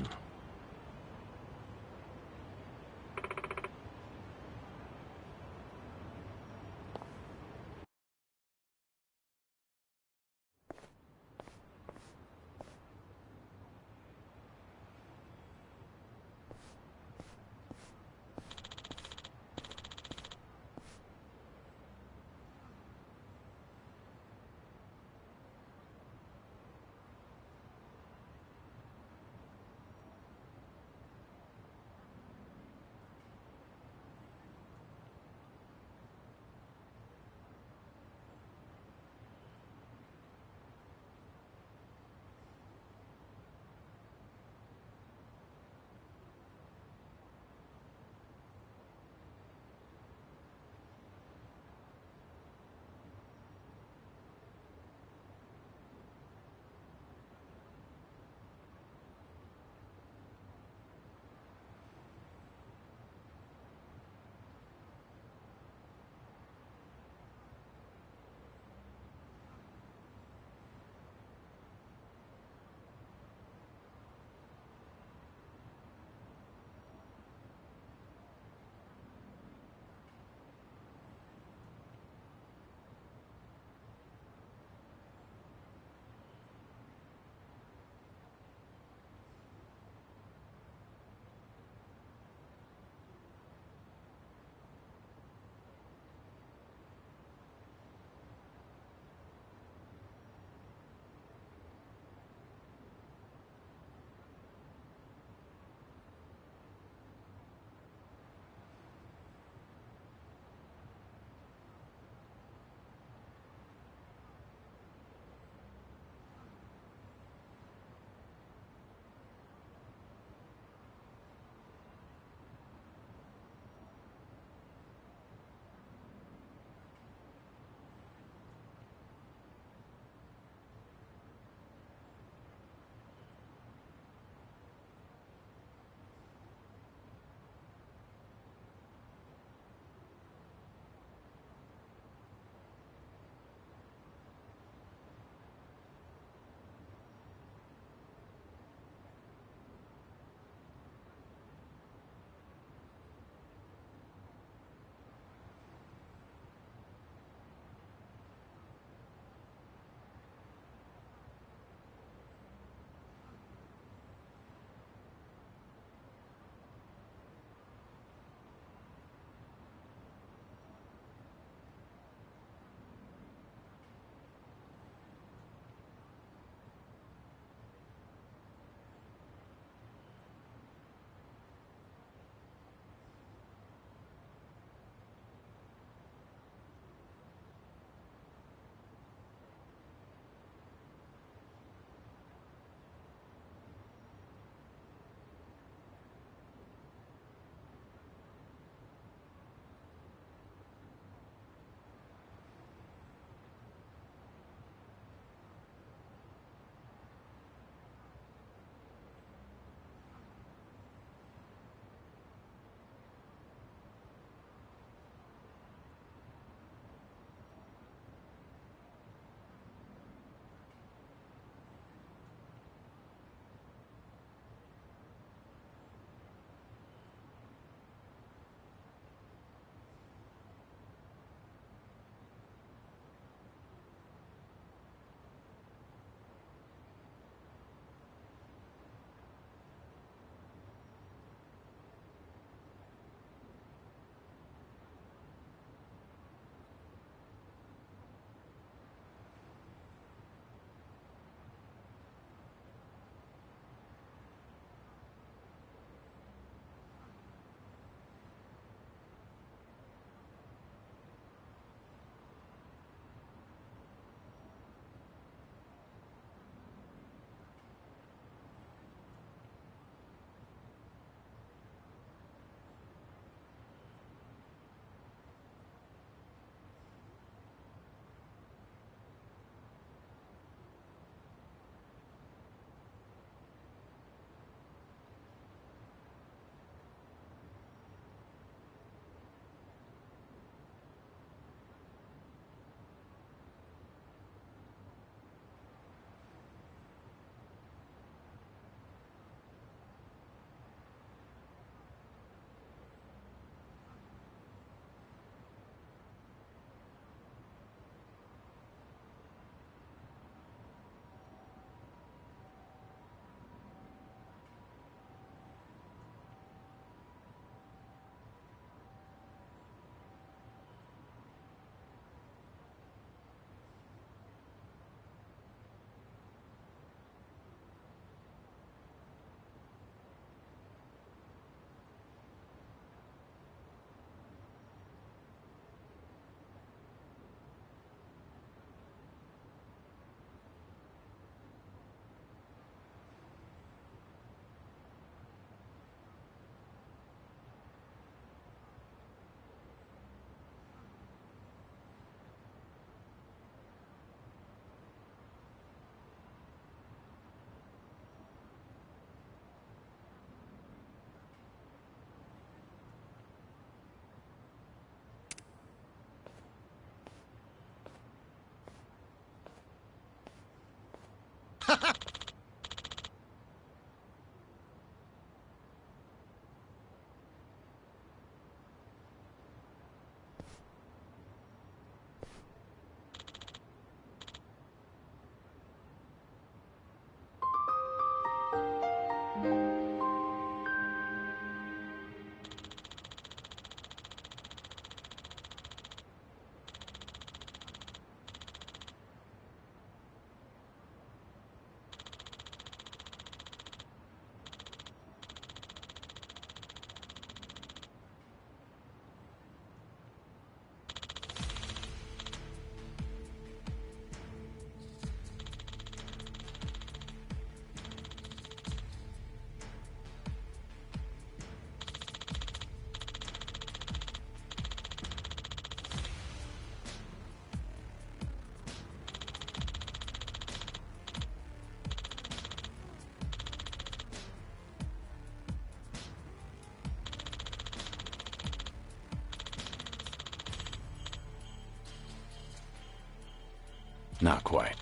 A: Not quite.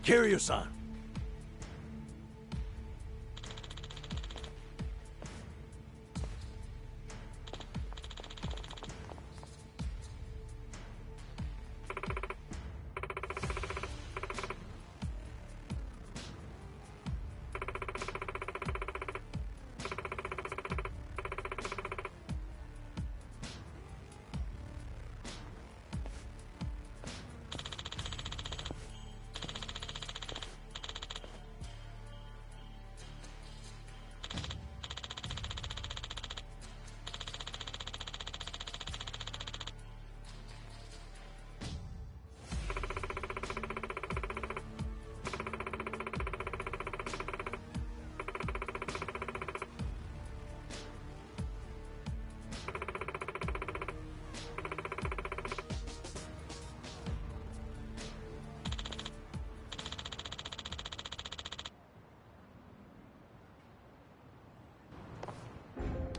D: Kiryu-san.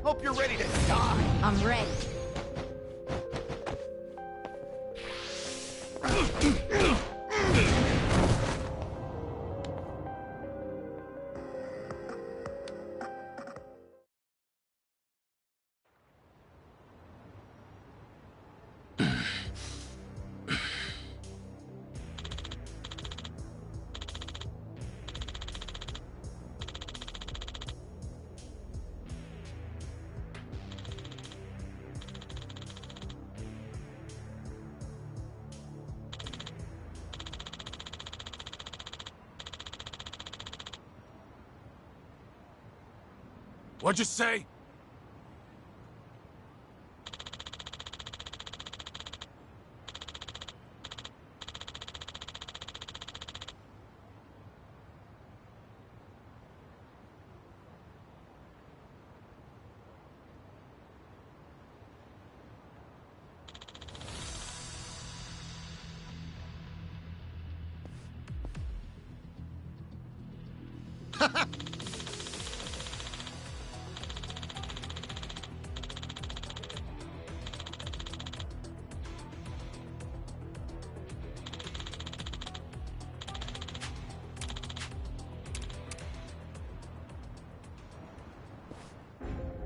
Q: Hope you're ready to die.
C: I'm ready.
M: What'd you say?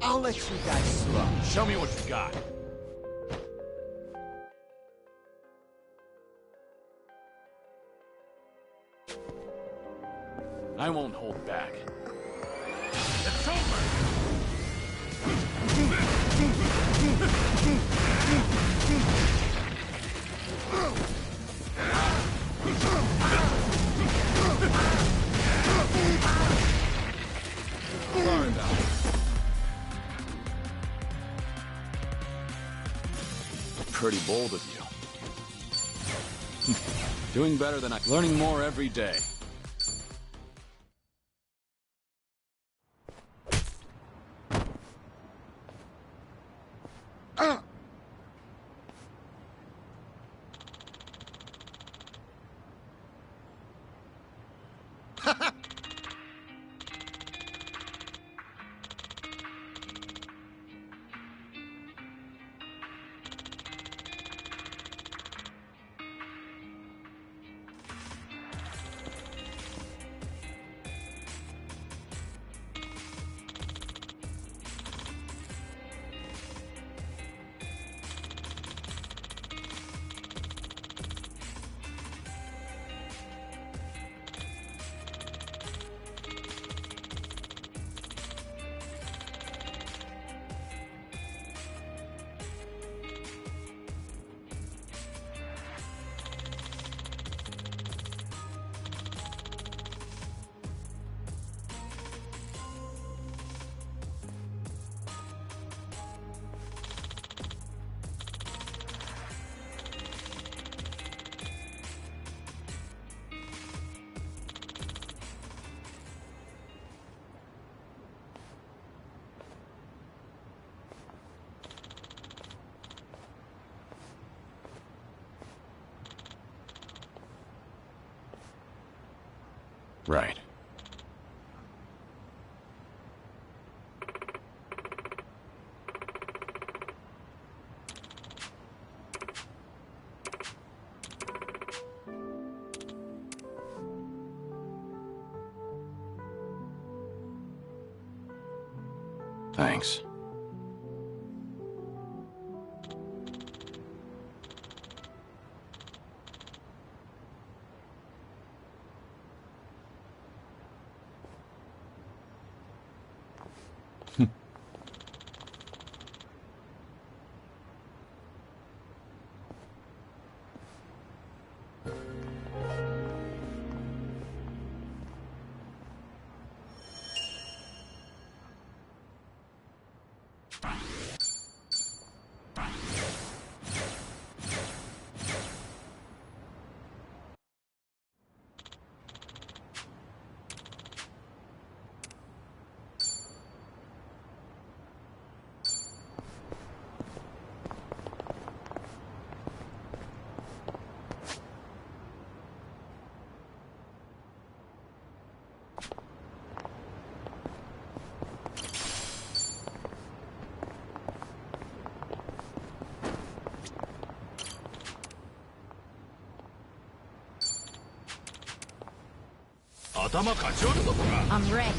Q: I'll let you guys slow.
M: Show me what you got.
A: I won't hold back.
M: It's over! Sorry about it.
A: pretty bold of you. Doing better than learning more every day. Right. Thanks.
B: I'm ready.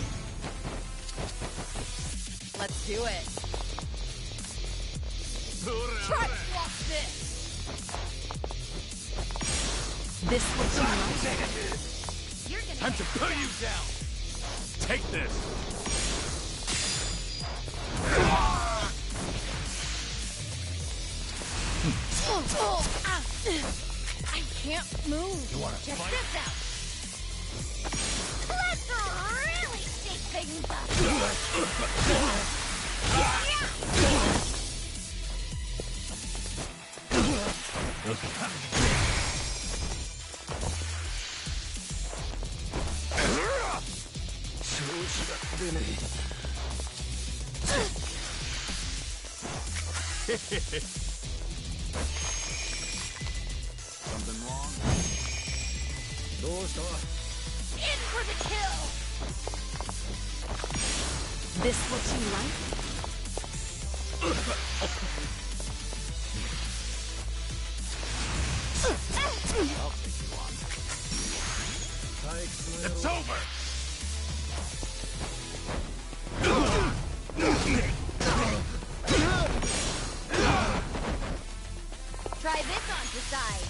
B: Let's do it. Try to swap this. This what you want? You're gonna
M: Time to put you down! Take this!
B: I can't move.
M: You wanna
B: Check
M: fight?
B: this out. Let's really shake things up.
A: Something wrong?
B: In for the kill. This what you like?
A: I'll take you on.
M: It's over!
C: Try this on to side.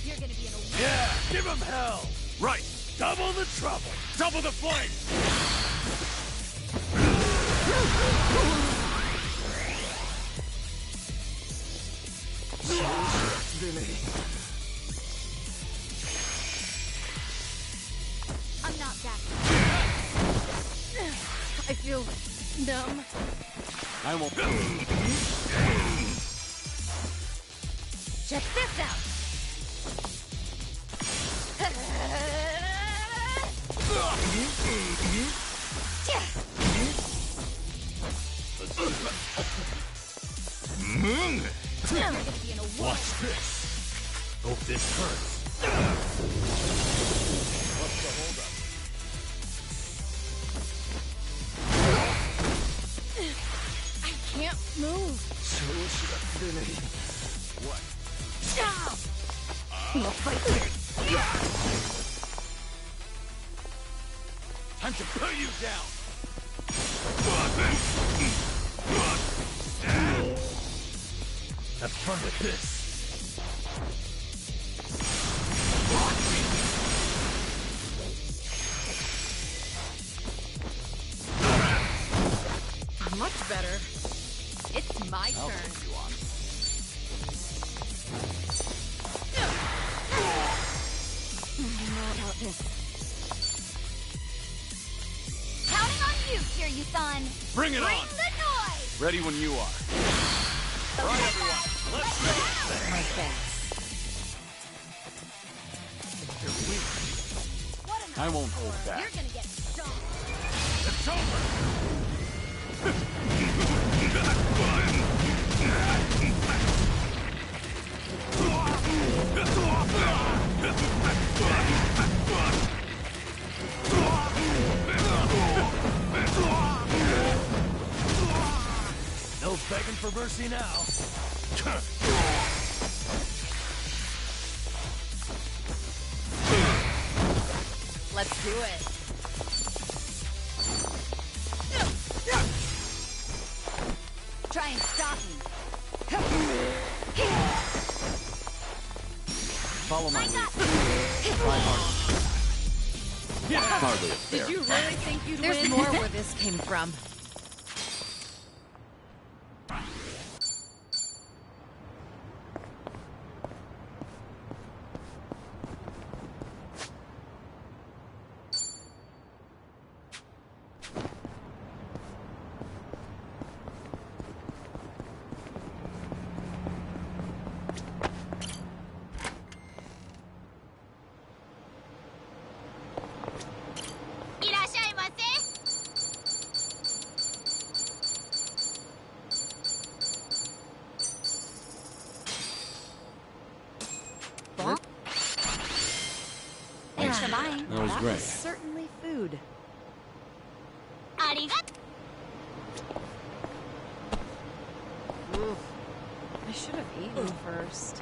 C: You're gonna be in a
M: Yeah, give him hell! Right, double the trouble, double the flame!
E: I won't.
C: Check this out.
D: Watch this. Hope this hurts. What's the holdup?
B: I can't move.
D: What?
B: Looks like
D: Time to put you down. Have fun with this.
B: much better. It's my turn.
C: I don't know about this. Counting on you, Kiryu-san.
E: Bring it on.
C: Bring the noise.
E: Ready when you are. All right, everyone. Let's go.
B: My thanks.
E: I won't hold back.
C: You're gonna get stung.
D: It's over. No begging for mercy now.
B: Let's do it.
C: Try and stop me.
E: Follow my lead. Try hard. Hardly a fair.
B: Did you really think you'd There's win? More where this came from.
C: Thanks for buying.
E: That was great.
B: Certainly food.
C: Arigato.
B: Oof. I should have eaten first.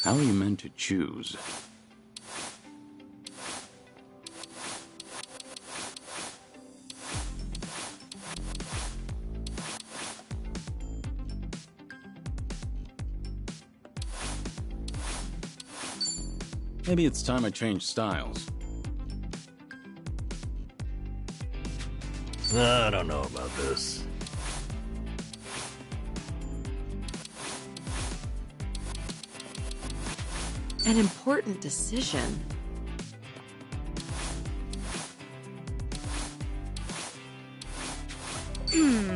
A: How are you meant to choose? Maybe it's time I change styles.
D: I don't know about this.
B: An important decision.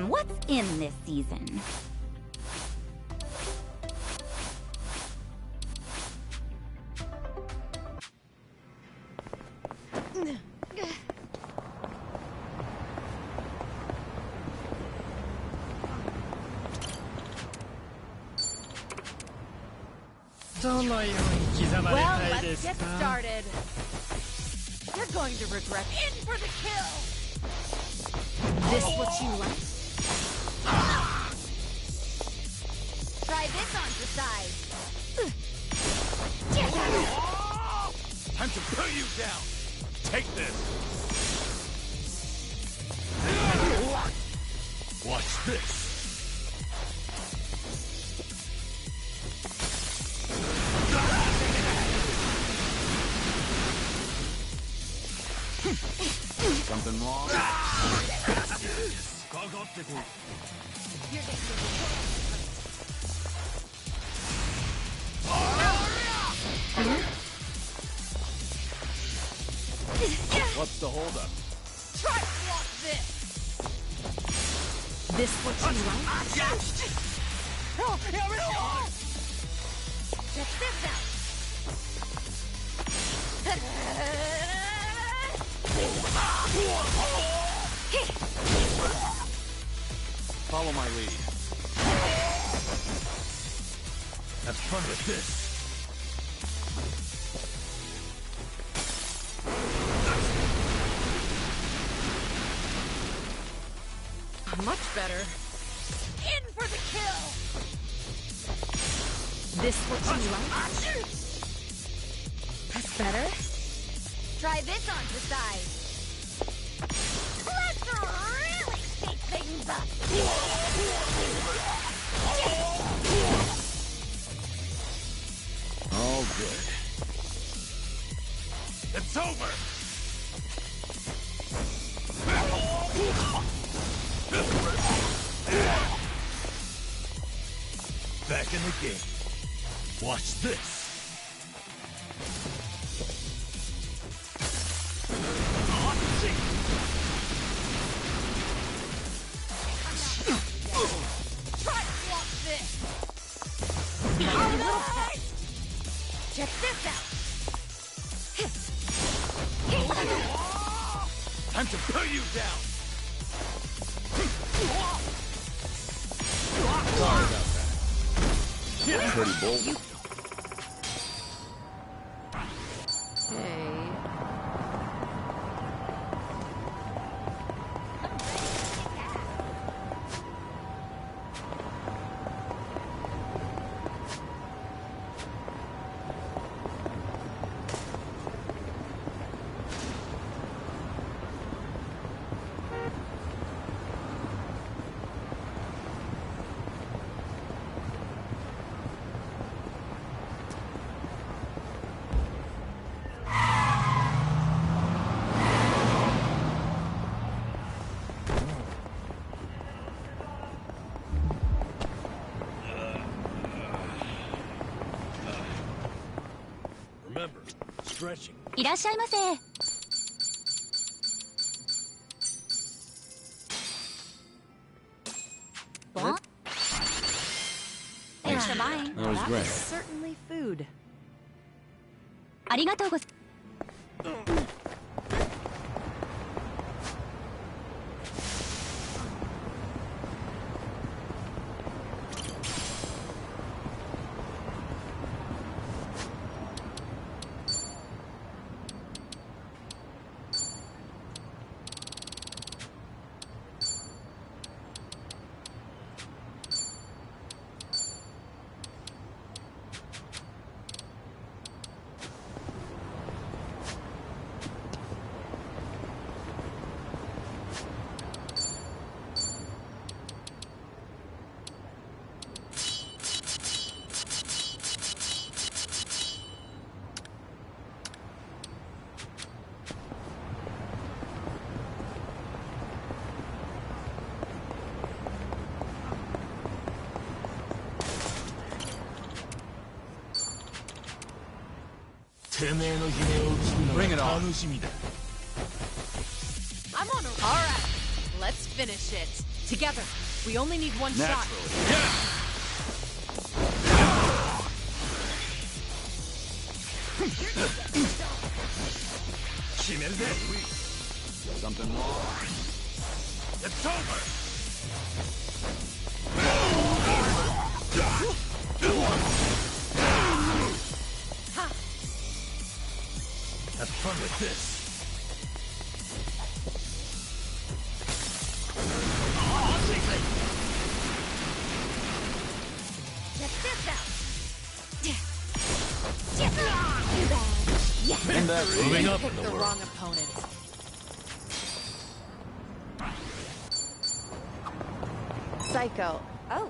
C: What's in this season?
B: Well, let's get started. You're going to regret in for the kill. This what you like?
C: Try this on the side.
M: Time to put you down. Take this. Watch this.
A: Something wrong?
M: What's the holdup?
B: Try to block this. This what you like?
C: Check this out.
M: Follow my lead. Have fun with this.
B: Much better. In for the kill. This what you like? That's better.
C: Try this on the side. Let's really shake things up.
M: All good. It's over! Back in the game. Watch this.
B: Try to block this.
C: Check this out.
M: Time to put you down. Sorry about that. Pretty bold.
B: Hey.
M: Remember, stretching.
R: いらっしゃいませ。
C: What? Thanks for buying.
M: That was
B: That
M: great.
B: was certainly food.
R: ありがとうございます。
M: Bring it on.
B: I'm on a... All right, let's finish it. Together. We only need one shot.
A: Something wrong?
M: It's over!
O: this.
P: Check this out.
K: And that's moving up in
B: Picked
K: the
B: the
K: world.
B: wrong opponent. Psycho.
C: Oh,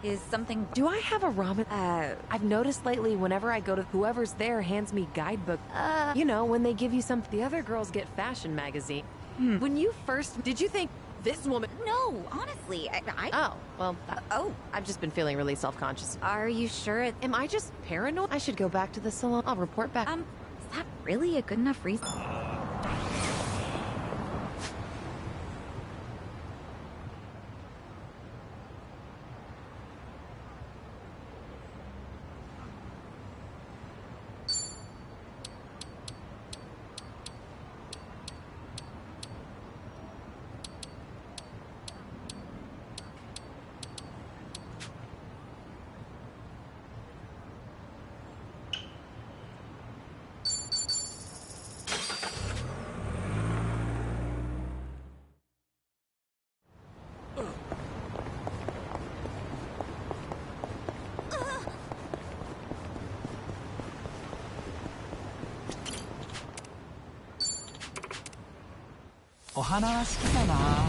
C: is something...
B: Do I have a ramen? I've noticed lately whenever I go to whoever's there hands me guidebook. You know, when they give you some... The other girls get fashion magazine. When you first... Did you think this woman...
C: No, honestly, I...
B: Oh, well, I've just been feeling really self-conscious.
C: Are you sure
B: Am I just paranoid? I should go back to the salon. I'll report back.
C: Is that really a good enough reason?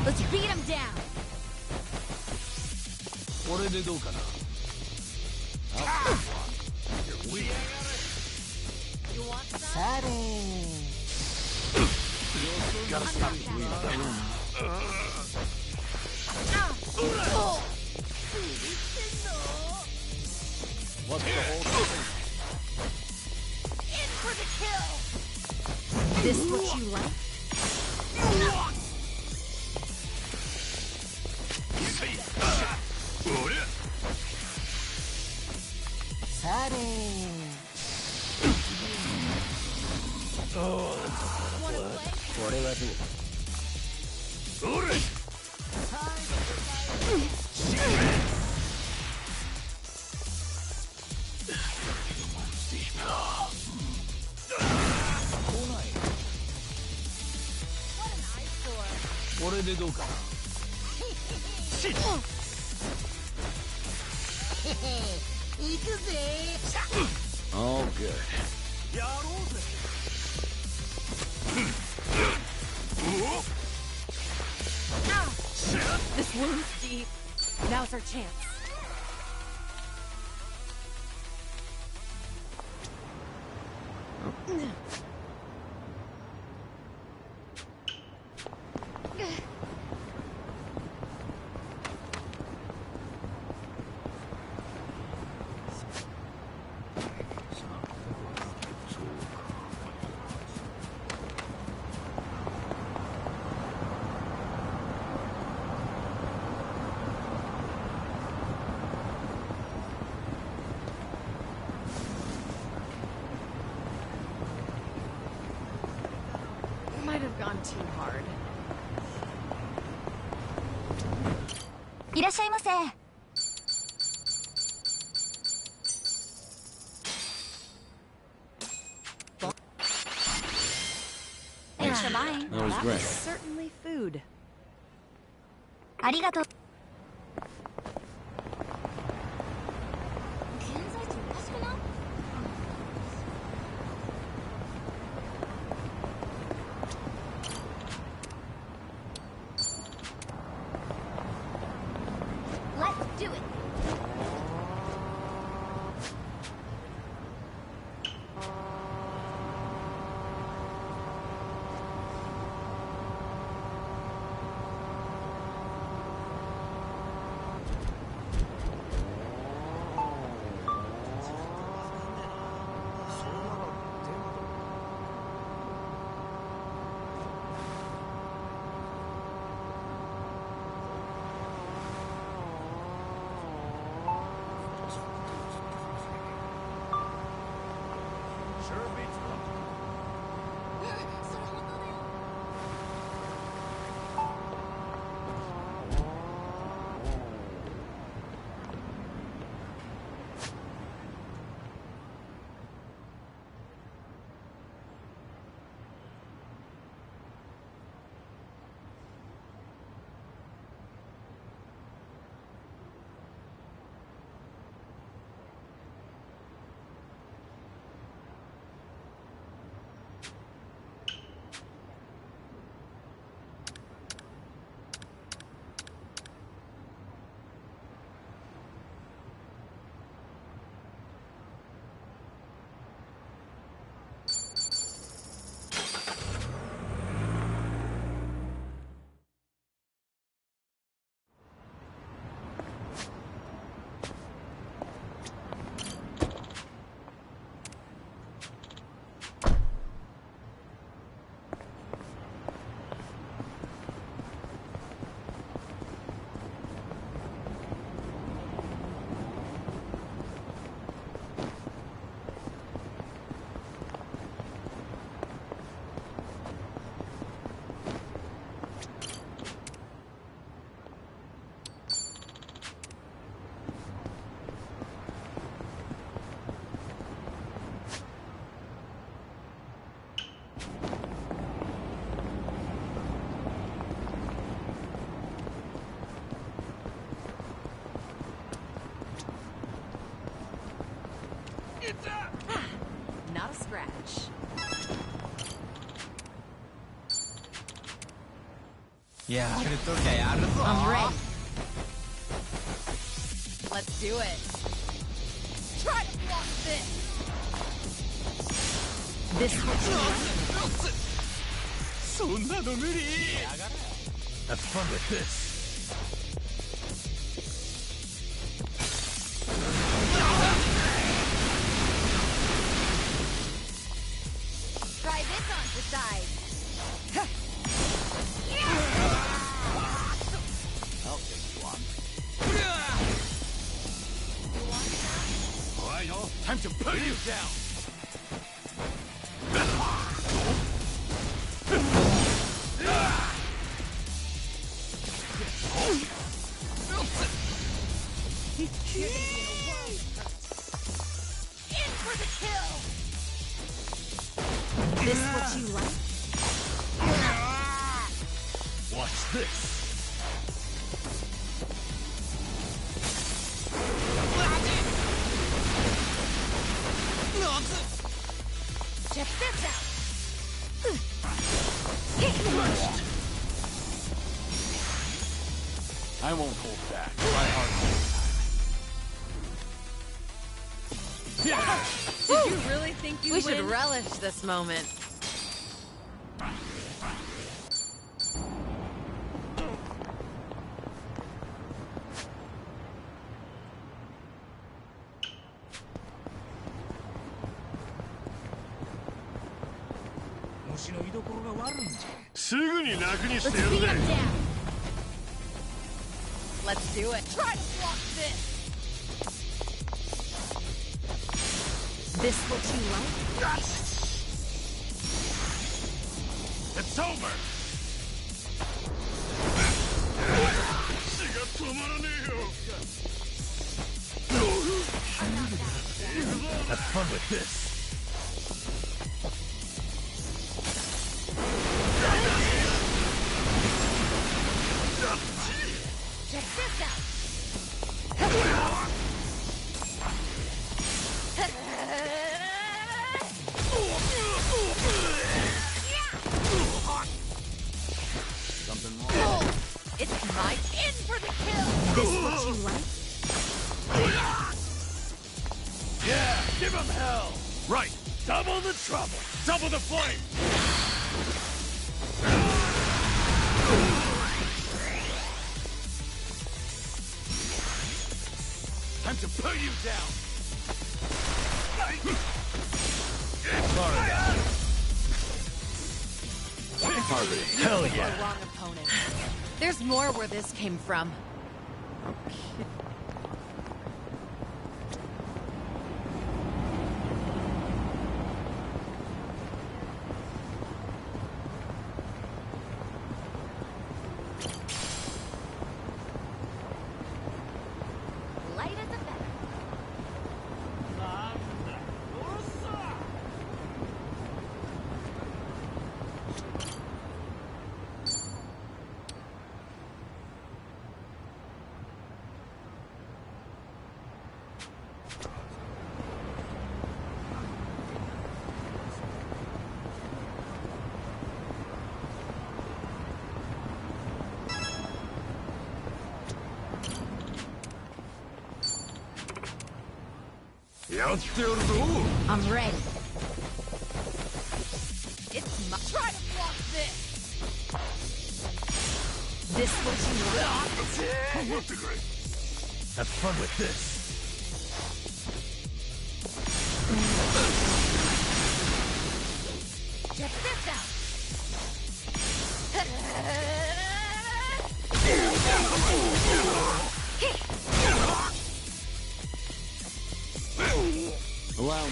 C: Let's beat him down.
K: これでどうかな Gotta stop the bleeding. What's the whole thing?
P: In for the kill.
B: This what you like?
K: All good.
B: This wound's deep. Now's our chance. Might have gone too hard.
R: いらっしゃいませ。
C: Thanks for buying.
K: That was great.
B: Certainly food.
R: ありがとう。
P: Let's do it.
B: Not a scratch.
Q: 야, 그래도 알았어.
B: I'm ready. Let's do it. Try to block this. This
F: Have fun with this.
C: Try this on the side.
M: I'll take you on.
D: All right, y'all. Time to put you down.
C: In for the kill.
B: This what you like?
F: Watch this.
C: Check this out.
M: I won't hold back. Try hard next time.
B: Did you really think you would? We should relish this moment.
C: Let's beat him down.
B: Let's do it.
C: Try to block this.
B: This what you like?
F: It's over. Have fun with this.
C: Check this out.
M: Something wrong?
C: Oh, it's my in for the kill.
B: This what you like?
D: Yeah, give him hell. Right. Double the trouble. Double the flame. Time to put you down.
F: Sorry, guys.
M: Harvey.
F: Hell
B: The
F: yeah.
B: wrong opponent. There's more where this came from.
C: Light as a feather.
B: I'm ready.
C: It's my try to block this.
B: This what you like?
F: Have fun with this.
C: Check this out.
M: Allow me.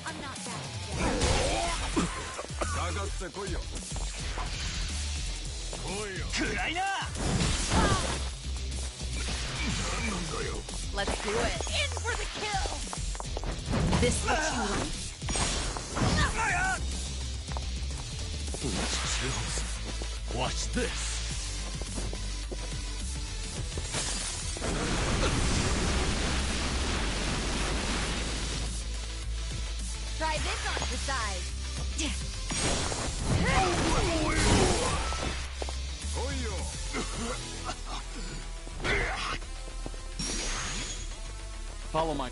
C: I'm not that.
B: Let's do it.
C: In for the kill.
B: This what you like?
D: Watch this.
C: Try this on the side.
A: Follow my...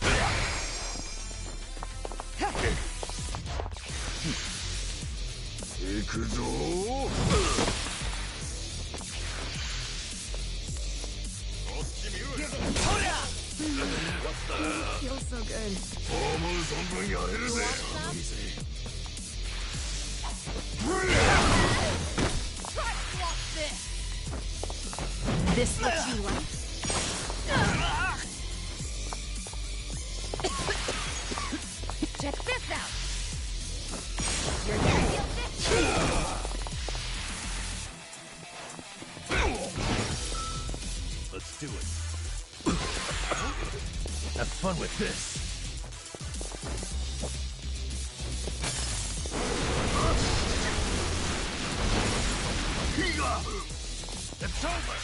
B: Feels so good. This what you like?
C: Check this out. You're gonna feel this.
D: Let's do it. Have fun with this. It's over.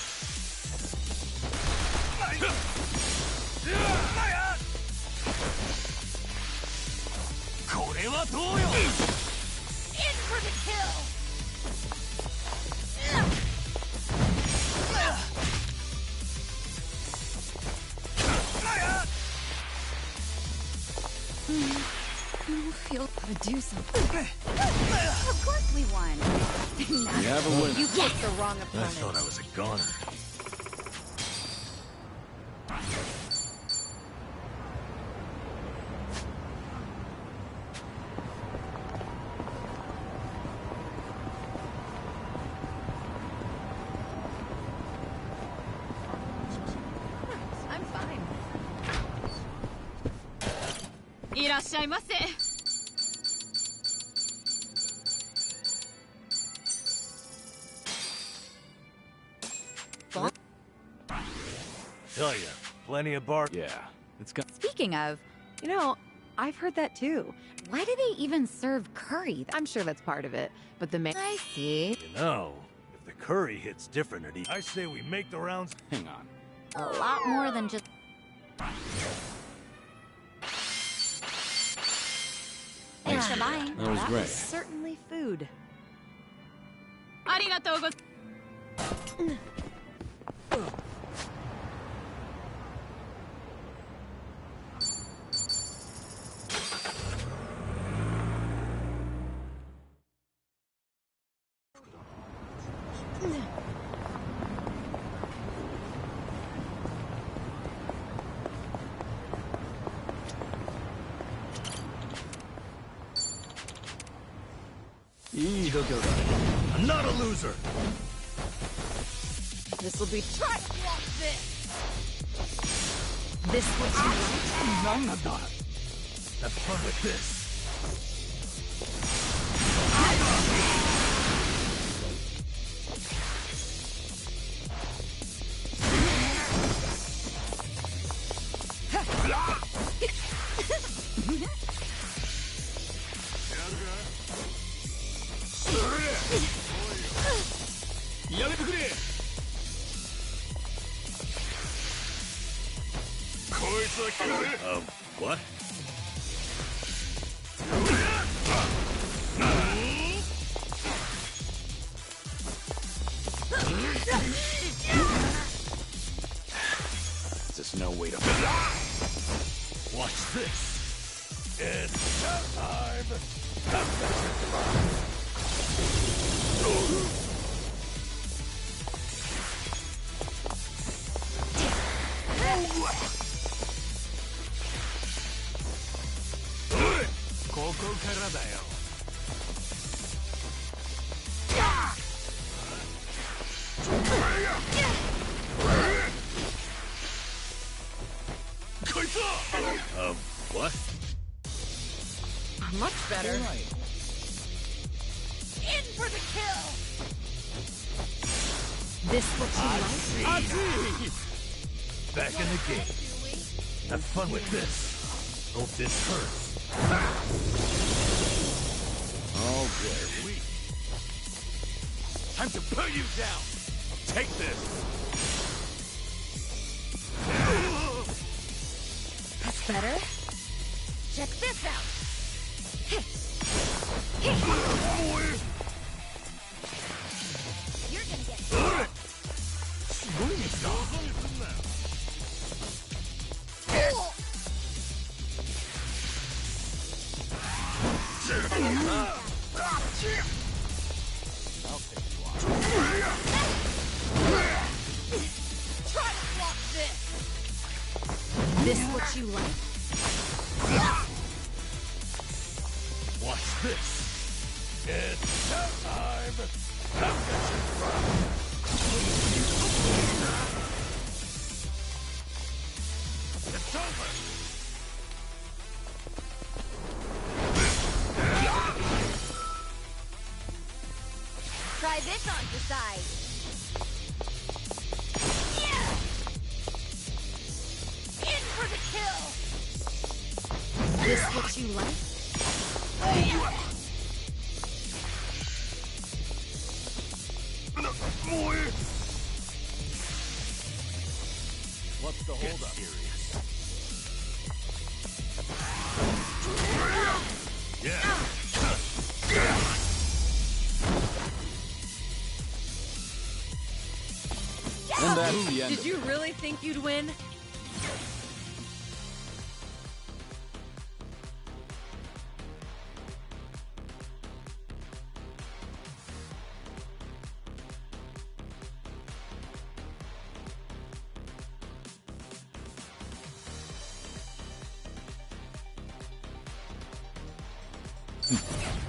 C: In for the kill.
B: Feel how to do something.
C: Of course we won.
A: We have a winner.
C: You picked the wrong
D: I
C: opponent.
D: thought I was a goner.
B: I'm fine.
R: いらっしゃいませ。
D: Tell ya, plenty of bar.
A: Yeah, it's got...
C: Speaking of,
B: You know, I've heard that too.
C: why do they even serve curry?
B: I'm sure that's part of it, but the main...
C: I see.
D: You know, if the curry hits different at each, I say we make the rounds.
A: Hang on.
C: A lot more than just... Thanks for buying.
A: That was great.
B: certainly food.
R: ありがとうございます。
D: I'm not a loser.
B: This will be...
C: Try to walk this.
B: This what you like?
D: None of that. Have fun with this. What?
A: There's no way to...
D: Watch this. It's time. What?
B: Much better.
C: In for the kill.
B: This what you like?
D: Back in the game. Have fun with this. Hope this hurts.
A: Oh, good.
D: Time
M: Time to put you down! Take this!
P: That's better. Check this out. You're gonna get try to block this. This what you like?
D: Watch this. It's showtime. Now get your prize. It's over.
P: Try this on the side. In for the kill. This what you like?
D: What's the holdup? Yeah.
A: And that's the end.
B: Did you really think you'd win?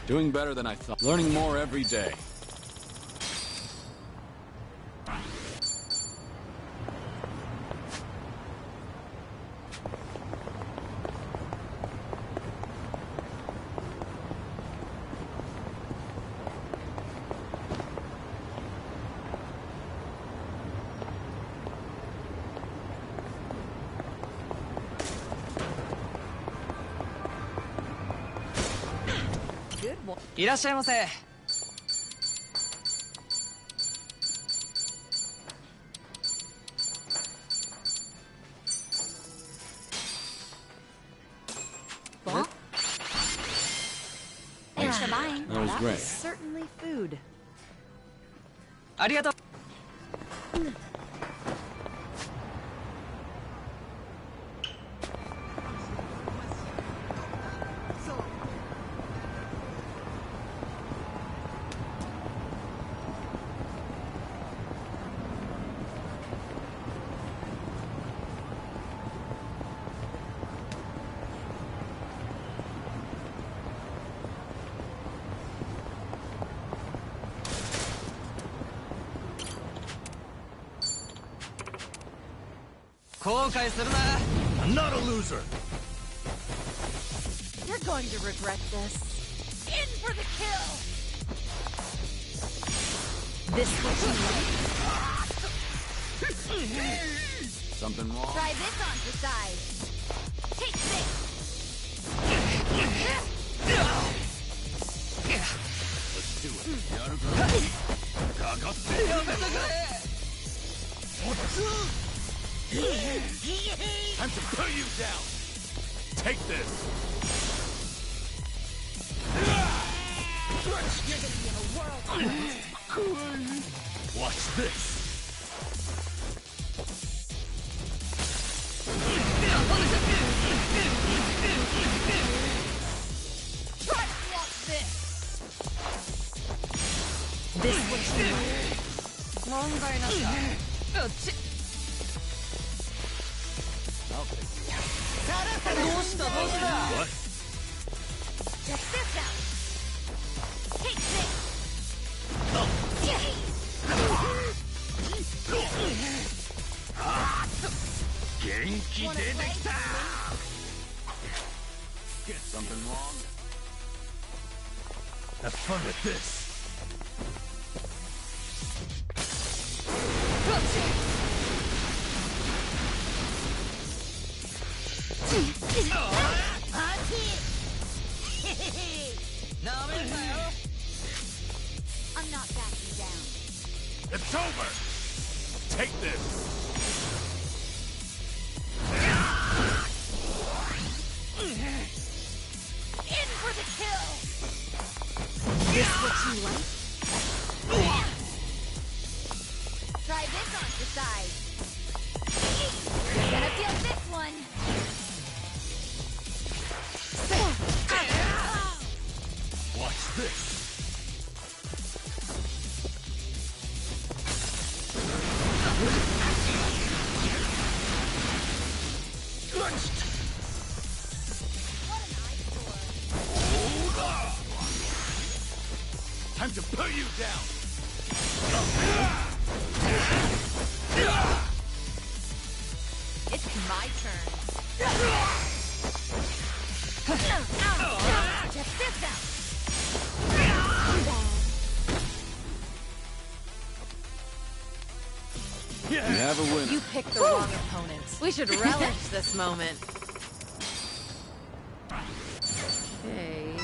A: Doing better than I thought. Learning more every day.
B: Good boy.
O: いらっしゃいませ。
P: Thanks for buying.
A: That was
B: That
A: great.
B: was certainly food.
O: ありがとう。後悔するな。
D: I'm not a loser.
B: You're going to regret this.
P: In for the kill.
B: This what you like?
A: Something wrong?
P: Try this on the side. Take this.
D: Let's do it. Time to put you down. Take this.
P: You're gonna be in a world.
D: Watch this.
P: Try to block this.
B: This what you like? 問題なしだ。
O: うっち。
D: I'll take you.
O: どうしたどうした。
D: What?
P: Check this out. Take this.
D: Genki
P: Wanna
D: de
P: play?
D: dekita. Get something wrong? Have fun with this.
P: I'm not backing down.
M: It's over! Take this!
P: In for the kill!
B: This what you like?
C: Try this on the side. You're gonna feel this one.
M: Watch this!
A: Time to put you down!
B: It's my turn.
C: Check this out.
A: You have a winner.
B: You picked the wrong opponent. We should relish this moment. Okay.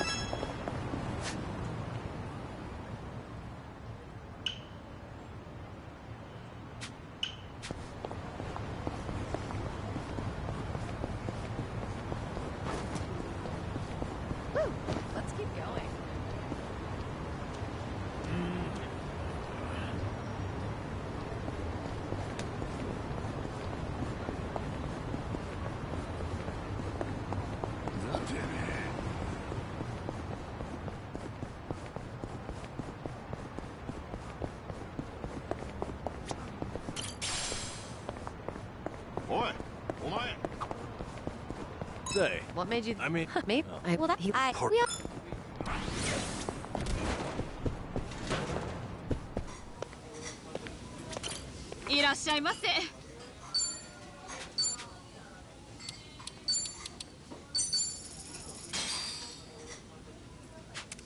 B: Woo, let's keep going.
D: Say.
B: What made you?
D: I mean,
B: maybe.
C: Well,
B: he,
C: we all...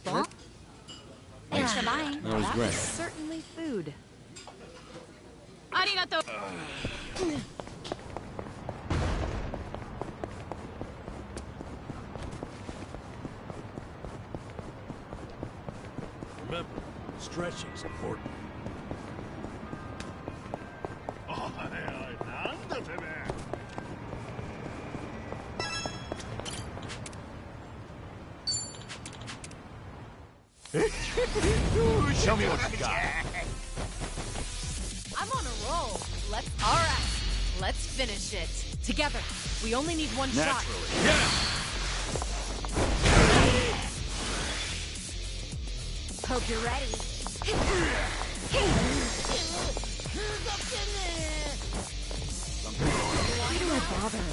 C: Bon? Thanks for buying.
A: That was
B: That
A: great.
B: was certainly food.
F: Remember, stretching's important.
A: Show me what you got.
B: I'm on a roll. All right. Let's finish it together. We only need one shot.
A: Naturally.
C: Hope you're ready.
B: Why do I bother?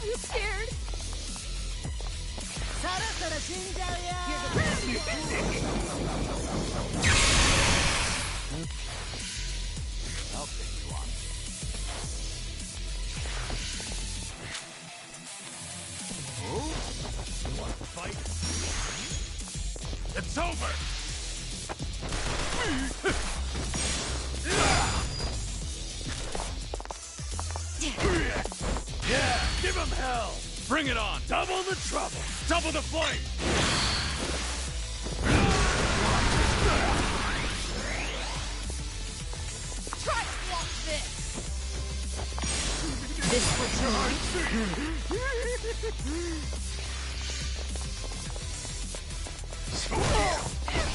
C: I'm scared.
A: I'll take you on.
M: Oh? You want to fight? It's over!
D: yeah, give him hell!
A: Bring it on!
D: Double the trouble!
M: Double the fight!
B: Try to block this. This what you like?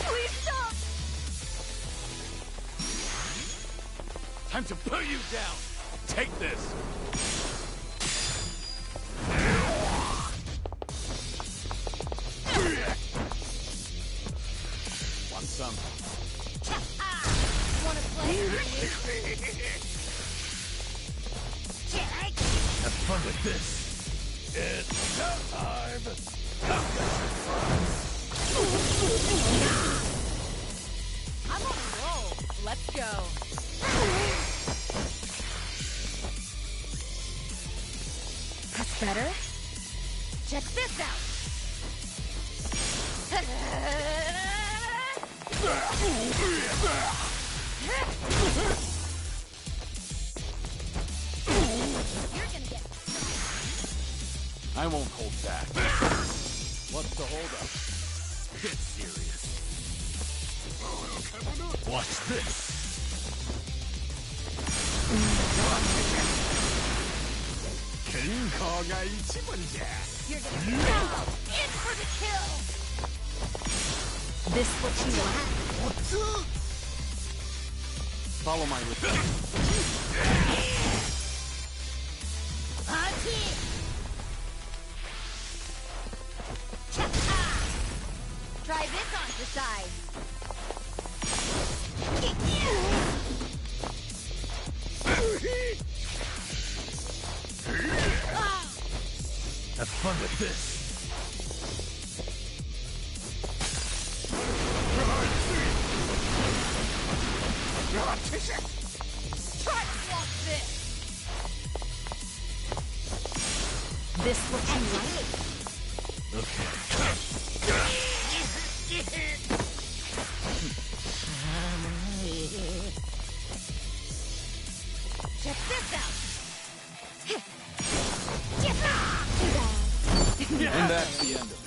C: Please stop.
A: Time to put you down! Take this! Want some?
C: Wanna play?
D: Have fun with this. It's time!
B: I'm on a roll. Let's go.
C: That's better. Check this out. You're gonna get...
A: I won't hold back. What's the holdup?
D: Get serious. Watch this.
P: You're gonna go in for the kill.
B: This what you want?
I: Follow my lead.
P: Try this on the side.
D: Have fun with this.
P: Try to block this.
B: This what you like?
P: Check this out.
A: And that's the end of it.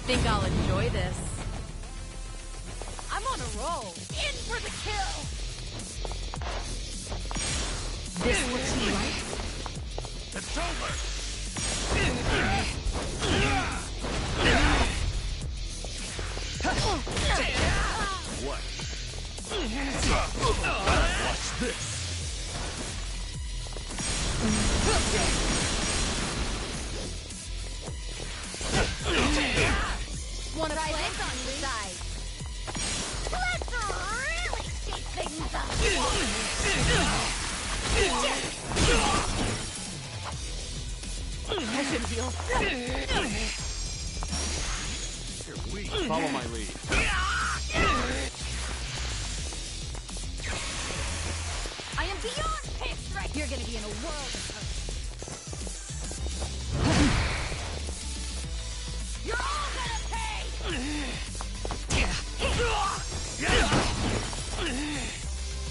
B: Think I'll enjoy this.
P: I'm on a roll. In for the kill.
B: This what you like?
D: It's over. What? Watch this.
P: Wanna try this on the side? Let's really shake things up.
B: I should feel.
D: You're weak.
I: Follow my lead.
P: I am beyond pissed right. You're gonna be in a world of hurt. You're all gonna pay.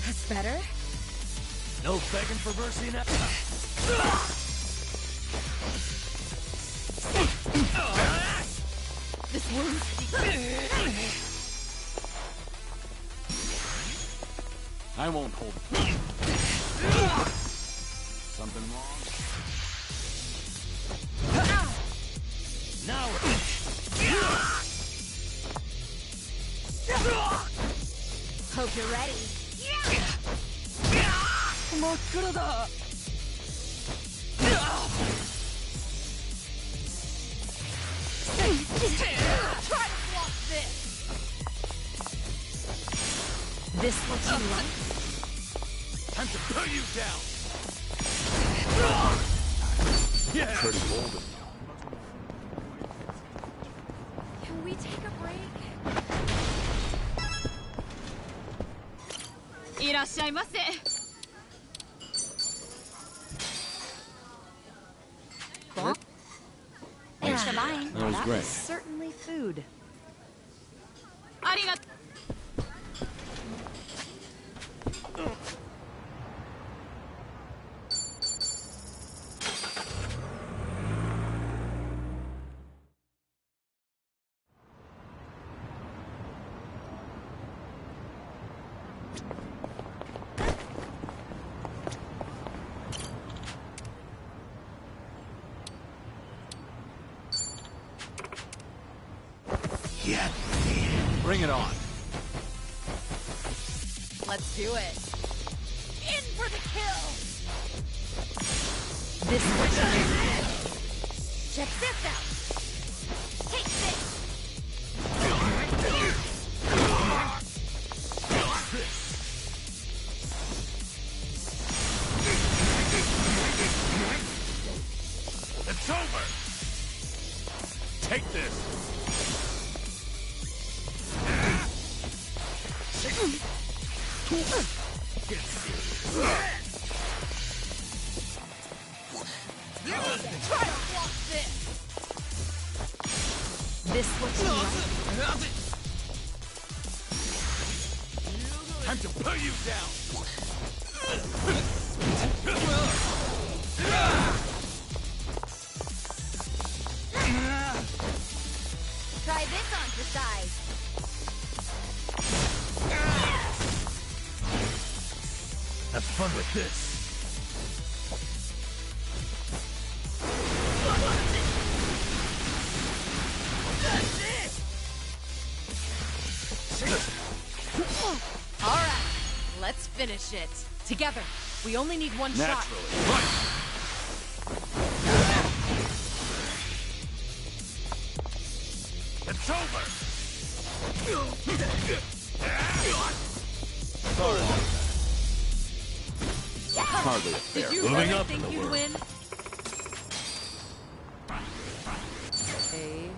B: That's better.
D: No begging for mercy now.
B: This wound's
A: I won't hold it. Something wrong?
D: Now
P: Hope you're ready. Try to block this.
B: This what you like?
D: time to put you down. Yeah.
A: Pretty bold of you.
P: Can we take a break?
R: いらっしゃいませ。
B: Bonk.
P: Thanks for buying.
A: That was
B: That
A: great.
B: was certainly food.
R: ありがとう。
A: Bring it on.
P: Let's do it. In for the kill.
B: This what you like?
P: Check this out. Take this.
D: It's over.
M: Take this!
R: Try to block this!
B: This looks right.
M: Time to put you down!
C: Try this on for size.
F: Have fun with this.
B: All right, let's finish it. Together. We only need one shot.
M: Naturally. Right!
F: It's over!
M: Sorry.
J: Hardly a fair.
B: Did you
F: Moving
B: really
F: up in
B: think
F: the
B: you'd
F: world.
B: win? Hey.